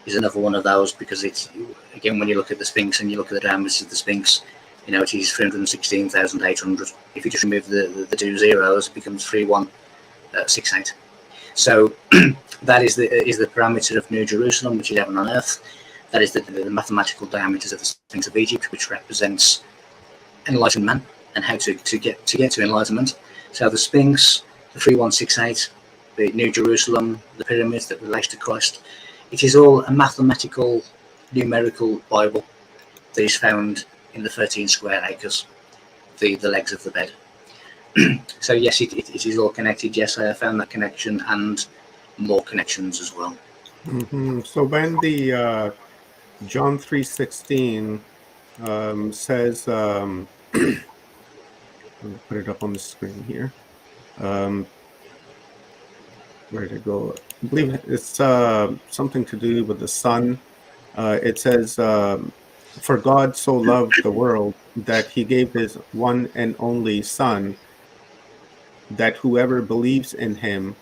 is another one of those, because it's, again, when you look at the Sphinx and you look at the diameters of the Sphinx, it is 316,800. If you just remove the 2 zeros, it becomes 3168. So that is the parameter of New Jerusalem, which is heaven on earth. That is the mathematical diameters of the Sphinx of Egypt, which represents enlightened man and how to get to enlightenment. So the Sphinx, the 3168, the New Jerusalem, the pyramids that relate to Christ, it is all a mathematical, numerical Bible that is found in the 13 square acres, the legs of the bed. So yes, it is all connected. Yes, I have found that connection and more connections as well. So when the John 3:16 says, I'll put it up on the screen here. Where did it go? I believe it's something to do with the sun. It says, for God so loved the world that he gave his one and only Son, that whoever believes in him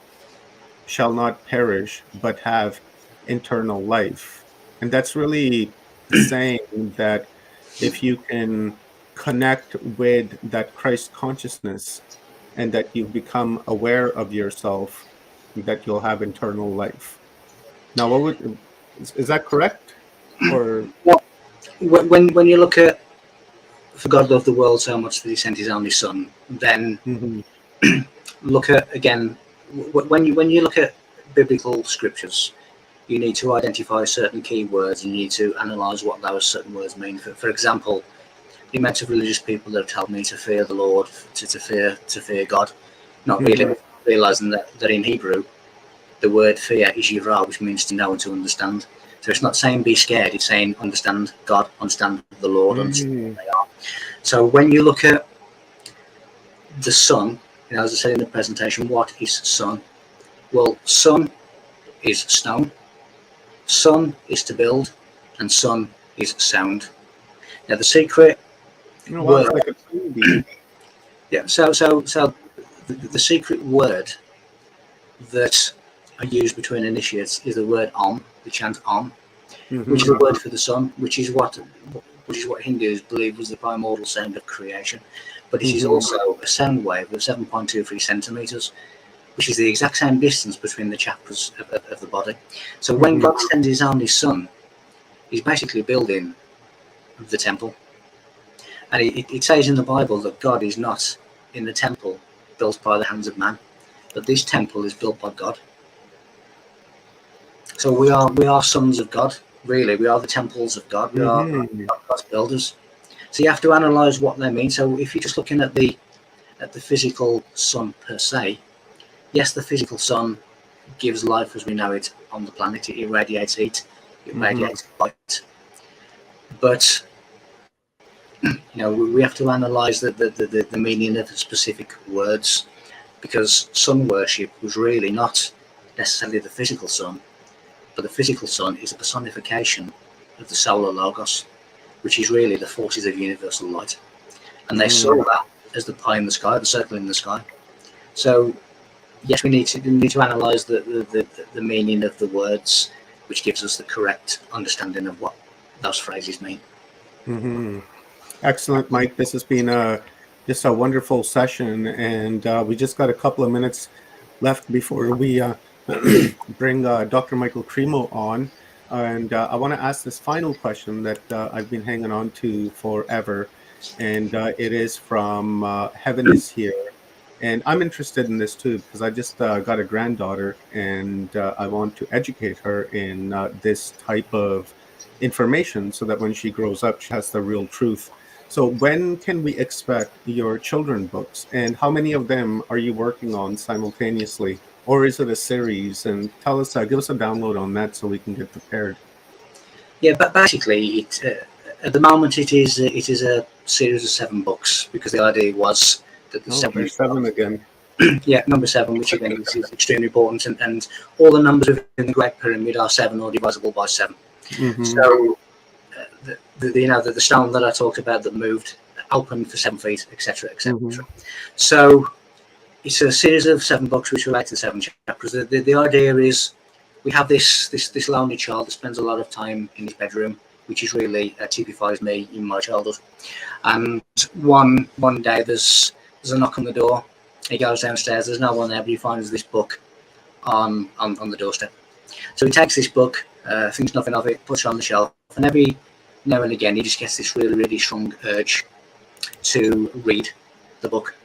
shall not perish, but have eternal life. And that's really saying that if you can connect with that Christ consciousness and that you become aware of yourself, that you'll have eternal life. Now, is that correct? Or when you look at, for God loved the world so much that he sent his only Son, then look at, again, when you look at biblical scriptures, you need to identify certain key words and you need to analyze what those certain words mean. For example, the amount of religious people that have told me to fear the Lord, to fear God, not really realizing that in Hebrew the word fear is yirah, which means to know and to understand. So it's not saying be scared, it's saying understand God, understand the Lord, understand who they are. So when you look at the sun, as I said in the presentation, what is sun? Well, sun is stone, sun is to build, and sun is sound. Now the secret word, like a baby. yeah. So the secret word that are used between initiates is the word Om, the chant Om, which is a word for the sun, which is what Hindus believe was the primordial sound of creation. But it is also a sound wave of 7.23 centimeters, which is the exact same distance between the chakras of the body. So when God sends his only Son, he's basically building the temple. And it says in the Bible that God is not in the temple built by the hands of man, but this temple is built by God. So we are sons of God, really. We are the temples of God. We are God's builders. So you have to analyze what they mean. So if you're just looking at the physical sun per se, yes, the physical sun gives life as we know it on the planet. It irradiates heat, it radiates light. But we have to analyze the meaning of specific words, because sun worship was really not necessarily the physical sun, but the physical sun is a personification of the solar logos, which is really the forces of universal light. And they saw that as the pie in the sky, the circle in the sky. So yes, we need to analyze the meaning of the words, which gives us the correct understanding of what those phrases mean. Excellent, Mike. This has been just a wonderful session, and we just got a couple of minutes left before we bring Dr. Michael Cremo on. And I want to ask this final question that I've been hanging on to forever, and it is from Heaven is Here. And I'm interested in this too, because I just got a granddaughter, and I want to educate her in this type of information so that when she grows up, she has the real truth. So when can we expect your children books, and how many of them are you working on simultaneously? or is it a series? And tell us, give us a download on that so we can get prepared. Yeah, but basically, at the moment it is a series of 7 books, because the idea was that the There's 7 again. yeah, number 7, which again is extremely important, and all the numbers within the Great Pyramid are 7 or divisible by 7. Mm-hmm. So the stone that I talked about that moved opened for 7 feet, etc., etc. Mm-hmm. So it's a series of 7 books which relate to the 7 chakras. The idea is we have this lonely child that spends a lot of time in his bedroom, which is really typifies me in my childhood. And one day there's a knock on the door. He goes downstairs. There's no one there, but he finds this book on the doorstep. So he takes this book, thinks nothing of it, puts it on the shelf, and every now and again he just gets this really, really strong urge to read the book.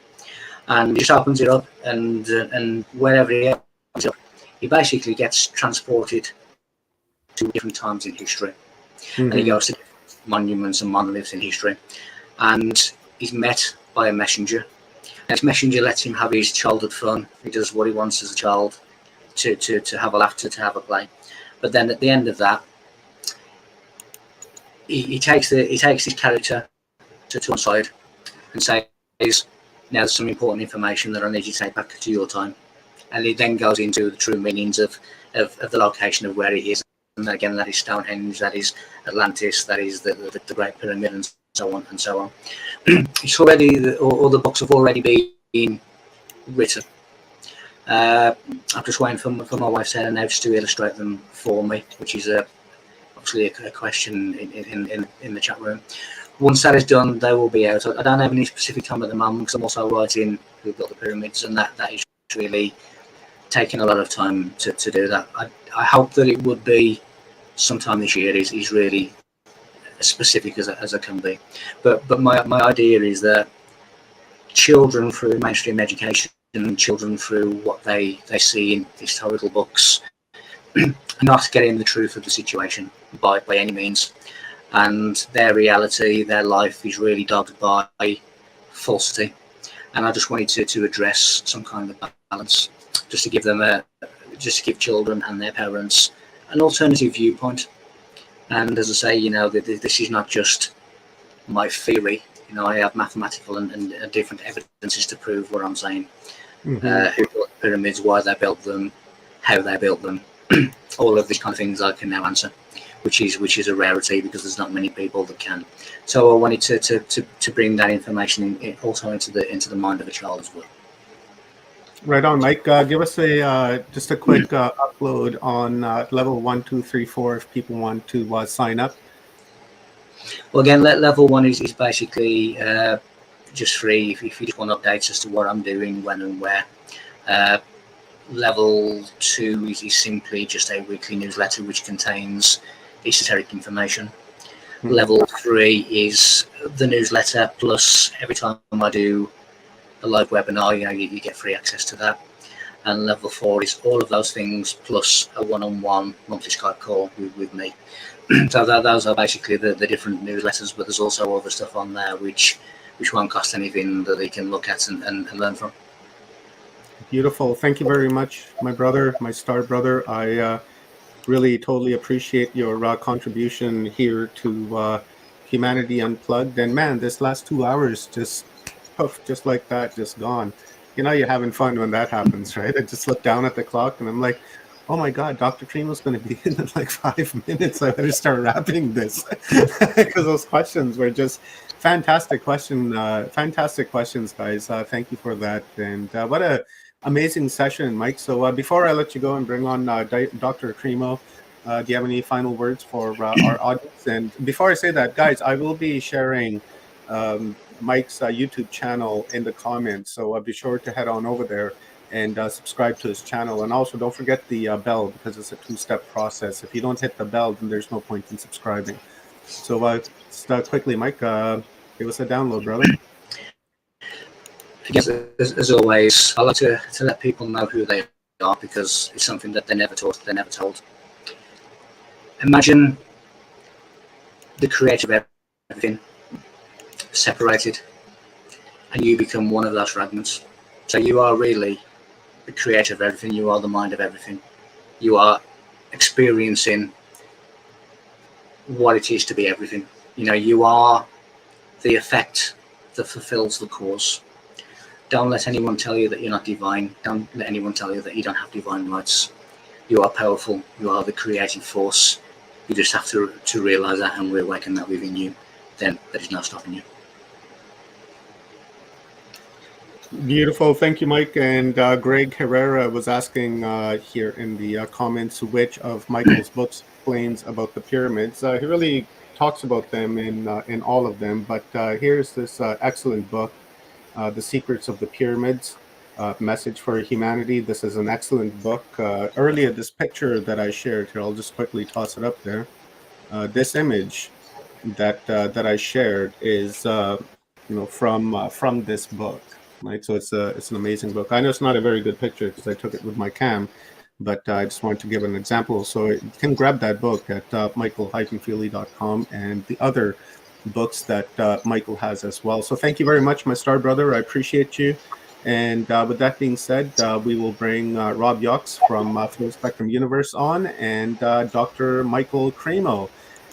And he just opens it up, and wherever he opens it up, he basically gets transported to different times in history. Mm-hmm. And he goes to monuments and monoliths in history, and he's met by a messenger. And this messenger lets him have his childhood fun. He does what he wants as a child, to have a laughter, to have a play. But then at the end of that, he takes his character to one side and says, "Now there's some important information that I need you to take back to your time." And he then goes into the true meanings of the location of where he is. And again, that is Stonehenge, that is Atlantis, that is the Great Pyramid, and so on and so on. It's already, all the books have already been written. I'm just waiting for my wife Sarah now to illustrate them for me, which is obviously a question in the chat room. Once that is done, they will be out. I don't have any specific time at the moment, because I'm also writing Who Built the Pyramids, and that is really taking a lot of time to do that. I hope that it would be sometime this year is really as specific as I can be. But my idea is that children through mainstream education, children through what they see in historical books, are not getting the truth of the situation by any means. And their reality, their life is really dogged by falsity. And I just wanted to address some kind of balance, just to give them just to give children and their parents an alternative viewpoint. And as I say, this is not just my theory. I have mathematical and different evidences to prove what I'm saying. Mm-hmm. Who built the pyramids, why they built them, how they built them, all of these kind of things I can now answer, which is a rarity, because there's not many people that can. So I wanted to bring that information also into the mind of a child as well. Right on, Mike. Give us just a quick upload on level 1, 2, 3, 4 if people want to sign up. Well, again, level 1 is basically just free if you just want updates as to what I'm doing, when and where. Level 2 is simply just a weekly newsletter which contains esoteric information. Mm-hmm. Level 3 is the newsletter, plus every time I do a live webinar, you get free access to that. And level 4 is all of those things plus a one-on-one monthly Skype call with me. So those are basically the different newsletters, but there's also other stuff on there which won't cost anything, that they can look at and learn from. Beautiful. Thank you very much, my brother, my star brother. I really totally appreciate your contribution here to Humanity Unplugged. And man, this last 2 hours just like that, just gone. You're having fun when that happens, right? I just look down at the clock and I'm like, oh my God, Dr. Cremo's going to be in like 5 minutes. I better start wrapping this, because those questions were just fantastic questions, guys. Thank you for that. And what a amazing session, Mike. So before I let you go and bring on Dr. Cremo, do you have any final words for our audience? And before I say that, guys, I will be sharing Mike's YouTube channel in the comments, so be sure to head on over there and subscribe to his channel. And also don't forget the bell, because it's a 2-step process. If you don't hit the bell, then there's no point in subscribing. So just quickly, Mike, give us a download, brother. Yes, as always, I like to let people know who they are, because it's something that they're never taught, they're never told. Imagine the creator of everything separated, and you become one of those fragments. So you are really the creator of everything. You are the mind of everything. You are experiencing what it is to be everything. You are the effect that fulfills the cause. Don't let anyone tell you that you're not divine. Don't let anyone tell you that you don't have divine rights. You are powerful. You are the creative force. You just have to realize that and reawaken that within you. Then there is no stopping you. Beautiful. Thank you, Mike. And Greg Herrera was asking here in the comments which of Michael's books explains about the pyramids. He really talks about them in all of them, but here's this excellent book, The Secrets of the Pyramids, Message for Humanity. This is an excellent book. Earlier, this picture that I shared here, I'll just quickly toss it up there. This image that I shared is from this book. Right, so it's an amazing book. I know it's not a very good picture because I took it with my cam, but I just wanted to give an example. So you can grab that book at michael-feely.com and the other books that Michael has as well. So thank you very much, my star brother. I appreciate you. And with that being said, we will bring Rob Yox from Full Spectrum Universe on, and Dr. Michael Cremo.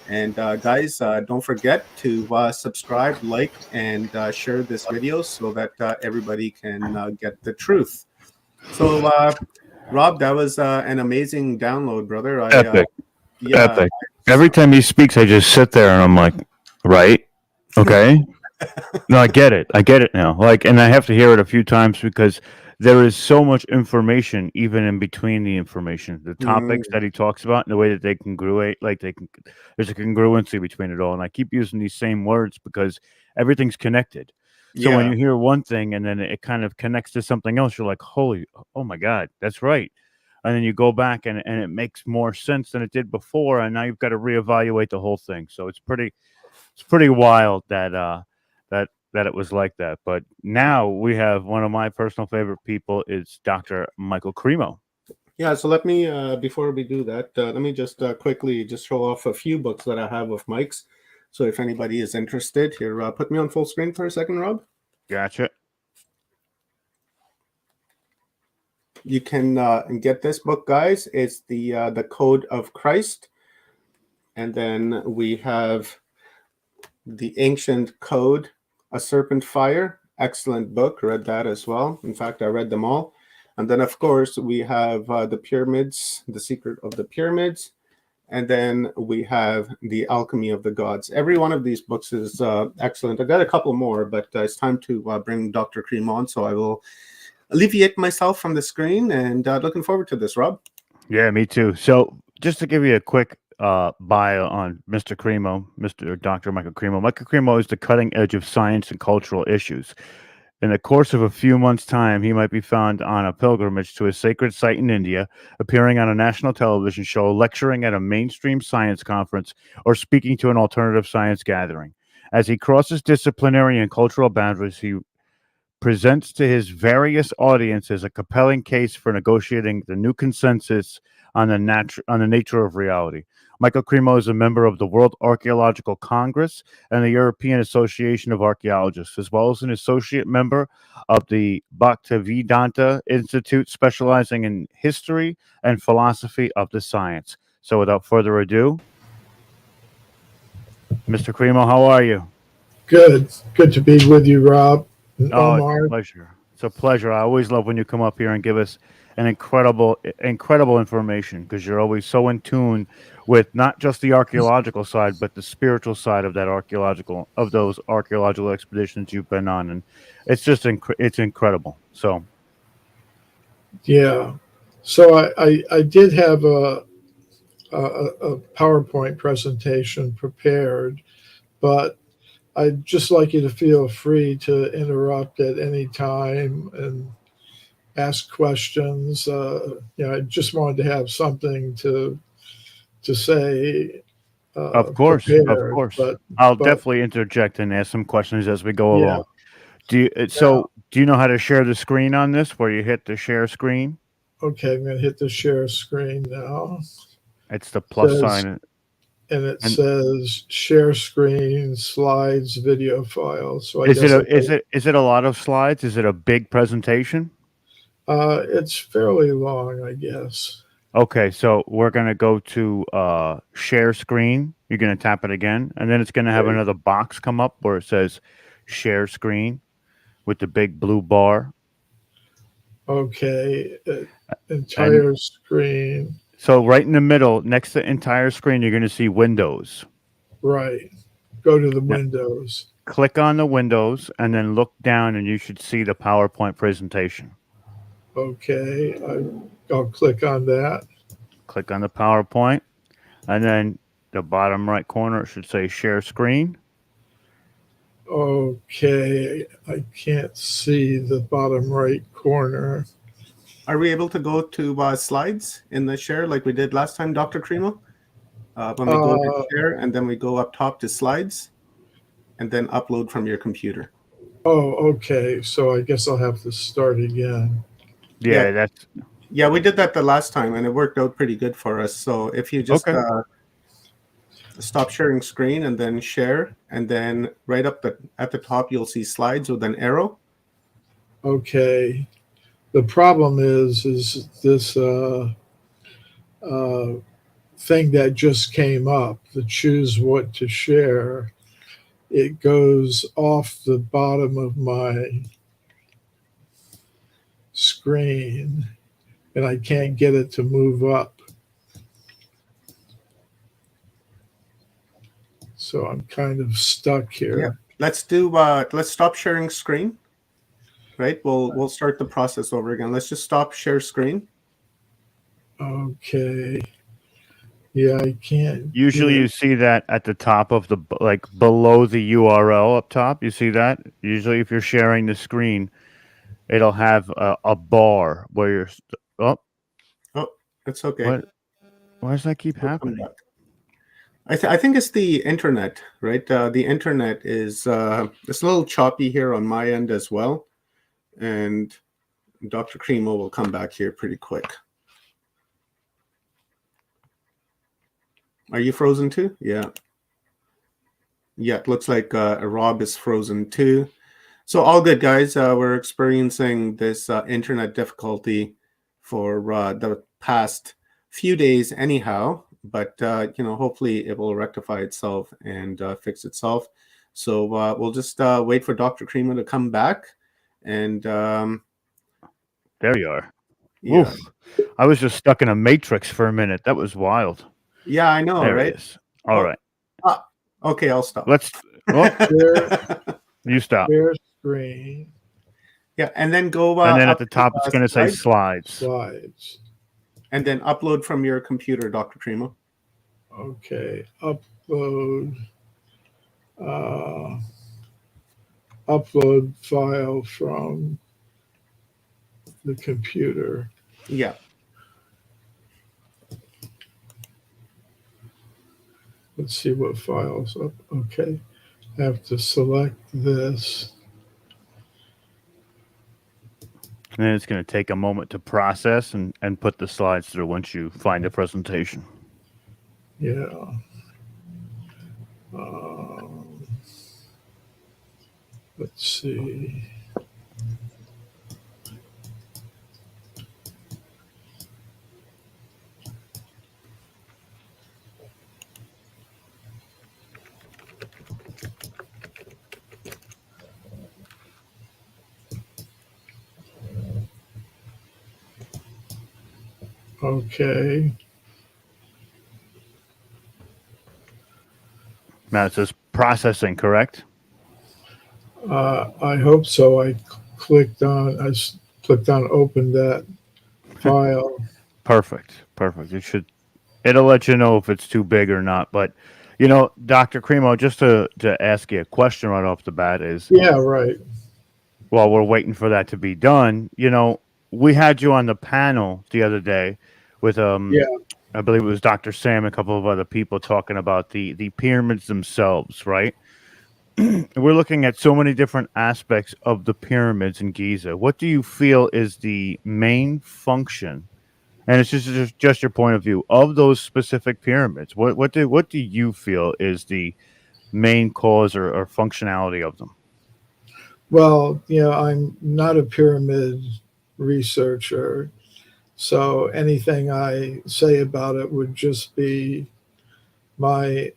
And guys, don't forget to subscribe, like, and share this video so that everybody can get the truth. So, Rob, that was an amazing download, brother. Epic. Yeah, Epic. Every time he speaks, I just sit there and I'm like, right? Okay. No, I get it. I get it now. And I have to hear it a few times because there is so much information, even in between the information, the topics that he talks about, and the way that they congruate. There's a congruency between it all. And I keep using these same words because everything's connected. So when you hear one thing and then it kind of connects to something else, you're like, oh my God, that's right. And then you go back and it makes more sense than it did before. And now you've got to reevaluate the whole thing. So it's pretty wild that it was like that. But now we have one of my personal favorite people is Dr. Michael Cremo. Yeah, so let me, before we do that, let me just quickly just show off a few books that I have of Mike's. So if anybody is interested, here, put me on full screen for a second, Rob. Gotcha. You can get this book, guys. It's the Code of Christ. And then we have The Ancient Code, A Serpent Fire. Excellent book. Read that as well. In fact, I read them all. And then, of course, we have The Pyramids, The Secret of the Pyramids. And then we have The Alchemy of the Gods. Every one of these books is excellent. I got a couple more, but it's time to bring Dr. Cremo on. So I will alleviate myself from the screen, and looking forward to this, Rob. Yeah, me too. So just to give you a quick bio on Mr. Cremo, Mr. Dr. Michael Cremo. Michael Cremo is the cutting edge of science and cultural issues. In the course of a few months' time, he might be found on a pilgrimage to a sacred site in India, appearing on a national television show, lecturing at a mainstream science conference, or speaking to an alternative science gathering. As he crosses disciplinary and cultural boundaries, he presents to his various audiences a compelling case for negotiating the new consensus on the nature of reality. Michael Cremo is a member of the World Archaeological Congress and the European Association of Archaeologists, as well as an associate member of the Bhaktivedanta Institute, specializing in history and philosophy of the science. So without further ado, Mr. Cremo, how are you? Good to be with you, Rob and Oh, Omar. it's a pleasure. It's a pleasure. I always love when you come up here and give us an incredible information, because you're always so in tune with not just the archaeological side, but the spiritual side of those archaeological expeditions you've been on, and it's just it's incredible. So, Yeah. So I did have a PowerPoint presentation prepared, but I'd just like you to feel free to interrupt at any time and ask questions. I just wanted to have something to say. of course, prepared, I'll definitely interject and ask some questions as we go Yeah. along. Do you know how to share the screen on this? Where you hit the share screen? Okay, I'm going to hit the share screen now. It's the plus sign. And it says share screen, slides, video file. So is it a lot of slides? Is it a big presentation? It's fairly long, I guess. Okay, so we're gonna go to share screen. You're gonna tap it again, and then it's gonna have Right. another box come up where it says share screen with the big blue bar. Okay. And Entire screen. so right in the middle, next to entire screen, you're gonna see Windows. Right. Go to the Now, windows. click on the Windows and then look down, and you should see the PowerPoint presentation. Okay. I'll click on that. Click on the PowerPoint, and then the bottom right corner it should say share screen. Okay. I can't see the bottom right corner. Are we able to go to slides in the share like we did last time, Dr. Cremo? When we go to share and then we go up top to slides and then upload from your computer. Oh, okay. So I guess I'll have to start again. Yeah, Yeah, we did that the last time and it worked out pretty good for us. So if you just Okay. stop sharing screen and then share, and then right up at the top you'll see slides with an arrow. Okay. The problem is this thing that just came up, the choose what to share. It goes off the bottom of my screen, and I can't get it to move up. So I'm kind of stuck here. Yeah. Let's stop sharing screen. Right? We'll start the process over again. Let's just stop share screen. Okay. Yeah, I can't. Usually you see that at the top of the, like below the URL up top. You see that? Usually if you're sharing the screen, it'll have a bar where you're, Oh, it's okay. what? Why does that keep We'll come happening? back. I think it's the internet, right? The internet is it's a little choppy here on my end as well. And Dr. Cremo will come back here pretty quick. Are you frozen too? Yeah. Yeah, it looks like Rob is frozen too. So all good, guys. We're experiencing this internet difficulty for the past few days anyhow. But, hopefully it will rectify itself and fix itself. So we'll just wait for Dr. Cremo to come back. And there you are. yeah. Oof. I was just stuck in a matrix for a minute. That was wild. Yeah, I know, There right? it is. All right. Okay, I'll stop. Let's. You stop. Share screen. Yeah, and then go. And then up at the top, it's going to say slides. Slides. And then upload from your computer, Dr. Cremo. Okay. Upload. Upload file from the computer. Yeah. Let's see what files up. Okay. I have to select this. And then it's going to take a moment to process and put the slides through once you find the presentation. Yeah. Let's see. Okay. Now it says processing, correct? I hope so. I clicked on open that file. Perfect. It'll let you know if it's too big or not. But, Dr. Cremo, just to ask you a question right off the bat is, Yeah, right. while we're waiting for that to be done, we had you on the panel the other day with, I believe it was Dr. Sam, a couple of other people talking about the pyramids themselves, right? We're looking at so many different aspects of the pyramids in Giza. What do you feel is the main function, and it's just your point of view, of those specific pyramids? What do you feel is the main cause or functionality of them? Well, I'm not a pyramid researcher. So anything I say about it would just be my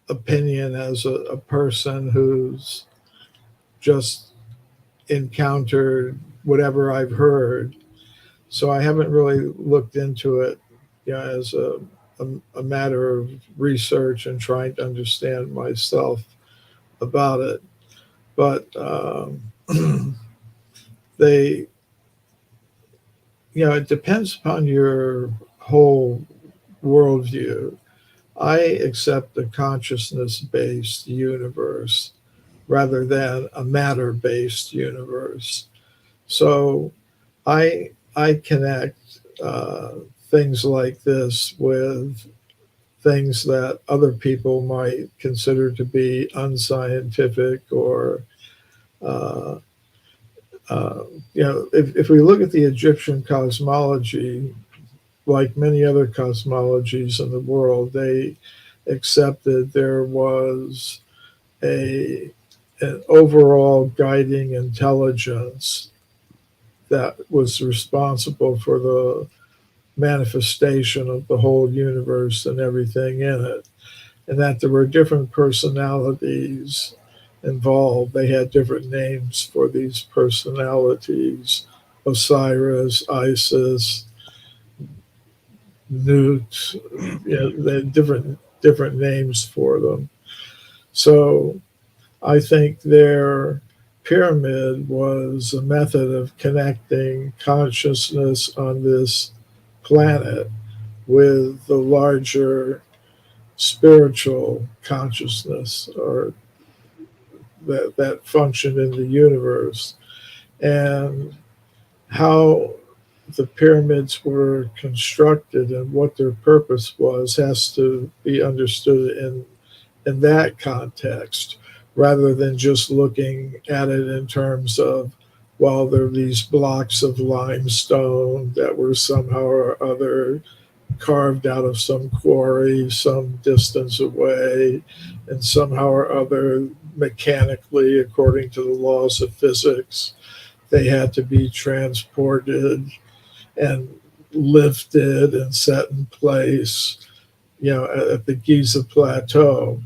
opinion as a person who's just encountered whatever I've heard. So I haven't really looked into it, as a matter of research and trying to understand myself about it. But they, it depends upon your whole worldview. I accept a consciousness-based universe rather than a matter-based universe. So I connect things like this with things that other people might consider to be unscientific or if we look at the Egyptian cosmology, like many other cosmologies in the world, they accepted there was an overall guiding intelligence that was responsible for the manifestation of the whole universe and everything in it, and that there were different personalities involved. They had different names for these personalities: Osiris, Isis, Nut. They had different names for them. So I think their pyramid was a method of connecting consciousness on this planet with the larger spiritual consciousness, or that functioned in the universe. And how the pyramids were constructed and what their purpose was has to be understood in that context, rather than just looking at it in terms of, well, there are these blocks of limestone that were somehow or other carved out of some quarry some distance away, and somehow or other, mechanically, according to the laws of physics, they had to be transported and lifted and set in place, at the Giza Plateau.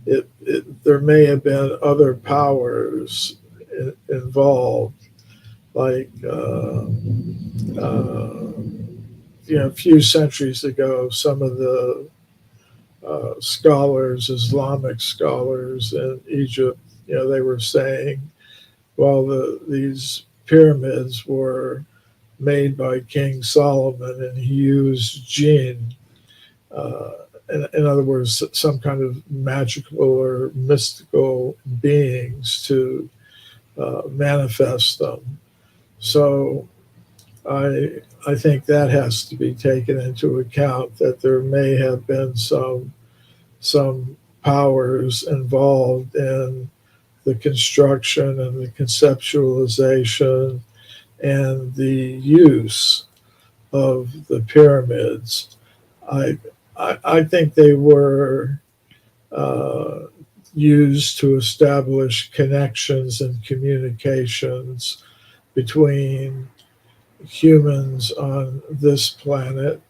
There may have been other powers involved, like a few centuries ago, some of the Islamic scholars in Egypt, they were saying, well, these pyramids were made by King Solomon, and he used jinn. In other words, some kind of magical or mystical beings to manifest them. So I think that has to be taken into account, that there may have been some powers involved in the construction and the conceptualization and the use of the pyramids. I think they were used to establish connections and communications between humans on this planet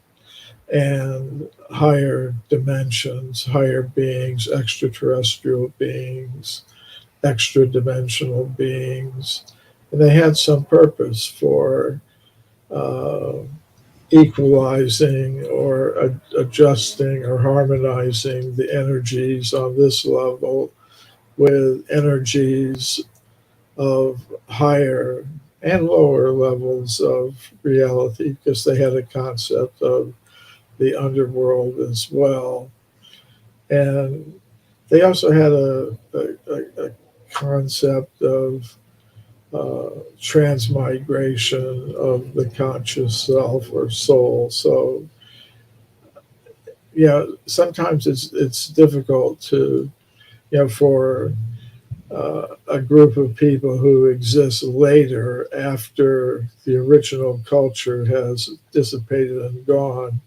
and higher dimensions, higher beings, extraterrestrial beings, extra dimensional beings. And they had some purpose for equalizing or adjusting or harmonizing the energies on this level with energies of higher and lower levels of reality, because they had a concept of the underworld as well. And they also had a concept of transmigration of the conscious self or soul. So, sometimes it's difficult to, for a group of people who exist later after the original culture has dissipated and gone,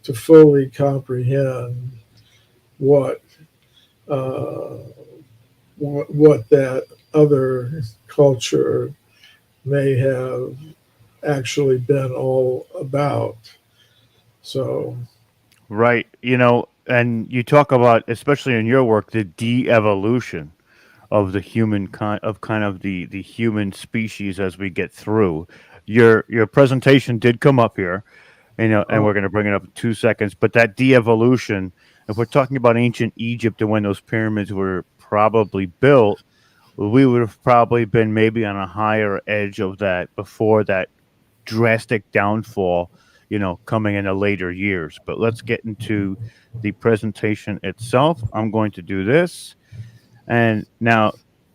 to fully comprehend what that other culture may have actually been all about. So, Right. And you talk about, especially in your work, the de-evolution of the human kind of the human species as we get through. Your presentation did come up here, and uh, we're going to bring it up in 2 seconds. But that de-evolution, if we're talking about ancient Egypt and when those pyramids were probably built, we would have probably been maybe on a higher edge of that before that drastic downfall, coming in the later years. But let's get into the presentation itself. I'm going to do this. And now,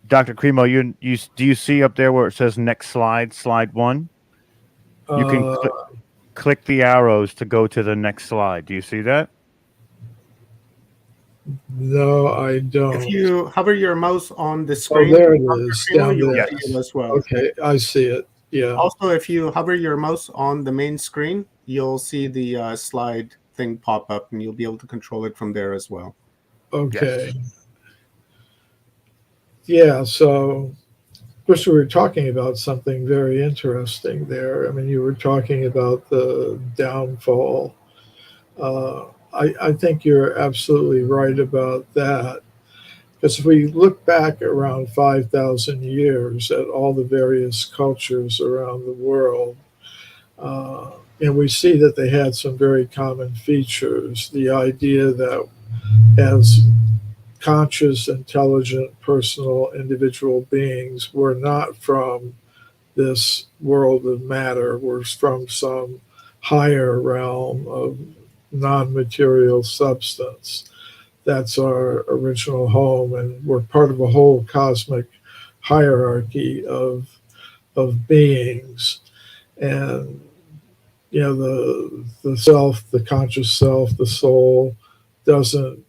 Dr. Cremo, do you see up there where it says next slide, slide one? You can uh, click the arrows to go to the next slide. Do you see that? no, I If don't. you hover your mouse on the Oh, screen, there it Dr. is Cremo, down you'll there. see it as well. Okay, I see it. Yeah. Also, if you hover your mouse on the main screen, you'll see the slide thing pop up, and you'll be able to control it from there as well. Okay. Yes. Yeah. So, of course, we were talking about something very interesting there. I mean, you were talking about the downfall. I think you're absolutely right about that. Because if we look back around 5,000 years at all the various cultures around the world, and we see that they had some very common features. The idea that as conscious, intelligent, personal, individual beings, we're not from this world of matter, we're from some higher realm of non material substance. That's our original home, and we're part of a whole cosmic hierarchy of beings. And the self, the conscious self, the soul, doesn't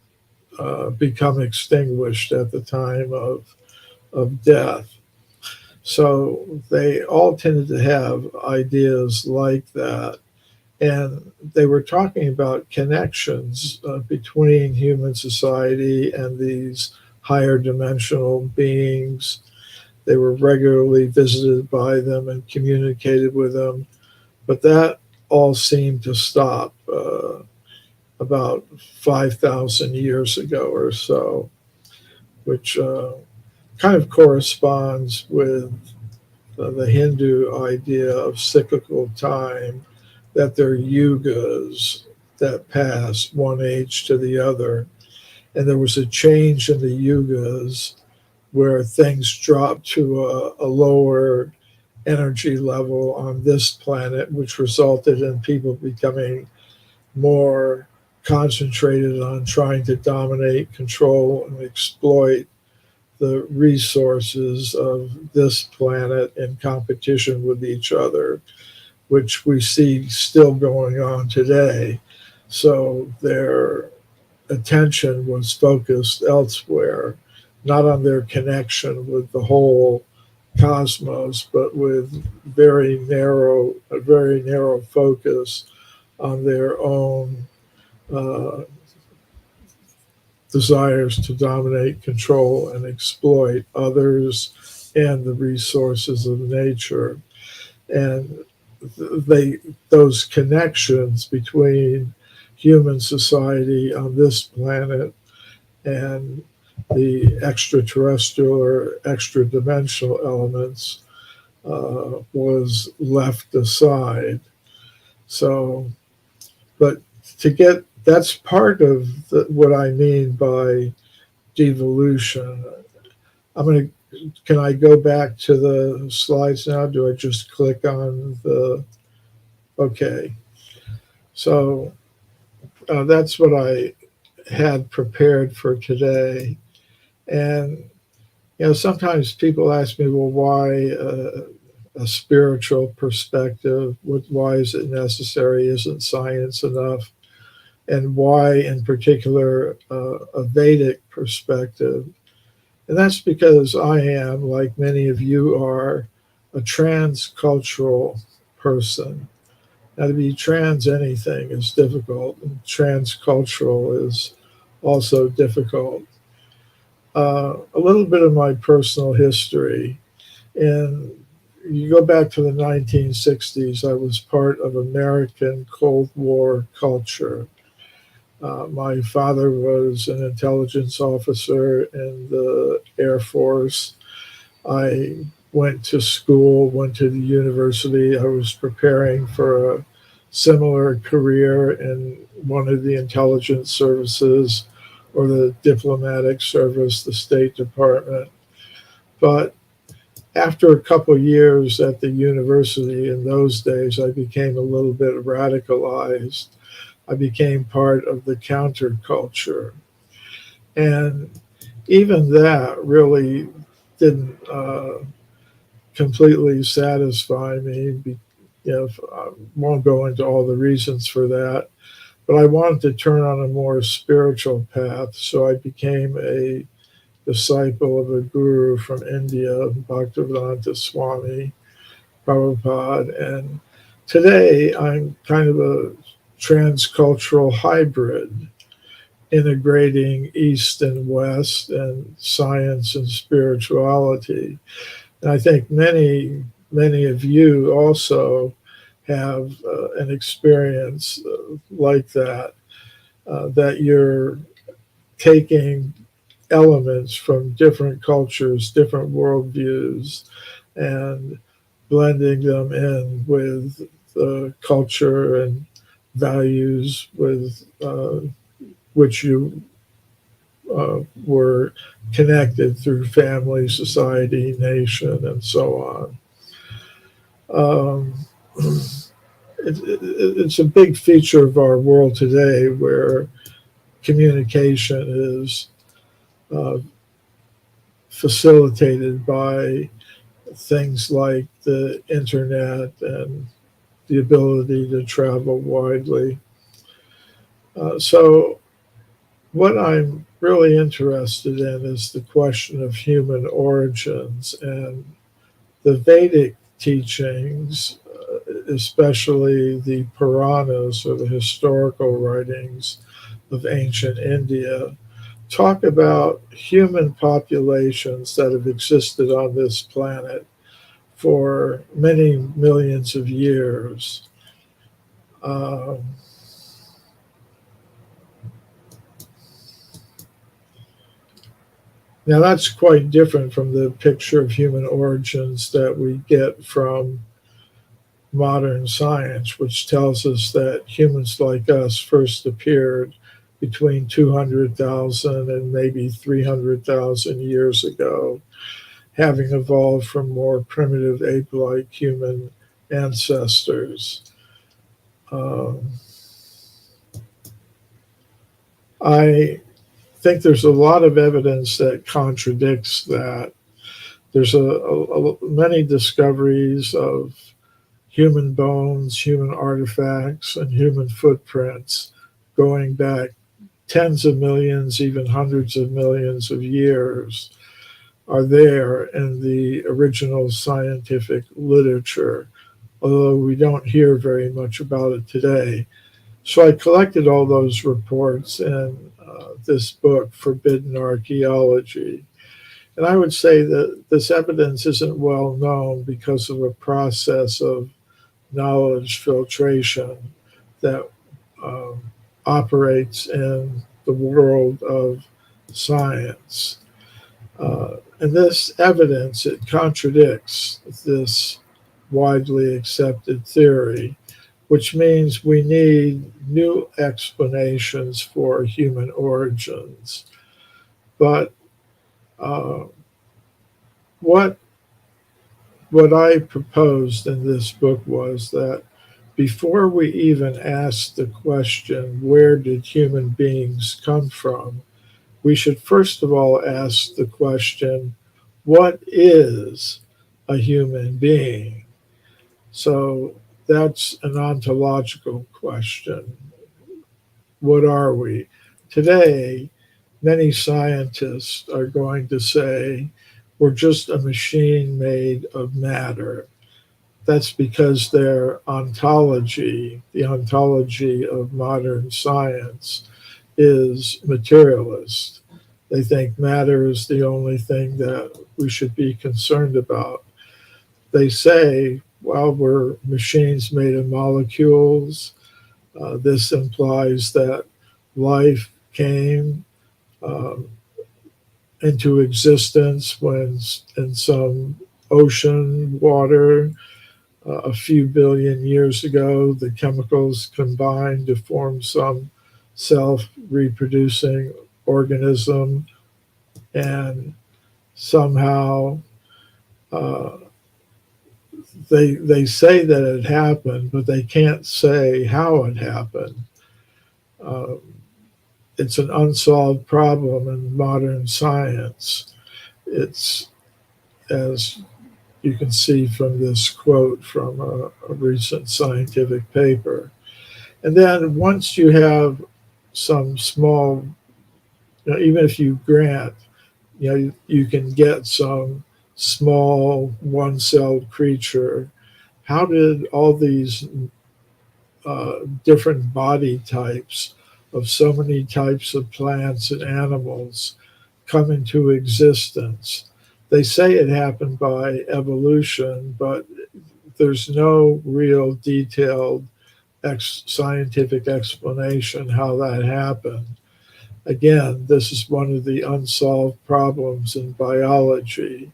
become extinguished at the time of death. So they all tended to have ideas like that. And they were talking about connections between human society and these higher dimensional beings. They were regularly visited by them and communicated with them. But that all seemed to stop about 5,000 years ago or so, which kind of corresponds with the Hindu idea of cyclical time, that there are yugas that pass one age to the other. And there was a change in the yugas where things dropped to a lower energy level on this planet, which resulted in people becoming more concentrated on trying to dominate, control, and exploit the resources of this planet in competition with each other, which we see still going on today. So their attention was focused elsewhere, not on their connection with the whole cosmos, but with a very narrow focus on their own uh, desires to dominate, control, and exploit others and the resources of nature. And those connections between human society on this planet and the extraterrestrial or extra dimensional elements was left aside. So, but to get that's part of what I mean by devolution. Can I go back to the slides now? Do I just click on okay. So that's what I had prepared for today. And, sometimes people ask me, well, why a spiritual perspective? Why is it necessary? Isn't science enough? And why, in particular, a Vedic perspective? And that's because I am, like many of you are, a transcultural person. Now, to be trans anything is difficult, and transcultural is also difficult. A little bit of my personal history. In you go back to the 1960s, I was part of American Cold War culture. My father was an intelligence officer in the Air Force. I went to school, went to the university. I was preparing for a similar career in one of the intelligence services or the diplomatic service, the State Department. But after a couple of years at the university in those days, I became a little bit radicalized. I became part of the counterculture. And even that really didn't completely satisfy me. I won't go into all the reasons for that, but I wanted to turn on a more spiritual path. So I became a disciple of a guru from India, Bhaktivedanta Swami Prabhupada. And today I'm kind of a transcultural hybrid, integrating East and West and science and spirituality. And I think many of you also have an experience like that, that you're taking elements from different cultures, different worldviews, and blending them in with the culture and values with which you were connected through family, society, nation, and so on. It's a big feature of our world today where communication is facilitated by things like the internet and the ability to travel widely. So what I'm really interested in is the question of human origins, and the Vedic teachings, especially the Puranas or the historical writings of ancient India, talk about human populations that have existed on this planet for many millions of years. Now, that's quite different from the picture of human origins that we get from modern science, which tells us that humans like us first appeared between 200,000 and maybe 300,000 years ago, having evolved from more primitive ape-like human ancestors. I think there's a lot of evidence that contradicts that. There's many discoveries of human bones, human artifacts, and human footprints going back tens of millions, even hundreds of millions of years are there in the original scientific literature, although we don't hear very much about it today. So I collected all those reports in this book, Forbidden Archaeology. And I would say that this evidence isn't well known because of a process of knowledge filtration that operates in the world of science. And this evidence, it contradicts this widely accepted theory, which means we need new explanations for human origins. But what I proposed in this book was that before we even ask the question, where did human beings come from, we should first of all ask the question, what is a human being? So that's an ontological question. What are we? Today, many scientists are going to say we're just a machine made of matter. That's because their ontology, the ontology of modern science, is materialist. They think matter is the only thing that we should be concerned about. they say, well, we're machines made of molecules. This implies that life came into existence when in some ocean water a few billion years ago, the chemicals combined to form some self-reproducing organism, and somehow they say that it happened, but they can't say how it happened. It's an unsolved problem in modern science. It's, as you can see from this quote from a recent scientific paper. And then once you have some small, even if you grant, you can get some small one-celled creature. How did all these different body types of so many types of plants and animals come into existence? They say it happened by evolution, but there's no real detailed scientific explanation how that happened. Again, this is one of the unsolved problems in biology.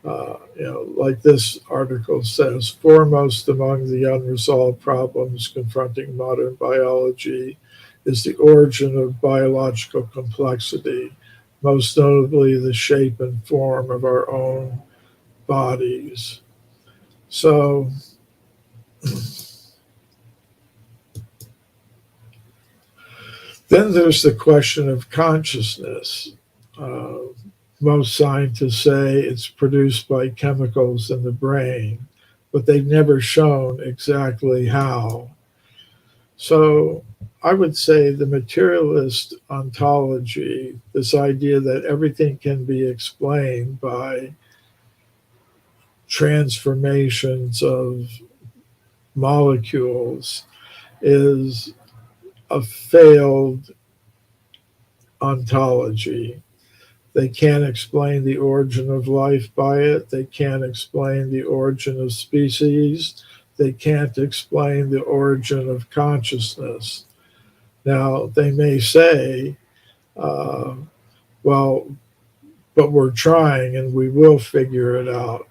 Like this article says, foremost among the unresolved problems confronting modern biology is the origin of biological complexity, most notably the shape and form of our own bodies. So, then there's the question of consciousness. Most scientists say it's produced by chemicals in the brain, but they've never shown exactly how. So I would say the materialist ontology, this idea that everything can be explained by transformations of molecules, is a failed ontology. They can't explain the origin of life by it. They can't explain the origin of species. They can't explain the origin of consciousness. Now, they may say, well, but we're trying and we will figure it out.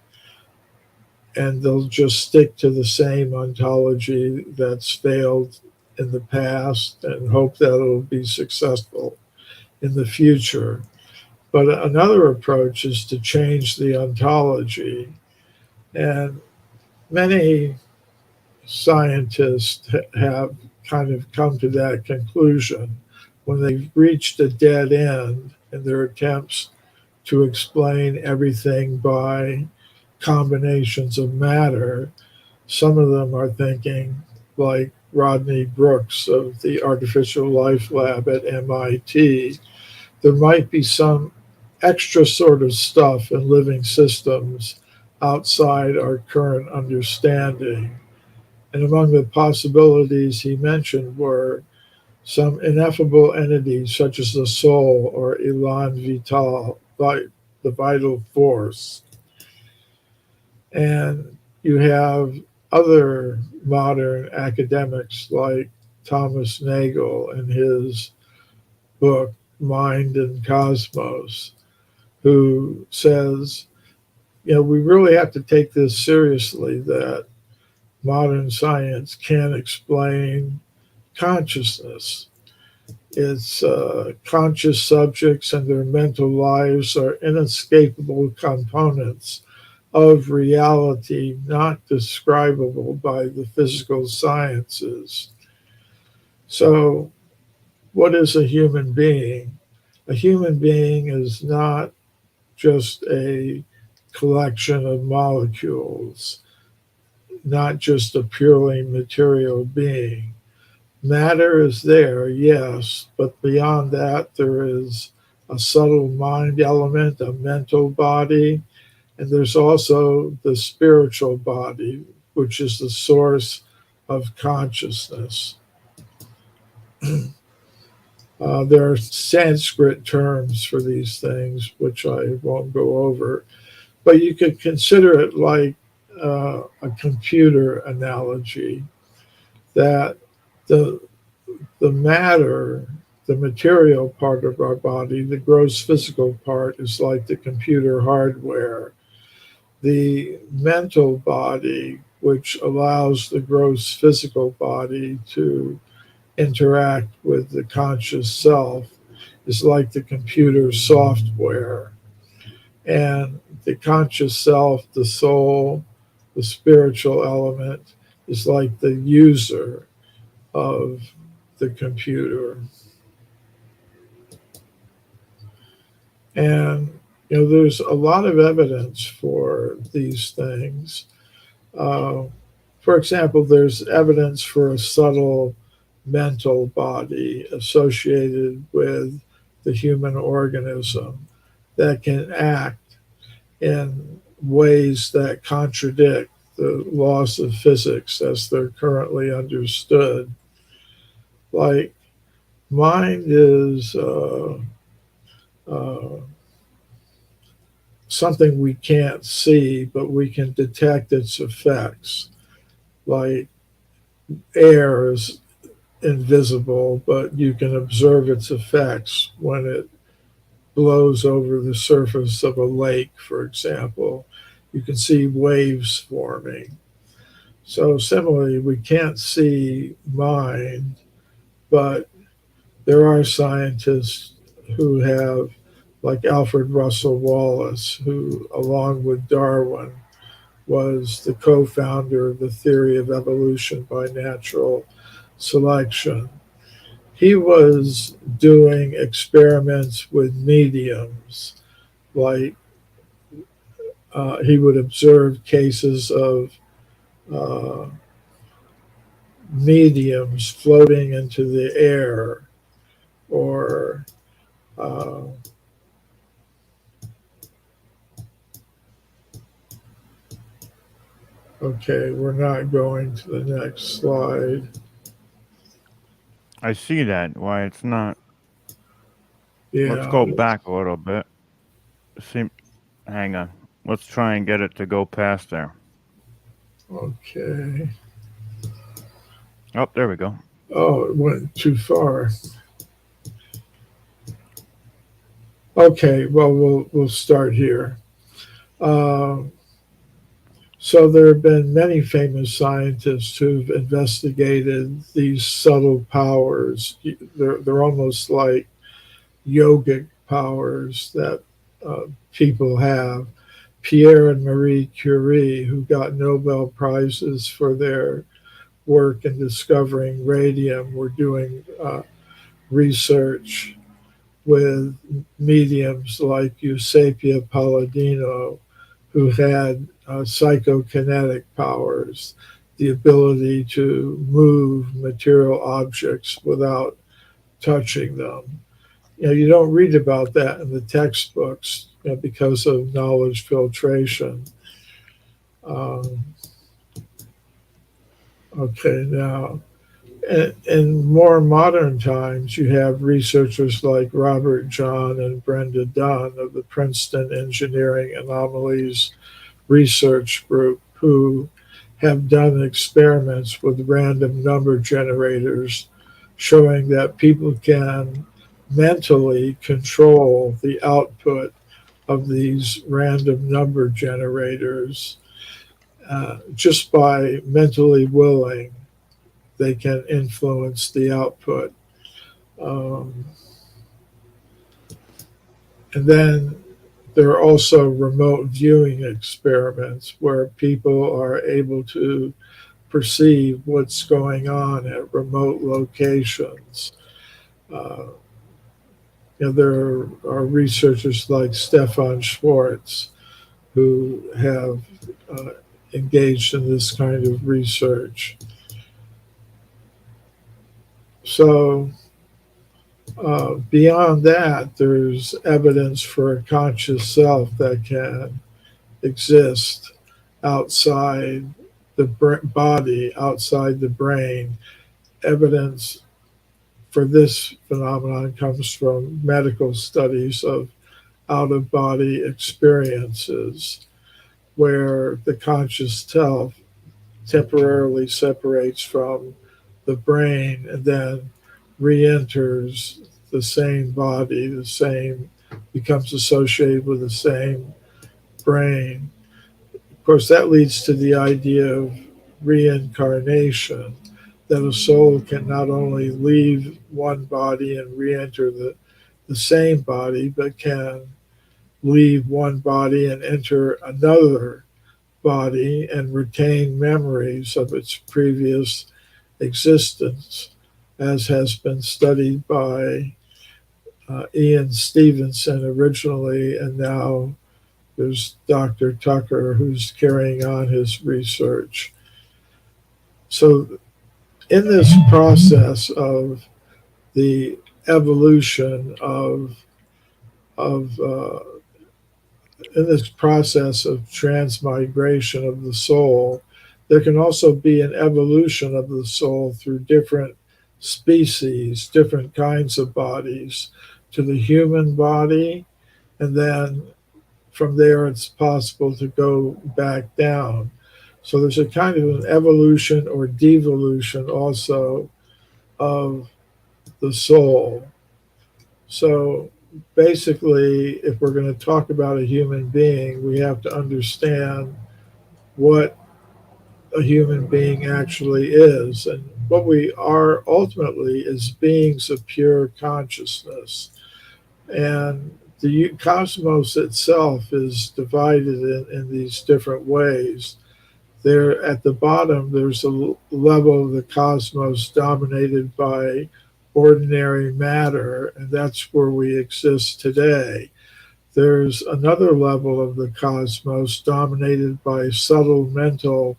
And they'll just stick to the same ontology that's failed in the past and hope that it'll be successful in the future. But another approach is to change the ontology. And many scientists have kind of come to that conclusion when they've reached a dead end in their attempts to explain everything by combinations of matter. Some of them are thinking, like Rodney Brooks of the Artificial Life Lab at MIT, there might be some extra sort of stuff in living systems outside our current understanding. And among the possibilities he mentioned were some ineffable entities such as the soul or elan vital, the vital force. And you have other modern academics like Thomas Nagel in his book, Mind and Cosmos, who says, we really have to take this seriously, that modern science can't explain consciousness. It's conscious subjects and their mental lives are inescapable components of reality, not describable by the physical sciences. So, what is a human being? A human being is not just a collection of molecules, not just a purely material being. Matter is there, yes, but beyond that, there is a subtle mind element, a mental body, and there's also the spiritual body, which is the source of consciousness. There are Sanskrit terms for these things, which I won't go over, but you could consider it like a computer analogy that the matter, the material part of our body, the gross physical part, is like the computer hardware. The mental body, which allows the gross physical body to interact with the conscious self, is like the computer software. And the conscious self, the soul, the spiritual element, is like the user of the computer. And there's a lot of evidence for these things. For example, there's evidence for a subtle mental body associated with the human organism that can act in ways that contradict the laws of physics as they're currently understood. Like, mind is something we can't see, but we can detect its effects. Like, air is invisible, but you can observe its effects when it blows over the surface of a lake, for example. You can see waves forming. So similarly, we can't see mind, but there are scientists who have, like Alfred Russel Wallace, who, along with Darwin, was the co-founder of the theory of evolution by natural selection. He was doing experiments with mediums, like he would observe cases of mediums floating into the air, or okay, we're not going to the next slide. I see that. Why it's not. Yeah. Let's go back a little bit. See, hang on. Let's try and get it to go past there. Okay. Oh, there we go. Oh, it went too far. Okay, well, we'll start here. So there have been many famous scientists who've investigated these subtle powers. They're almost like yogic powers that people have. Pierre and Marie Curie, who got Nobel Prizes for their work in discovering radium, were doing research with mediums like Eusapia Palladino, who had psychokinetic powers, the ability to move material objects without touching them. You don't read about that in the textbooks because of knowledge filtration. Okay, now, in more modern times, you have researchers like Robert John and Brenda Dunn of the Princeton Engineering Anomalies Research Group, who have done experiments with random number generators showing that people can mentally control the output of these random number generators just by mentally willing. They can influence the output. And then there are also remote viewing experiments where people are able to perceive what's going on at remote locations. There are researchers like Stefan Schwartz who have engaged in this kind of research. So beyond that, there's evidence for a conscious self that can exist outside the body, outside the brain. Evidence for this phenomenon comes from medical studies of out-of-body experiences, where the conscious self temporarily separates from the brain and then re-enters the same body, becomes associated with the same brain. Of course, that leads to the idea of reincarnation, that a soul can not only leave one body and re-enter the same body, but can leave one body and enter another body and retain memories of its previous existence, as has been studied by Ian Stevenson originally, and now there's Dr. Tucker who's carrying on his research. So in this process of the evolution in this process of transmigration of the soul, there can also be an evolution of the soul through different species, different kinds of bodies, to the human body, and then from there it's possible to go back down. So there's a kind of an evolution or devolution also of the soul. So basically, if we're going to talk about a human being, we have to understand what a human being actually is. And what we are ultimately is beings of pure consciousness. And the cosmos itself is divided in these different ways. There at the bottom, there's a level of the cosmos dominated by ordinary matter, and that's where we exist today. There's another level of the cosmos dominated by subtle mental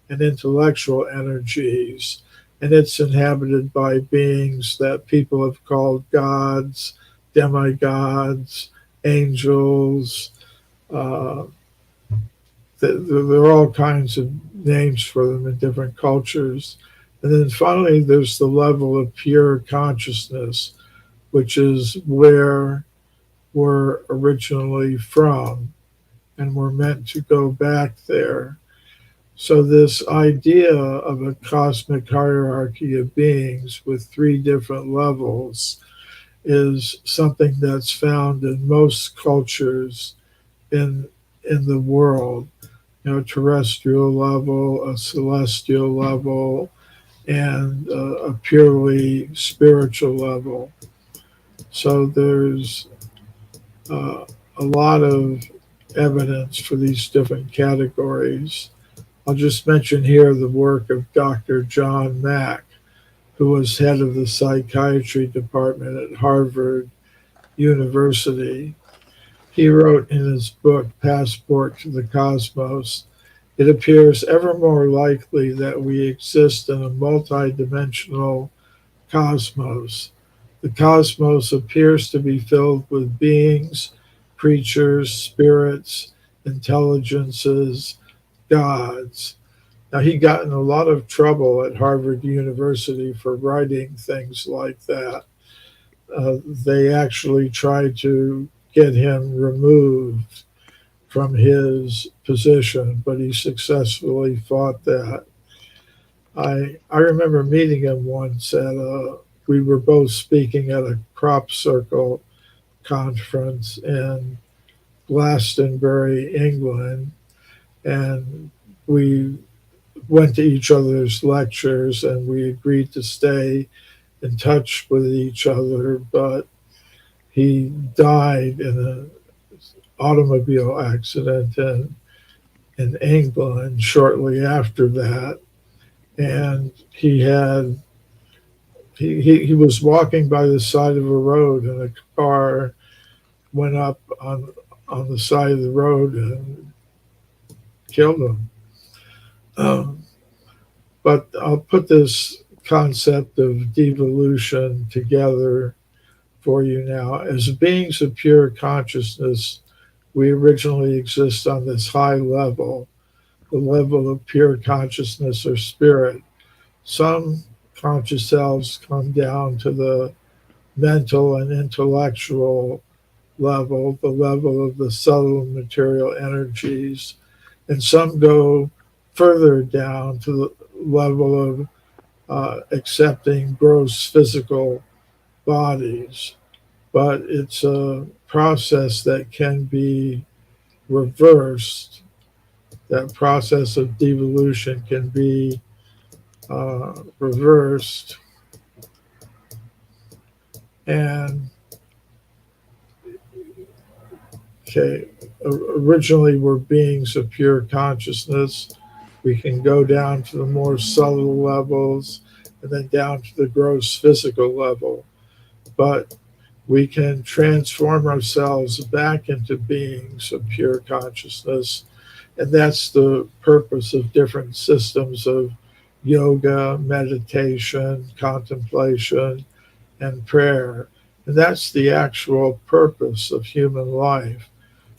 and intellectual energies, and it's inhabited by beings that people have called gods, demigods, angels. There are all kinds of names for them in different cultures. And then finally, there's the level of pure consciousness, which is where we're originally from, and we're meant to go back there. So this idea of a cosmic hierarchy of beings with three different levels is something that's found in most cultures in the world. Terrestrial level, a celestial level, and a purely spiritual level. So there's a lot of evidence for these different categories. I'll just mention here the work of Dr. John Mack, who was head of the psychiatry department at Harvard University. He wrote in his book, Passport to the Cosmos, "It appears ever more likely that we exist in a multidimensional cosmos. The cosmos appears to be filled with beings, creatures, spirits, intelligences, gods." Now, he got in a lot of trouble at Harvard University for writing things like that. They actually tried to get him removed from his position, but he successfully fought that. I remember meeting him once we were both speaking at a crop circle conference in Glastonbury, England, and we went to each other's lectures and we agreed to stay in touch with each other, but he died in an automobile accident in England shortly after that. And he was walking by the side of a road, and a car went up on the side of the road and killed him. But I'll put this concept of devolution together for you now. As beings of pure consciousness, we originally exist on this high level, the level of pure consciousness or spirit. Some conscious selves come down to the mental and intellectual level, the level of the subtle material energies, and some go further down to the level of accepting gross physical bodies. But it's a process that can be reversed. That process of devolution can be reversed. And okay, originally we're beings of pure consciousness. We can go down to the more subtle levels and then down to the gross physical level. But we can transform ourselves back into beings of pure consciousness. And that's the purpose of different systems of yoga, meditation, contemplation, and prayer. And that's the actual purpose of human life,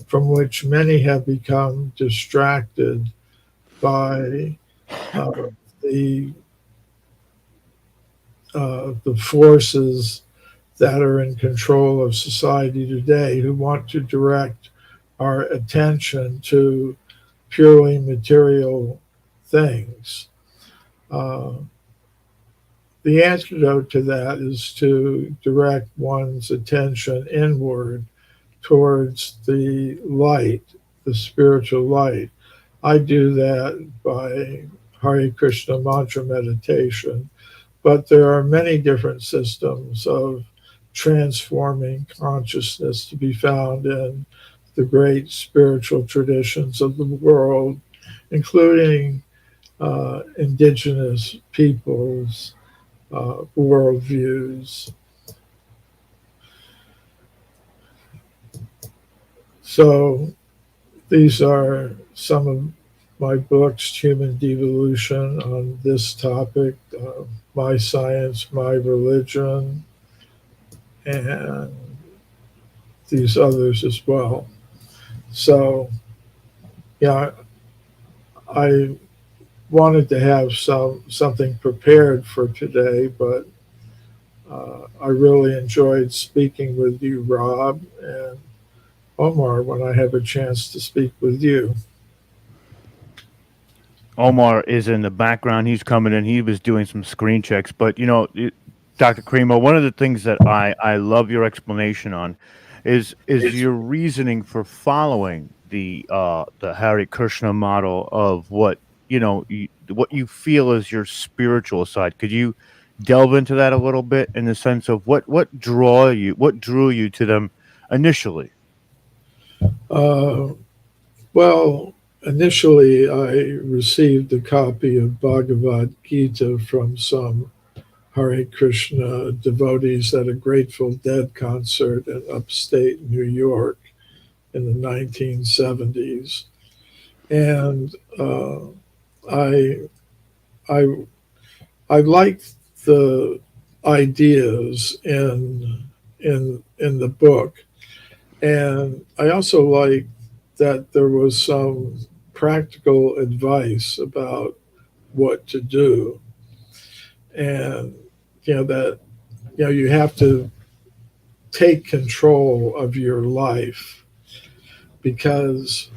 from which many have become distracted by the forces that are in control of society today, who want to direct our attention to purely material things. The antidote to that is to direct one's attention inward towards the light, the spiritual light. I do that by Hare Krishna mantra meditation, but there are many different systems of transforming consciousness to be found in the great spiritual traditions of the world, including indigenous peoples' worldviews. So these are some of my books: Human Devolution on this topic, My Science, My Religion, and these others as well. So, yeah, I wanted to have something prepared for today, but I really enjoyed speaking with you, Rob, and Omar, when I have a chance to speak with you. Omar is in the background. He's coming in. He was doing some screen checks. But, Dr. Cremo, one of the things that I love your explanation on is your reasoning for following the Hare Krishna model of what what you feel is your spiritual side. Could you delve into that a little bit in the sense of what drew you to them initially? Well, initially I received a copy of Bhagavad Gita from some Hare Krishna devotees at a Grateful Dead concert in upstate New York in the 1970s. And I liked the ideas in the book, and I also liked that there was some practical advice about what to do, and that you have to take control of your life, because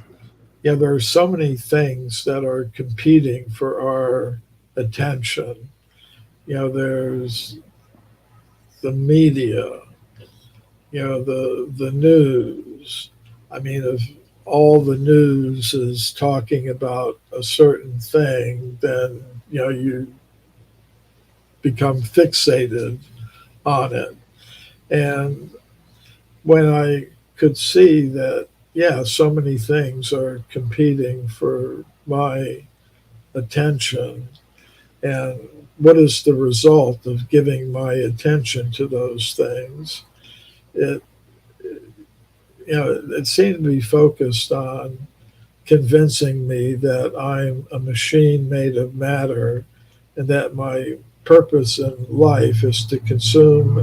there are so many things that are competing for our attention. There's the media, the news. I mean, if all the news is talking about a certain thing, then you become fixated on it. And when I could see that, so many things are competing for my attention, and what is the result of giving my attention to those things? It seemed to be focused on convincing me that I'm a machine made of matter, and that my purpose in life is to consume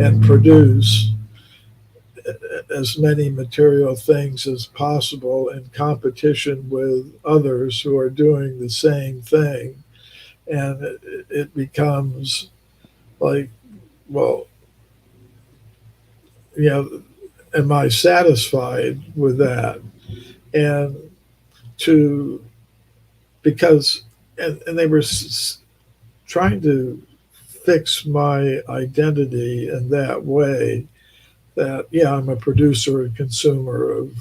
and produce as many material things as possible in competition with others who are doing the same thing. And it becomes like, well, am I satisfied with that? And to, because, and they were trying to fix my identity in that way, that, yeah, I'm a producer and consumer of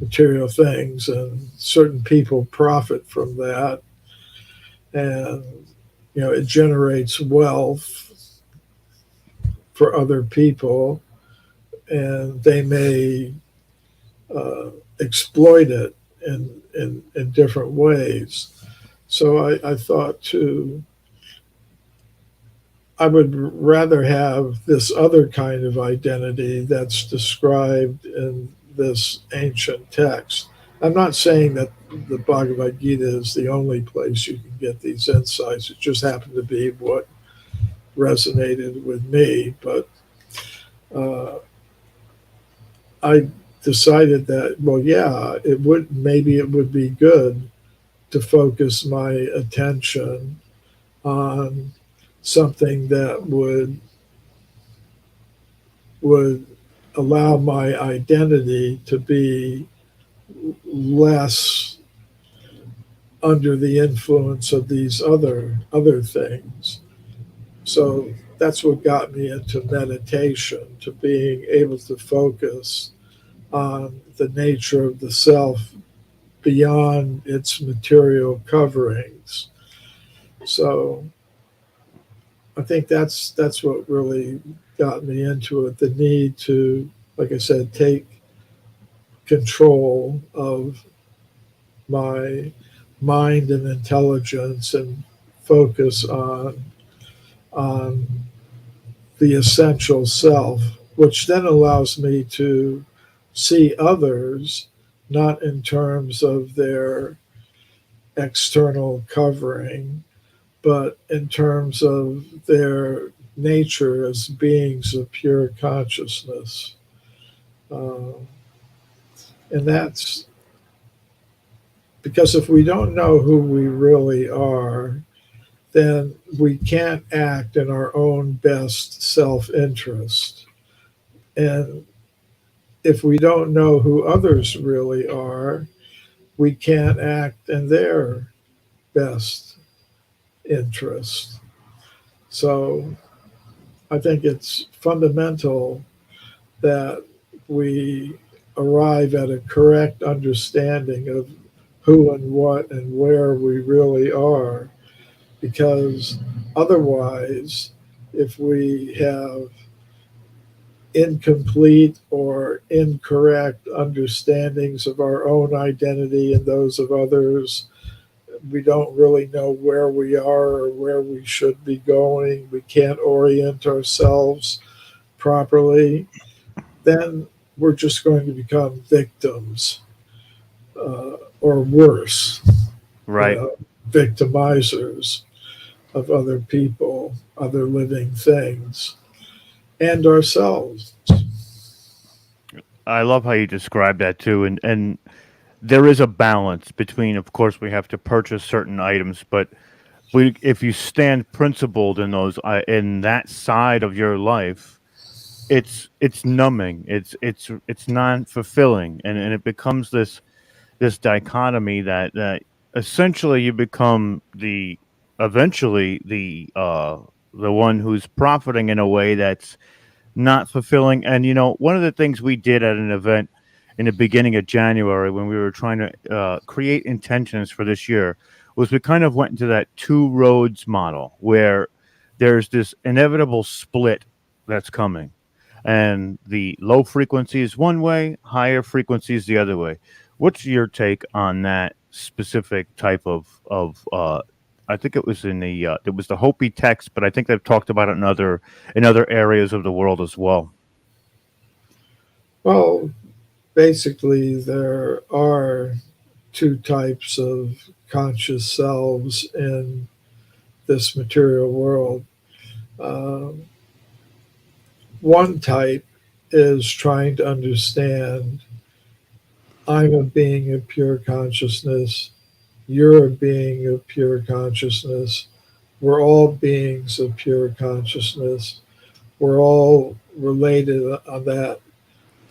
material things, and certain people profit from that, and it generates wealth for other people, and they may exploit it in different ways. So I thought I would rather have this other kind of identity that's described in this ancient text. I'm not saying that the Bhagavad Gita is the only place you can get these insights. It just happened to be what resonated with me. But I decided that, well, yeah, maybe it would be good to focus my attention on something that would allow my identity to be less under the influence of these other things. So that's what got me into meditation, to being able to focus on the nature of the self beyond its material coverings. So I think that's what really got me into it, the need to, like I said, take control of my mind and intelligence and focus on the essential self, which then allows me to see others not in terms of their external covering, but in terms of their nature as beings of pure consciousness. And that's because if we don't know who we really are, then we can't act in our own best self-interest. And if we don't know who others really are, we can't act in their best interest. So I think it's fundamental that we arrive at a correct understanding of who and what and where we really are, because otherwise, if we have incomplete or incorrect understandings of our own identity and those of others, we don't really know where we are or where we should be going, we can't orient ourselves properly, then we're just going to become victims, or worse, Right. Victimizers of other people, other living things, and ourselves. I love how you describe that too, and there is a balance between, of course, we have to purchase certain items, but if you stand principled in those in that side of your life, it's numbing, it's non-fulfilling, and it becomes this dichotomy that essentially you become eventually the one who's profiting in a way that's not fulfilling. And one of the things we did at an event in the beginning of January, when we were trying to create intentions for this year, was we kind of went into that two roads model, where there's this inevitable split that's coming, and the low frequency is one way, higher frequency is the other way. What's your take on that specific type of I think it was it was the Hopi text, but I think they've talked about it in other areas of the world as well. Well, basically, there are two types of conscious selves in this material world. One type is trying to understand, I'm a being of pure consciousness, you're a being of pure consciousness, we're all beings of pure consciousness, we're all related on that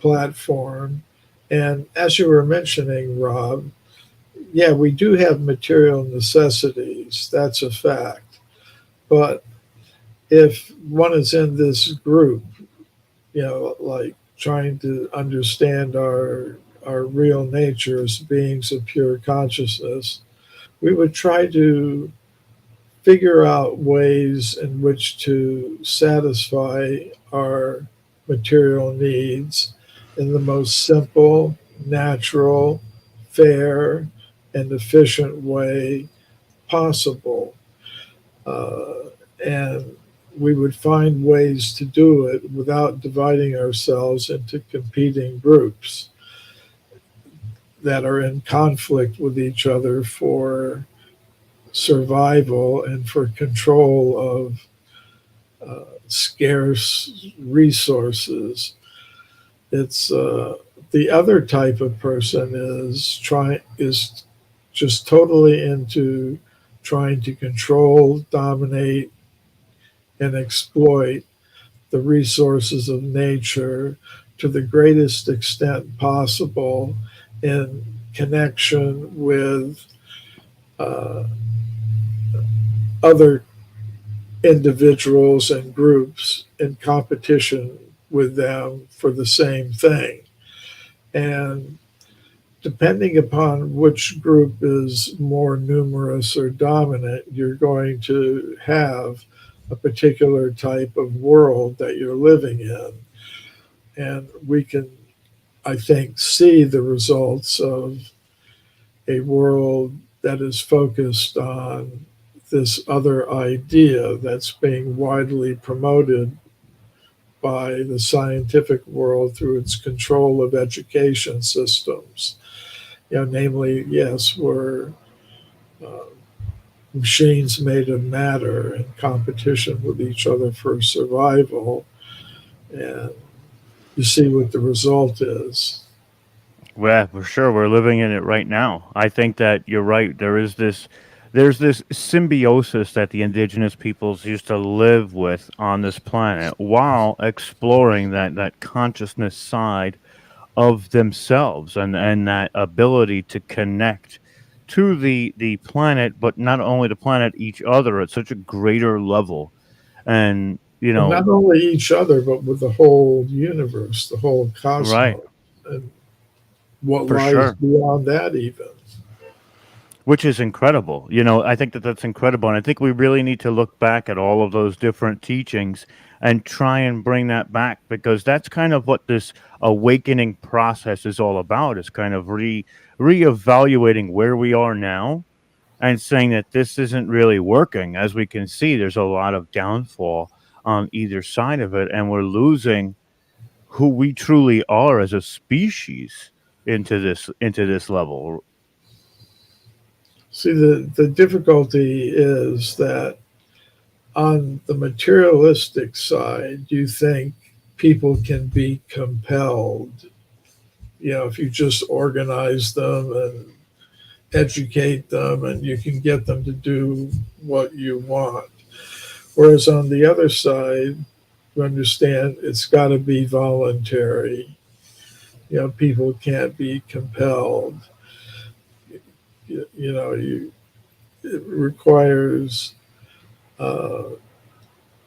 platform, And as you were mentioning, Rob, yeah, we do have material necessities. That's a fact. But if one is in this group, like trying to understand our real nature as beings of pure consciousness, we would try to figure out ways in which to satisfy our material needs in the most simple, natural, fair, and efficient way possible. And we would find ways to do it without dividing ourselves into competing groups that are in conflict with each other for survival and for control of scarce resources. It's the other type of person is just totally into trying to control, dominate, and exploit the resources of nature to the greatest extent possible in connection with other individuals and groups in competition with them for the same thing. And depending upon which group is more numerous or dominant, you're going to have a particular type of world that you're living in. And we can, I think, see the results of a world that is focused on this other idea that's being widely promoted by the scientific world through its control of education systems. Namely, yes, we're machines made of matter in competition with each other for survival. And you see what the result is. Well, for sure, we're living in it right now. I think that you're right. There's this symbiosis that the indigenous peoples used to live with on this planet while exploring that consciousness side of themselves, and that ability to connect to the planet, but not only the planet, each other at such a greater level. And And not only each other, but with the whole universe, the whole right, cosmos, and what for lies sure. beyond that, even. Which is incredible. I think that that's incredible. And I think we really need to look back at all of those different teachings and try and bring that back, because that's kind of what this awakening process is all about, is kind of reevaluating where we are now and saying that this isn't really working. As we can see, there's a lot of downfall on either side of it, and we're losing who we truly are as a species into this level. See, the difficulty is that on the materialistic side, you think people can be compelled. If you just organize them and educate them, and you can get them to do what you want. Whereas on the other side, you understand it's got to be voluntary. People can't be compelled. It requires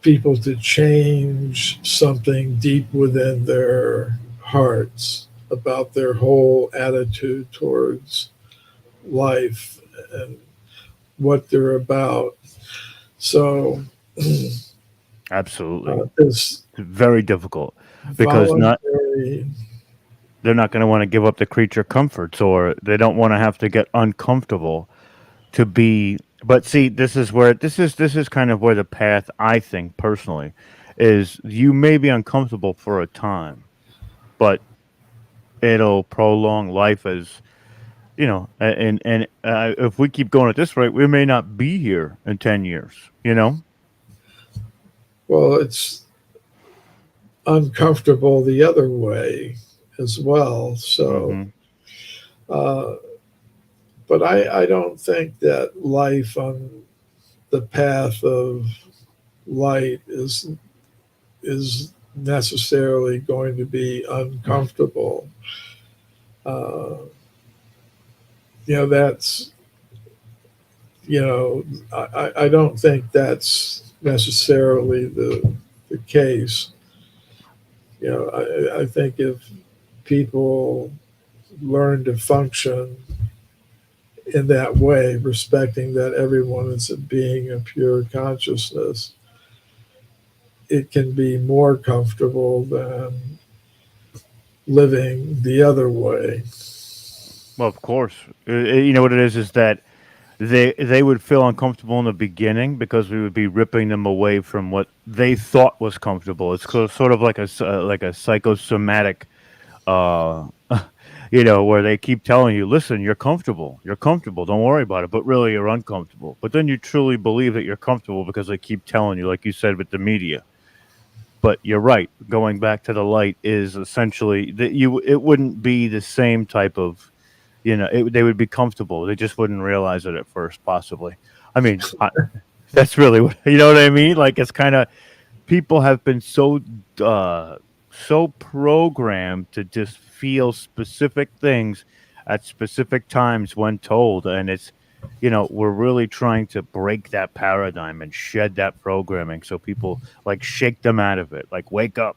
people to change something deep within their hearts about their whole attitude towards life and what they're about. So, Absolutely. this It's very difficult, because voluntary, they're not going to want to give up the creature comforts, or they don't want to have to get uncomfortable to be. But see, this is kind of where the path, I think personally, is. You may be uncomfortable for a time, but it'll prolong life, as and if we keep going at this rate, we may not be here in 10 years. well, it's uncomfortable the other way as well. So, Hmm. uh, but I don't think that life on the path of light is necessarily going to be uncomfortable. Uh, that's, I don't think that's necessarily the case. I think if people learn to function in that way, respecting that everyone is a being of pure consciousness, it can be more comfortable than living the other way. Well, of course. You know what it is that they would feel uncomfortable in the beginning because we would be ripping them away from what they thought was comfortable. It's sort of like like a psychosomatic, uh, where they keep telling you, "Listen, you're comfortable, don't worry about it," but really you're uncomfortable. But then you truly believe that you're comfortable because they keep telling you, like you said with the media. But you're right. Going back to the light is essentially that it wouldn't be the same type of, they would be comfortable. They just wouldn't realize it at first, possibly. I mean, that's really what, you know what I mean? Like, it's kind of, people have been so programmed to just feel specific things at specific times when told, and it's, we're really trying to break that paradigm and shed that programming so people like shake them out of it, like wake up,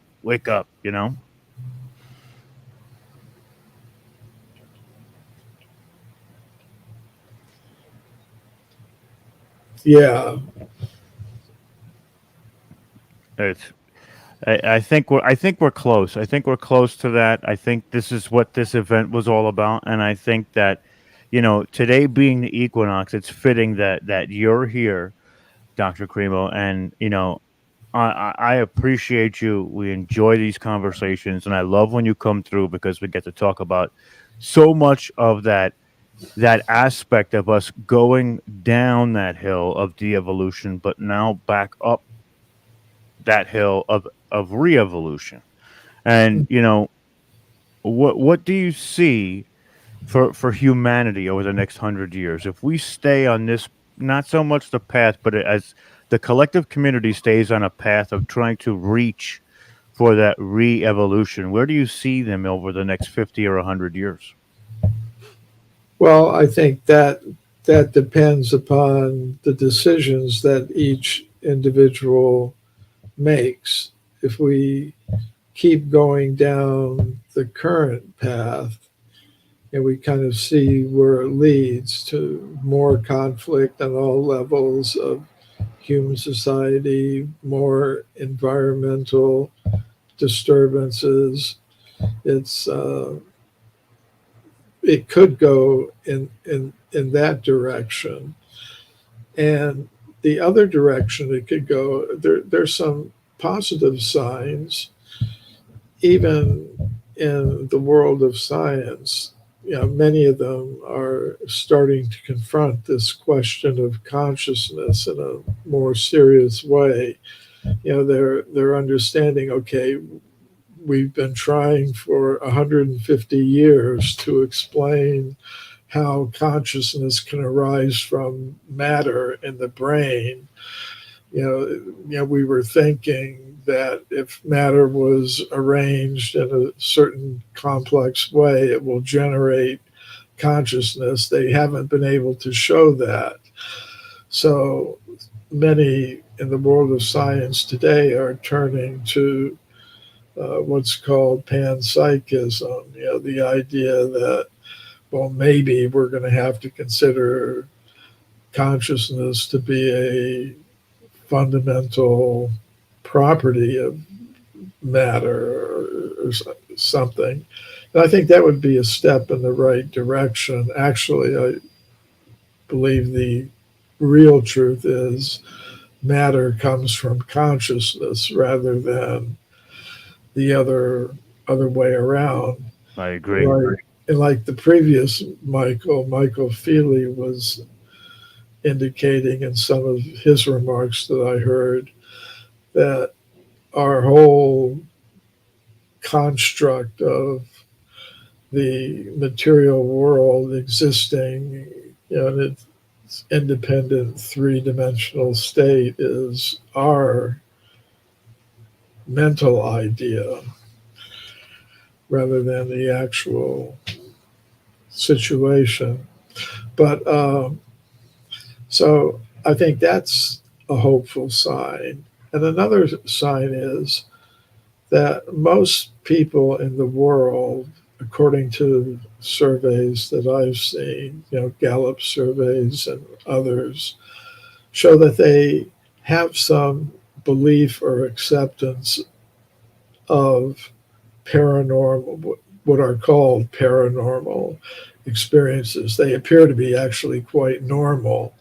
Yeah. it's I think we're close. I think we're close to that. I think this is what this event was all about, and I think that, today being the equinox, it's fitting that you're here, Dr. Cremo, and I appreciate you. We enjoy these conversations, and I love when you come through because we get to talk about so much of that aspect of us going down that hill of de-evolution, but now back up that hill of re-evolution. And what do you see for humanity over the next 100 years if we stay on this, not so much the path, but as the collective community stays on a path of trying to reach for that re-evolution? Where do you see them over the next 50 or 100 years? Well, I think that depends upon the decisions that each individual makes. If we keep going down the current path and we kind of see where it leads to more conflict on all levels of human society, more environmental disturbances, it's it could go in that direction. And the other direction it could go, there's some positive signs, even in the world of science. Many of them are starting to confront this question of consciousness in a more serious way. They're understanding, okay, we've been trying for 150 years to explain how consciousness can arise from matter in the brain. We were thinking that if matter was arranged in a certain complex way, it will generate consciousness. They haven't been able to show that. So many in the world of science today are turning to what's called panpsychism, the idea that, well, maybe we're going to have to consider consciousness to be a fundamental property of matter or something. And I think that would be a step in the right direction. Actually, I believe the real truth is matter comes from consciousness rather than the other way around. I agree. Right. And like the previous Michael Feely was indicating in some of his remarks that I heard, that our whole construct of the material world existing in its independent three-dimensional state is our mental idea rather than the actual situation. But so I think that's a hopeful sign. And another sign is that most people in the world, according to surveys that I've seen, Gallup surveys and others, show that they have some belief or acceptance of paranormal, what are called paranormal experiences. They appear to be actually quite normal.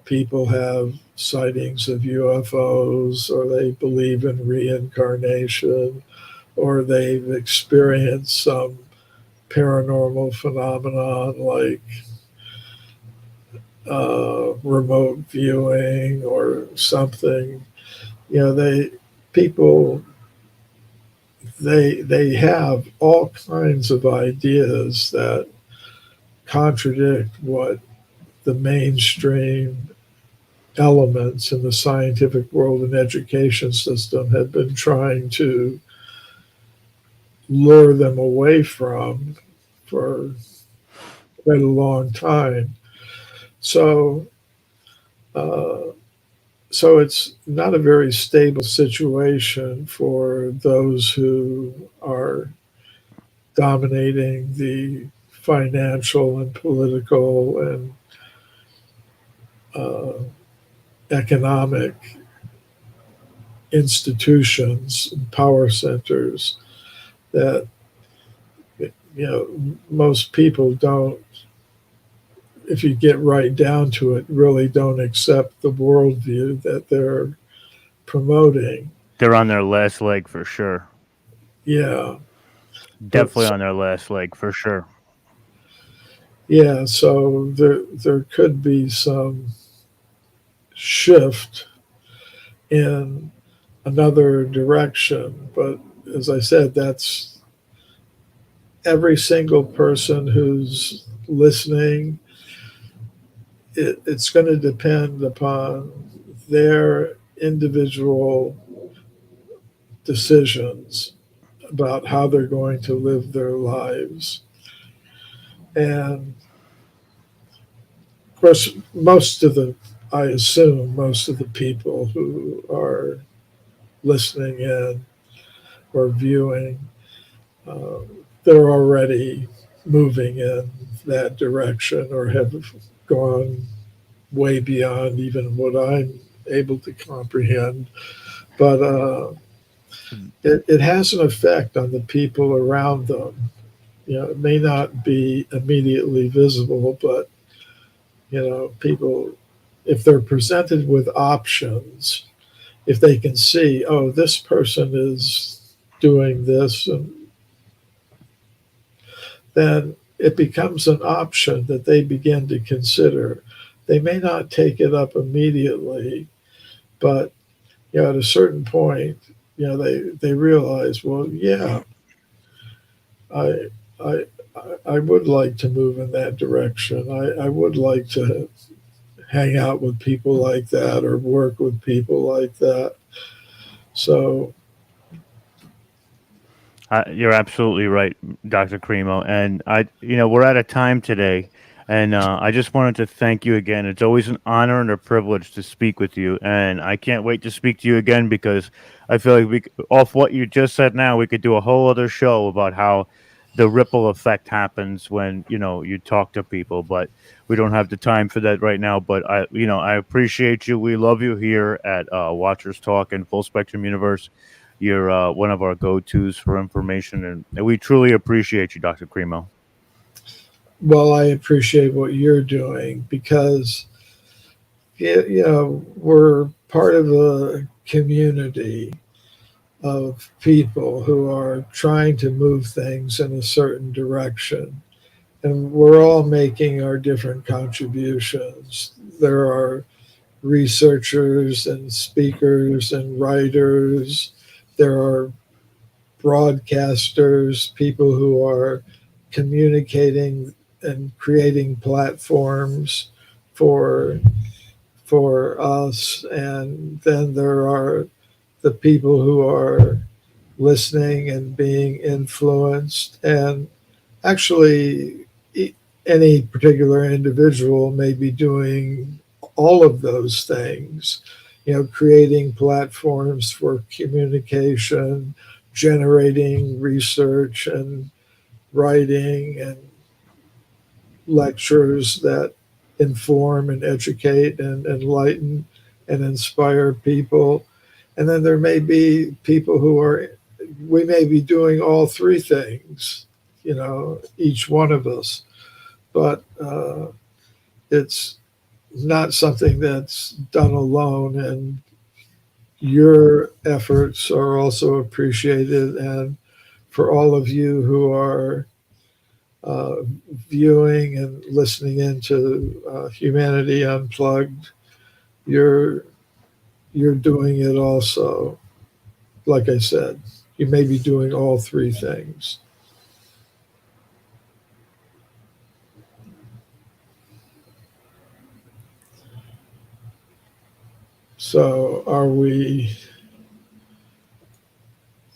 People have sightings of UFOs, or they believe in reincarnation, or they've experienced some paranormal phenomenon like remote viewing or something. They have all kinds of ideas that contradict what the mainstream elements in the scientific world and education system have been trying to lure them away from for quite a long time. So it's not a very stable situation for those who are dominating the financial and political and economic institutions and power centers that most people don't, if you get right down to it, really don't accept the worldview that they're promoting. They're on their last leg for sure. Yeah. Definitely on their last leg for sure. Yeah, so there could be some shift in another direction, but as I said, that's every single person who's listening. It's going to depend upon their individual decisions about how they're going to live their lives. And of course, I assume most of the people who are listening in or viewing, they're already moving in that direction or have gone way beyond even what I'm able to comprehend. But it has an effect on the people around them. It may not be immediately visible, but people, if they're presented with options, if they can see, oh, this person is doing this, and then it becomes an option that they begin to consider. They may not take it up immediately, but at a certain point, they realize, well, yeah, I would like to move in that direction. I would like to hang out with people like that or work with people like that. So you're absolutely right, Dr. Cremo. And we're out of time today, and I just wanted to thank you again. It's always an honor and a privilege to speak with you, and I can't wait to speak to you again because I feel like off what you just said now, we could do a whole other show about how the ripple effect happens when you talk to people, but we don't have the time for that right now. But I appreciate you. We love you here at Watchers Talk and Full Spectrum Universe. You're one of our go-tos for information, and we truly appreciate you, Dr. Cremo. Well, I appreciate what you're doing because we're part of a community of people who are trying to move things in a certain direction. And we're all making our different contributions. There are researchers and speakers and writers. There are broadcasters, people who are communicating and creating platforms for us. And then there are the people who are listening and being influenced. And actually, any particular individual may be doing all of those things, creating platforms for communication, generating research and writing and lectures that inform and educate and enlighten and inspire people. And then there may be people we may be doing all three things, each one of us. But it's not something that's done alone. And your efforts are also appreciated. And for all of you who are viewing and listening into Humanity Unplugged, you're doing it also. Like I said, you may be doing all three things. So are we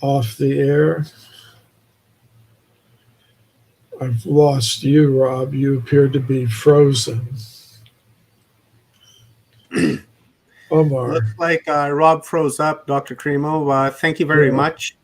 off the air? I've lost you, Rob. You appear to be frozen. Omar. Looks like Rob froze up, Dr. Cremo. Thank you very much.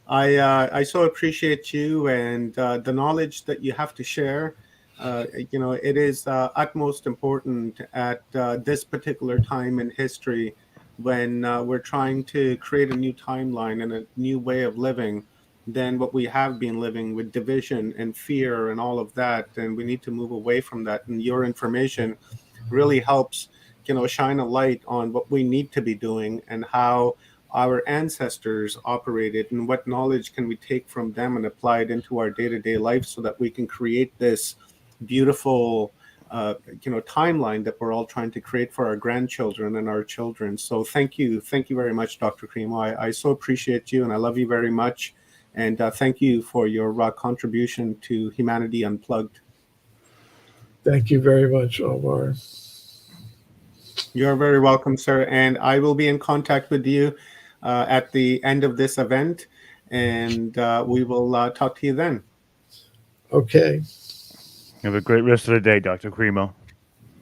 I so appreciate you and the knowledge that you have to share. It is utmost important at this particular time in history when we're trying to create a new timeline and a new way of living than what we have been living with division and fear and all of that. And we need to move away from that. And your information really helps, shine a light on what we need to be doing and how our ancestors operated and what knowledge can we take from them and apply it into our day-to-day life so that we can create this beautiful timeline that we're all trying to create for our grandchildren and our children. So thank you very much, Dr. Cremo. I so appreciate you and I love you very much, and thank you for your contribution to Humanity Unplugged. Thank you very much, Omar. You're very welcome, sir, and I will be in contact with you at the end of this event, and we will talk to you then. Okay. Have a great rest of the day, Dr. Cremo.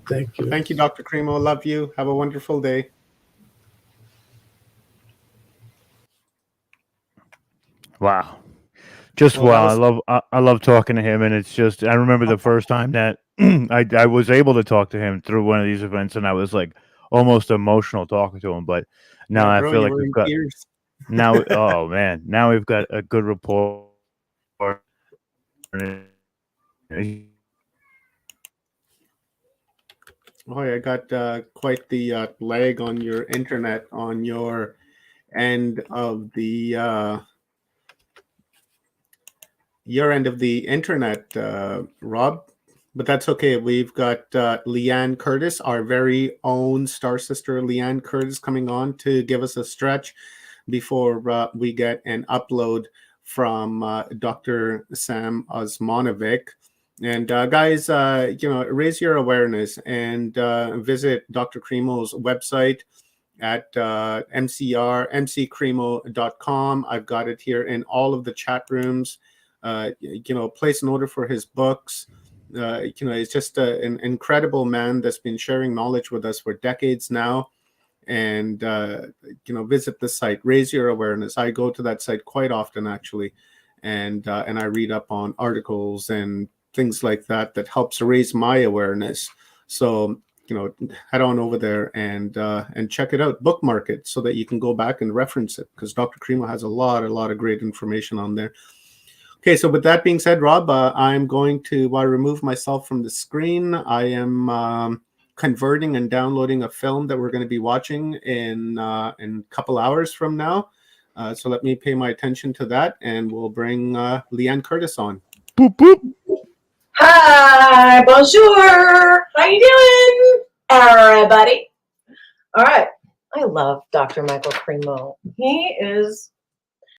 Thank you. Thank you, Dr. Cremo. Love you. Have a wonderful day. Wow. Just Well, wow. I love talking to him, and it's just I remember the first time that I was able to talk to him through one of these events, and I was like almost emotional talking to him. But now I bro, feel you like were we've in got tears. now. Oh man, now we've got a good rapport. Oh, I got quite the lag on your internet on your end of the your end of the internet, Rob. But that's okay. We've got Leanne Curtis, our very own star sister, Leanne Curtis, coming on to give us a stretch before we get an upload from Dr. Sam Osmanovic. And guys, raise your awareness and visit Dr. Cremo's website at mccremo.com. I've got it here in all of the chat rooms. Place an order for his books. He's just an incredible man that's been sharing knowledge with us for decades now. And visit the site, raise your awareness. I go to that site quite often, actually, and I read up on articles and things like that helps raise my awareness. So head on over there and check it out, bookmark it so that you can go back and reference it, because Dr. Cremo has a lot of great information on there. Okay, so with that being said, Rob, I'm going to remove myself from the screen. I am converting and downloading a film that we're going to be watching in a couple hours from now. So let me pay my attention to that, and we'll bring Leanne Curtis on. Boop, boop. Hi, bonjour. How you doing, everybody? All right. I love Dr. Michael Cremo. He is